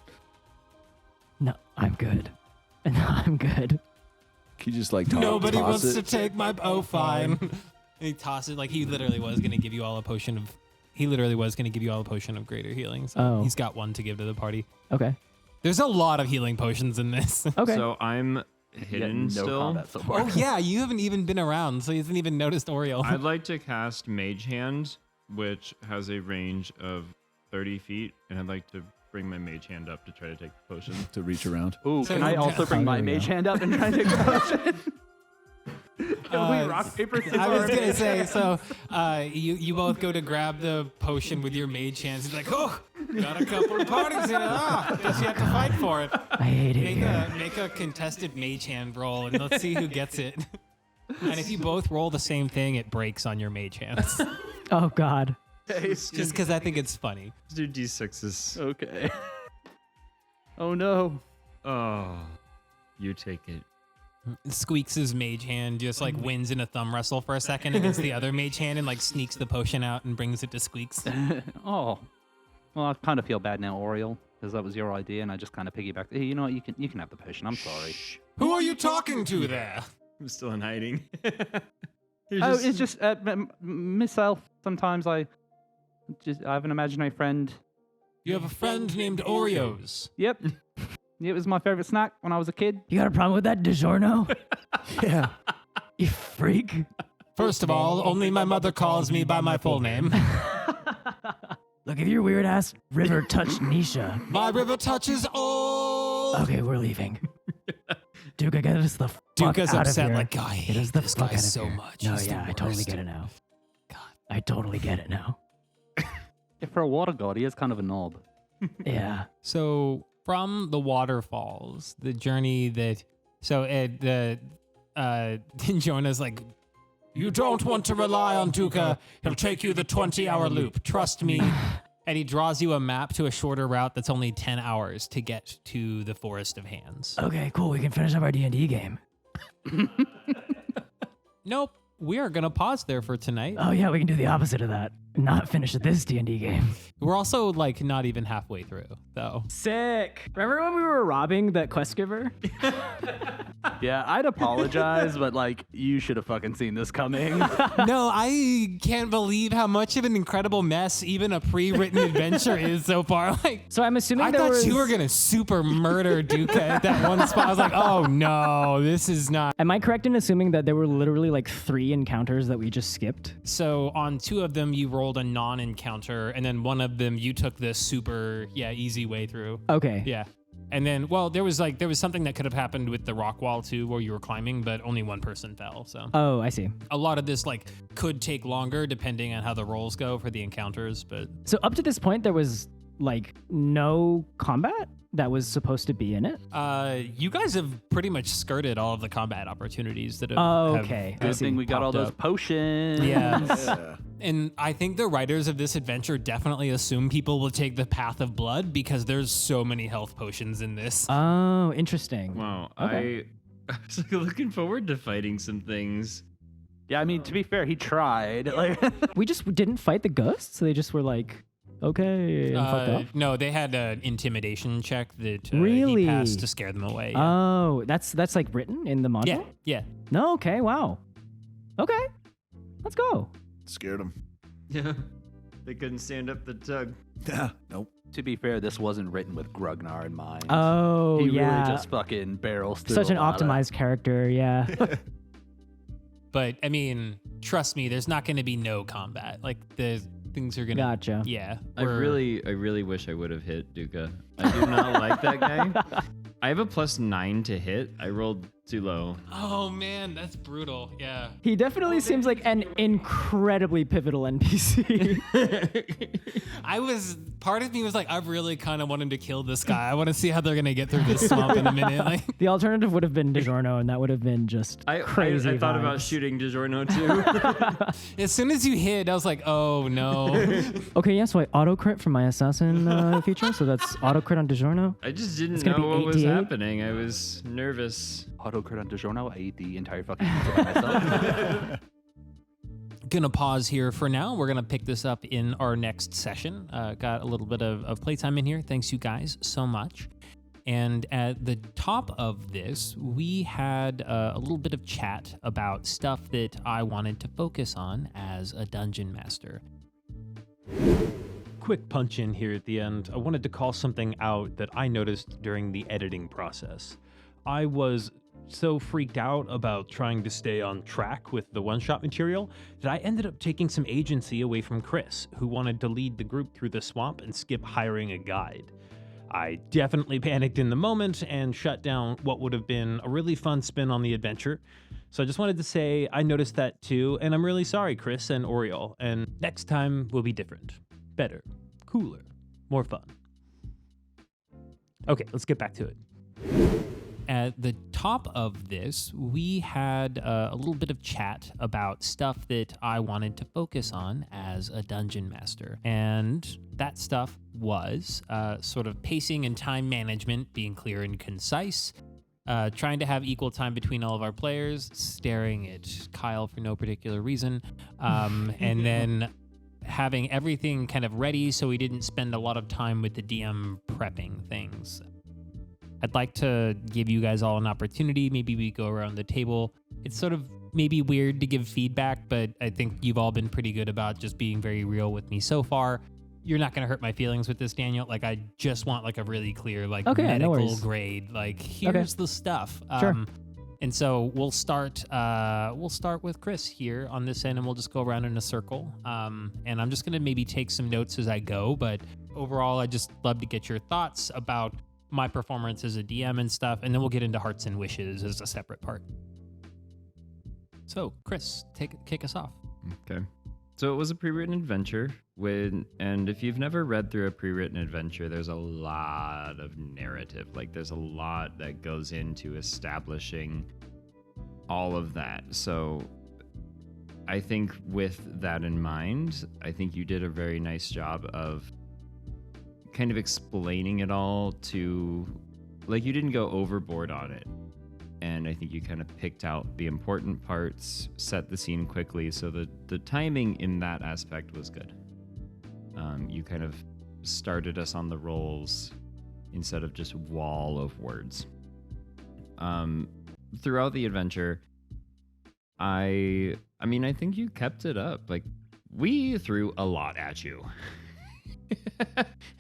No, I'm good. No, I'm good. Can you just like Nobody toss wants it? to take my. Oh, fine. And he tosses like he literally was going to give you all a potion of. He literally was going to give you all a potion of greater healing. So Oh. he's got one to give to the party. Okay. There's a lot of healing potions in this. Okay. So I'm Yeah, hidden no still. combat so far. Oh yeah, you haven't even been around, so he hasn't even noticed Oriole. I'd like to cast Mage Hand, which has a range of 30 feet, and I'd like to bring my Mage Hand up to try to take the potion. To reach around. Ooh, So- can I also bring Oh, my there we mage go. hand up and try to take the potion? Can we rock, paper, scissors? I was gonna say, so you both go to grab the potion with your mage hands. He's like, oh, got a couple of parties here. Guess you have to fight for it. I hate it here. Make a contested mage hand roll, and let's see who gets it. And if you both roll the same thing, it breaks on your mage hands. Oh, God. Just because I think it's funny. Let's do D6s. Okay. Oh no. Oh, you take it. Squeaks' mage hand just like wins in a thumb wrestle for a second against the other mage hand and like sneaks the potion out and brings it to Squeaks. Oh. Well, I kind of feel bad now, Oriole, because that was your idea, and I just kind of piggybacked. Hey, you know what? You can have the potion. I'm sorry. Who are you talking to there? I'm still in hiding. It's just myself. Sometimes I have an imaginary friend. You have a friend named Oreos. Yep. It was my favorite snack when I was a kid. You got a problem with that, DiGiorno? Yeah. You freak. First of all, only my mother calls me by my full name. Look, if your weird ass river touched Nisha. My river touches all. Okay, we're leaving. Duca, get us the fuck Duca's out upset, of here. like, God, I Get hate us the this fuck guy out of so here. much. No, He's the yeah, I totally worst. get it now. God. I totally get it now. Yeah, for a water god, he is kind of a knob. Yeah. So from the waterfalls, the journey that Tinjhorna's like, You don't want to rely on Duca. He'll take you the 20-hour loop. Trust me. and he draws you a map to a shorter route that's only 10 hours to get to the Forest of Hands. Okay, cool. We can finish up our D&D game. Nope. We are going to pause there for tonight. Oh, yeah, we can do the opposite of that. not finish this D&D game. We're also like not even halfway through, though. Sick. Remember when we were robbing that quest giver? Yeah, I'd apologize, but like you should have fucking seen this coming. No, I can't believe how much of an incredible mess even a pre-written adventure is so far. Like, So I'm assuming I there thought was... you were gonna super murder Duca at that one spot. I was like, oh no, this is not. Am I correct in assuming that there were literally like 3 encounters that we just skipped? So on 2 of them, you rolled a non-encounter, and then one of them you took the super easy way through. Okay. Yeah. And then, well, there was something that could have happened with the rock wall too, where you were climbing, but only one person fell. So Oh, I see. a lot of this like could take longer depending on how the rolls go for the encounters. But So up to this point, there was like no combat that was supposed to be in it? you guys have pretty much skirted all of the combat opportunities that have. Oh, have okay. Good thing we got all popped those up. potions. Yeah. Yeah. And I think the writers of this adventure definitely assume people will take the path of blood because there's so many health potions in this. Oh, interesting. Wow, Okay. I was like looking forward to fighting some things. Yeah, I mean, to be fair, he tried. Like, We just didn't fight the ghosts? They just were like, okay, and fucked off? No, they had an intimidation check that Really? he passed to scare them away. Oh, that's like written in the module? yeah, yeah. No, okay, wow. Okay, let's go. Scared him. Yeah, they couldn't stand up the tug. Nope. to be fair, this wasn't written with Grugnar in mind. Oh, he yeah. really just fucking barrels through. Such a an lot of- optimized character, yeah. But I mean, trust me, there's not going to be no combat. Like the things are going to. Gotcha. Yeah. I really wish I would have hit Duca. I do not like that guy. I have a +9 to hit. I rolled too low. Oh man, that's brutal. Yeah. He definitely seems like an incredibly pivotal NPC. Part of me was like, I really kind of want him to kill this guy. I want to see how they're going to get through this swamp in a minute. Like, The alternative would have been Tinjhorna, and that would have been just crazy. I thought about vibes. shooting Tinjhorna too. as soon as you hit, I was like, oh no. Okay, yeah, so I auto crit from my assassin feature, so that's auto crit on Tinjhorna. I just didn't It's gonna know be what was 8d8? happening. I was nervous. Auto crit on Tinjhorna. I ate the entire fucking pizza by myself. Gonna pause here for now. We're gonna pick this up in our next session. Got a little bit of playtime in here. Thanks you guys so much. And at the top of this, we had a little bit of chat about stuff that I wanted to focus on as a dungeon master. Quick punch in here at the end. I wanted to call something out that I noticed during the editing process. I was so freaked out about trying to stay on track with the one-shot material that I ended up taking some agency away from Chris, who wanted to lead the group through the swamp and skip hiring a guide. I definitely panicked in the moment and shut down what would have been a really fun spin on the adventure. So I just wanted to say I noticed that too, and I'm really sorry, Chris and Oriole, and next time will be different. Better, cooler, more fun. Okay, let's get back to it. At the top of this, we had a little bit of chat about stuff that I wanted to focus on as a dungeon master. And that stuff was sort of pacing and time management, being clear and concise, trying to have equal time between all of our players, staring at Kyle for no particular reason, and then having everything kind of ready so we didn't spend a lot of time with the DM prepping things. I'd like to give you guys all an opportunity. Maybe we go around the table. It's sort of maybe weird to give feedback, but I think you've all been pretty good about just being very real with me so far. You're not going to hurt my feelings with this, Daniel. Like, I just want like a really clear, like Okay, no medical worries. grade. Like, here's the stuff. Sure. And so we'll start with Chris here on this end, and we'll just go around in a circle. And I'm just going to maybe take some notes as I go, but overall, I just love to get your thoughts about my performance as a DM and stuff, and then we'll get into hearts and wishes as a separate part. So, Chris, kick us off. Okay. So it was a pre-written adventure and if you've never read through a pre-written adventure, there's a lot of narrative. Like there's a lot that goes into establishing all of that. So I think with that in mind, I think you did a very nice job of kind of explaining it all to, like, you didn't go overboard on it. and I think you kind of picked out the important parts, set the scene quickly, so the timing in that aspect was good. You kind of started us on the rolls instead of just wall of words. Throughout the adventure, I mean, I think you kept it up. Like, we threw a lot at you.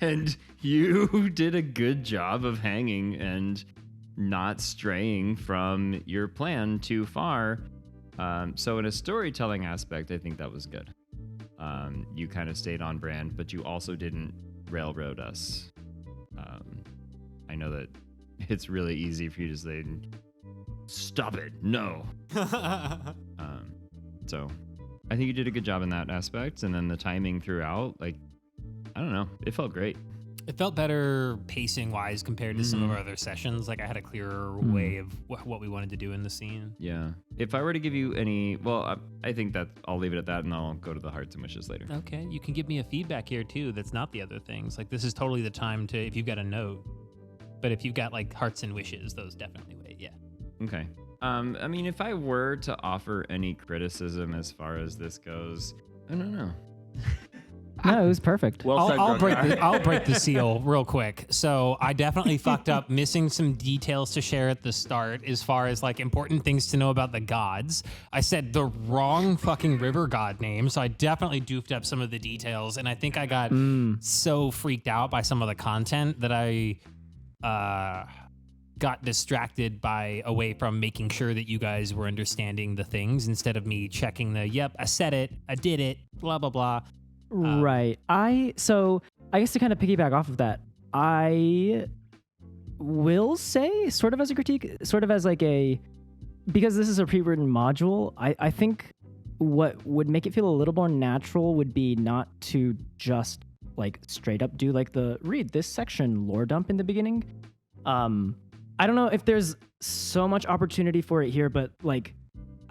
And you did a good job of hanging and not straying from your plan too far. So in a storytelling aspect, I think that was good. You kind of stayed on brand, but you also didn't railroad us. I know that it's really easy for you to say, stop it, no. So I think you did a good job in that aspect. And then the timing throughout, like, I don't know, it felt great. It felt better pacing wise compared to some of our other sessions. Like I had a clearer way of what we wanted to do in the scene. Yeah. If I were to give you any, well, I think that I'll leave it at that and I'll go to the hearts and wishes later. Okay. You can give me a feedback here too. That's not the other things. Like this is totally the time to, if you've got a note, but if you've got like hearts and wishes, those definitely wait. Yeah. Okay. I mean, if I were to offer any criticism as far as this goes, I don't know. No, it was perfect. Well said, I'll break the seal real quick. So I definitely fucked up missing some details to share at the start as far as like important things to know about the gods. I said the wrong fucking river god name, so I definitely doofed up some of the details, and I think I got so freaked out by some of the content that I got distracted away from making sure that you guys were understanding the things instead of me checking yep, I said it, I did it, blah, blah, blah. Right. So I guess to kind of piggyback off of that, I will say, sort of as a critique, sort of as like because this is a pre-written module, I think what would make it feel a little more natural would be not to just like straight up do like read this section lore dump in the beginning. I don't know if there's so much opportunity for it here, but like,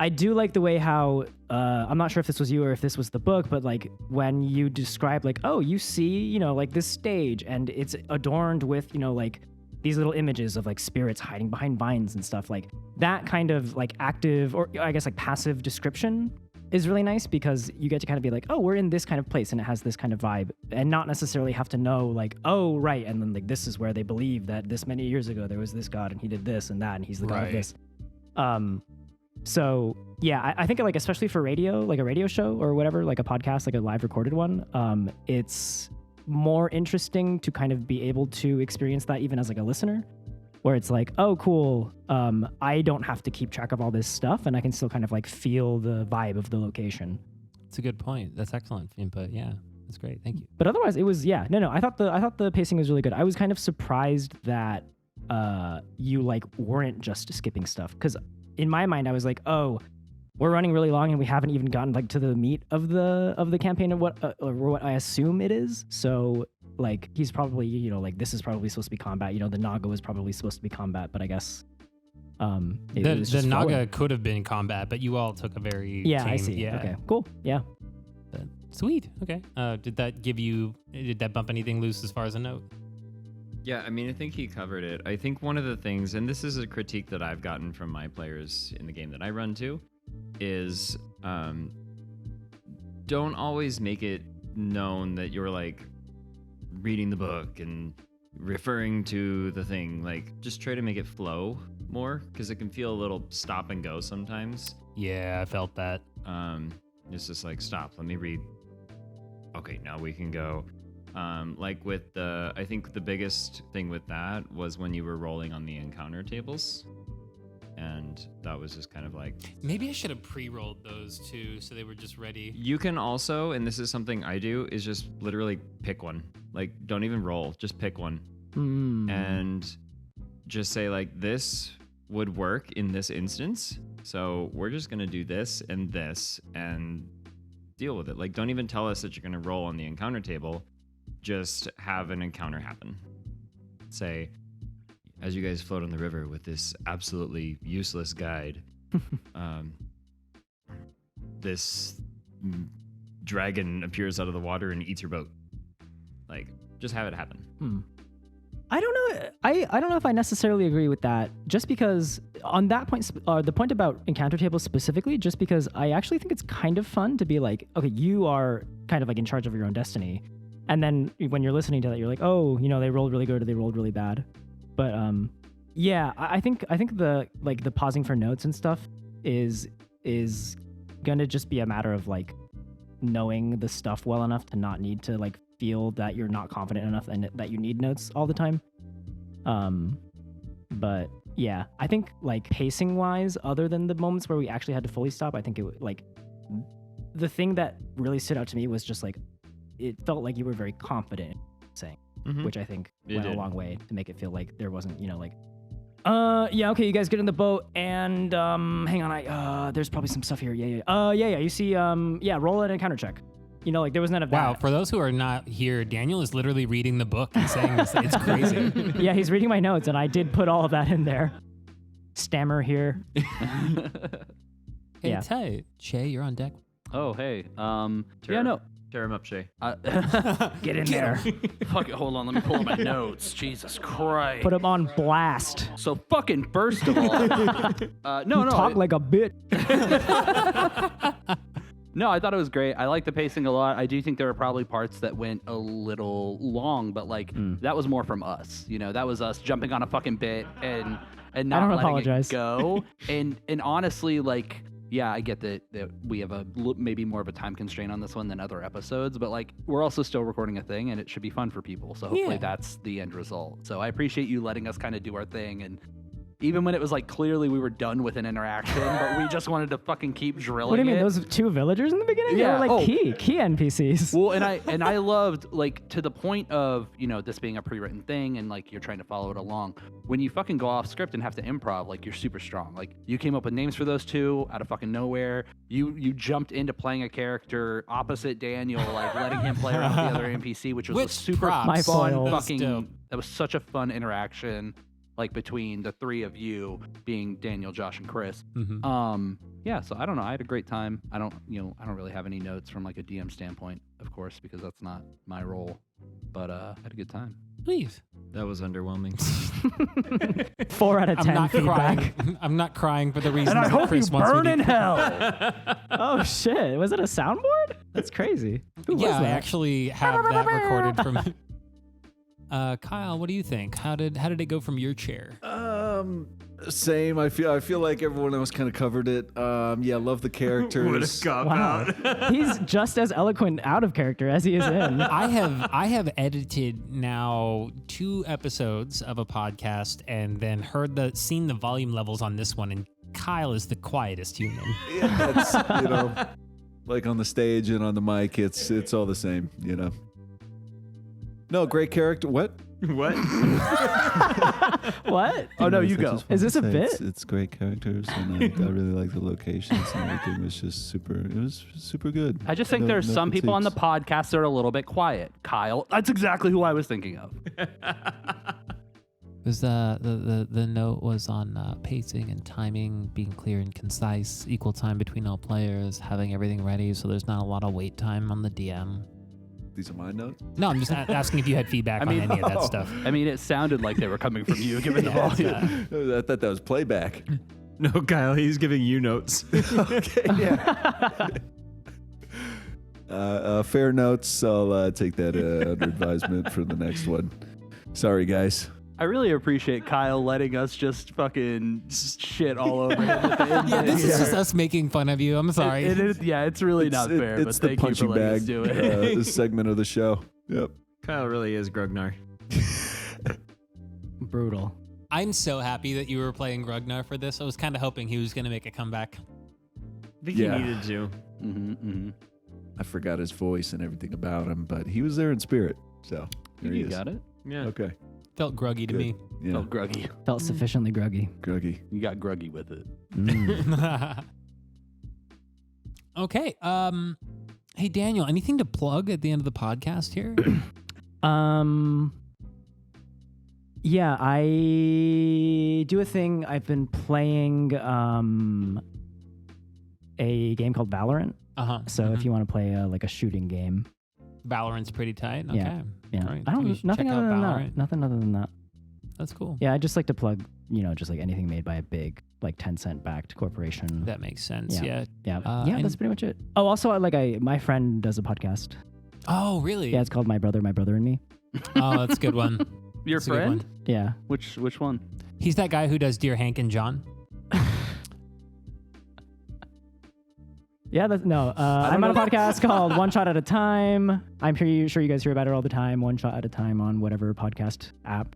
I do like the way how, I'm not sure if this was you or if this was the book, but like when you describe like, oh, you see, like this stage and it's adorned with, like these little images of like spirits hiding behind vines and stuff, like that kind of like active, or I guess like passive description is really nice because you get to kind of be like, oh, we're in this kind of place and it has this kind of vibe, and not necessarily have to know like, oh, right. And then like, this is where they believe that this many years ago, there was this god and he did this and that, and he's the god of this. So yeah, I think like, especially for radio, like a radio show or whatever, like a podcast, like a live recorded one, it's more interesting to kind of be able to experience that even as like a listener, where it's like, oh, cool. I don't have to keep track of all this stuff and I can still kind of like feel the vibe of the location. That's a good point. That's excellent input. Yeah, that's great. Thank you. But otherwise it was, I thought the pacing was really good. I was kind of surprised that you like weren't just skipping stuff, because in my mind, I was like, oh, we're running really long and we haven't even gotten like to the meat of the campaign of what I assume it is. So like, he's probably, like this is probably supposed to be combat. The Naga was probably supposed to be combat, but I guess the Naga could have been combat, but you all took a very tame, I see. Yeah. Okay, cool. Yeah. Sweet. Okay. Did that bump anything loose as far as a note? Yeah, I mean, I think he covered it. I think one of the things, and this is a critique that I've gotten from my players in the game that I run too, is don't always make it known that you're like reading the book and referring to the thing. Like, just try to make it flow more, because it can feel a little stop and go sometimes. Yeah, I felt that. It's just like, stop, let me read. Okay, now we can go. Like with I think the biggest thing with that was when you were rolling on the encounter tables, and that was just kind of like, maybe I should have pre-rolled those too, so they were just ready. You can also, and this is something I do, is just literally pick one. Like, don't even roll, just pick one, and just say like, this would work in this instance, so we're just gonna do this and deal with it. Like, don't even tell us that you're gonna roll on the encounter table. Just have an encounter happen. Say, as you guys float on the river with this absolutely useless guide, this dragon appears out of the water and eats your boat. Like, just have it happen. I don't know. I don't know if I necessarily agree with that. Just because on that point, the point about encounter tables specifically, just because I actually think it's kind of fun to be like, okay, you are kind of like in charge of your own destiny, and then when you're listening to that, you're like, oh, they rolled really good or they rolled really bad. But yeah, I think the pausing for notes and stuff is gonna just be a matter of like knowing the stuff well enough to not need to like feel that you're not confident enough and that you need notes all the time. But yeah, I think like pacing wise, other than the moments where we actually had to fully stop, I think it like the thing that really stood out to me was just like it felt like you were very confident in saying, which I think went a long way to make it feel like there wasn't, like yeah, okay, you guys get in the boat and hang on, there's probably some stuff here. Yeah, you see, roll an encounter check. Like there was none of that. Wow, for those who are not here, Daniel is literally reading the book and saying this. It's crazy. Yeah, he's reading my notes, and I did put all of that in there. Stammer here. Hey, tight. Shay, you're on deck. Oh, hey. Tear him up, Shay. Get in there. Fuck it, hold on, let me pull up my notes. Jesus Christ. Put him on blast. So fucking first of all, no. Talk like a bitch. No, I thought it was great. I like the pacing a lot. I do think there are probably parts that went a little long, but like that was more from us. That was us jumping on a fucking bit and not letting apologize. It go. and honestly, like, yeah, I get that we have maybe more of a time constraint on this one than other episodes, but like we're also still recording a thing and it should be fun for people. So hopefully that's the end result. So I appreciate you letting us kind of do our thing, and even when it was like clearly we were done with an interaction, but we just wanted to fucking keep drilling. What do you mean? it. Those two villagers in the beginning? Yeah. They were like key NPCs. Well, and I loved, like, to the point of, this being a pre-written thing and like you're trying to follow it along. When you fucking go off script and have to improv, like you're super strong. Like you came up with names for those two out of fucking nowhere. You jumped into playing a character opposite Daniel, like letting him play around with the other NPC, which was a super My fun foil. fucking. That was such a fun interaction. Like between the three of you being Daniel, Josh, and Chris. Yeah, so I don't know. I had a great time. I don't really have any notes from like a DM standpoint, of course, because that's not my role. But I had a good time. Please. That was underwhelming. 4 out of 10 I'm not feedback. crying. I'm not crying for the reason And I that hope Chris you wants me burn to. in hell. Oh shit! Was it a soundboard? That's crazy. Who was Yeah, I that? actually have that recorded from. Kyle, what do you think? How did it go from your chair? Same. I feel like everyone else kind of covered it. Yeah, love the characters. Wow. He's just as eloquent out of character as he is in. I have edited now 2 episodes of a podcast and then seen the volume levels on this one, and Kyle is the quietest human. Yeah, it's like on the stage and on the mic, it's all the same. No, great character. What? What? What? Oh no, you go. Is this a bit? It's great characters, and I really like the locations, and everything was just super. It was super good. I just think there's some people on the podcast that are a little bit quiet. Kyle, that's exactly who I was thinking of. Because the note was on pacing and timing, being clear and concise, equal time between all players, having everything ready, so there's not a lot of wait time on the DM. These are my notes. No, I'm just asking if you had feedback on any of that stuff. I mean, it sounded like they were coming from you, given the volume. I thought that was playback. No, Kyle, he's giving you notes. Okay, yeah. Fair notes. I'll take that under advisement for the next one. Sorry, guys. I really appreciate Kyle letting us just fucking shit all over him at the end. Yeah, this is just us making fun of you. I'm sorry. It is, yeah, it's really not fair, but It's the thank you for punching letting us bag do it. segment of the show. Yep. Kyle really is Grugnar. Brutal. I'm so happy that you were playing Grugnar for this. I was kind of hoping he was going to make a comeback. I think Yeah. he needed to. I forgot his voice and everything about him, but he was there in spirit. So there he You is. got it? Yeah. Okay. Felt gruggy to Good. me. Yeah. Felt gruggy. Felt sufficiently gruggy. Gruggy. You got gruggy with it. Okay. Hey, Daniel, anything to plug at the end of the podcast here? Yeah, I do a thing. I've been playing a game called Valorant. Uh-huh. So if you want to play like a shooting game, Valorant's pretty tight. Okay. Yeah. All right. I We don't should nothing check other out than Valorant. that. Nothing other than that. That's cool. Yeah, I just like to plug, just like anything made by a big, like 10-cent backed corporation. That makes sense. Yeah. Yeah, and- that's pretty much it. Oh, also, my friend does a podcast. Oh, really? Yeah, it's called My Brother and Me. Oh, that's a good one. Your That's a good friend? one. Yeah. Which one? He's that guy who does Dear Hank and John. Yeah, I'm on a podcast called One Shot at a Time. I'm sure you guys hear about it all the time. One Shot at a Time on whatever podcast app.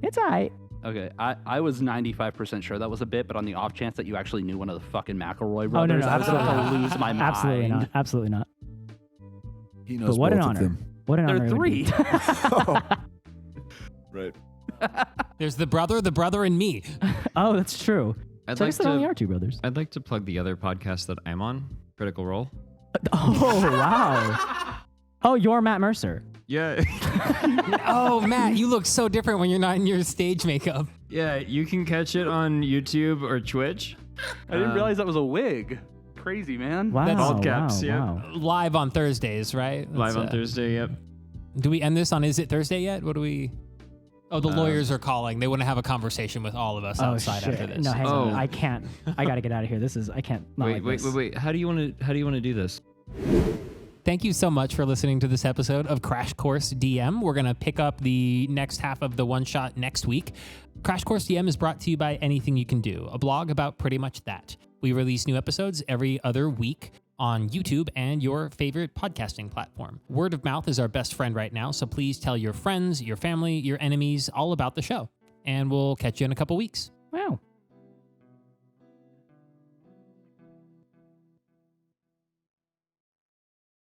It's alright. Okay, I was 95% sure that was a bit, but on the off chance that you actually knew one of the fucking McElroy Oh, no, brothers, I was absolutely about to not. lose my mind. Absolutely not. Absolutely not. He knows But what an both of honor. them. What an There honor. are it would be. 3. Right. There's the brother, and me. Oh, that's true. I'd So I like guess there only to. are two brothers. I'd like to plug the other podcast that I'm on, Critical Role. Oh, wow. Oh, you're Matt Mercer. Yeah. Oh, Matt, you look so different when you're not in your stage makeup. Yeah, you can catch it on YouTube or Twitch. I didn't realize that was a wig. Crazy, man. Wow. That's all caps, wow, yeah. wow. Live on Thursdays, right? Live That's, on Thursday, yep. Do we end this on Is It Thursday yet? What do we... Oh, the lawyers are calling. They want to have a conversation with all of us Oh, outside shit. after this. No, hang on. Oh. I can't. I got to get out of here. I can't. Not like this. Wait. How do you want to do this? Thank you so much for listening to this episode of Crash Course DM. We're going to pick up the next half of the one shot next week. Crash Course DM is brought to you by Anything You Can Do, a blog about pretty much that. We release new episodes every other week on YouTube and your favorite podcasting platform. Word of mouth is our best friend right now, so please tell your friends, your family, your enemies all about the show. And we'll catch you in a couple weeks. Wow.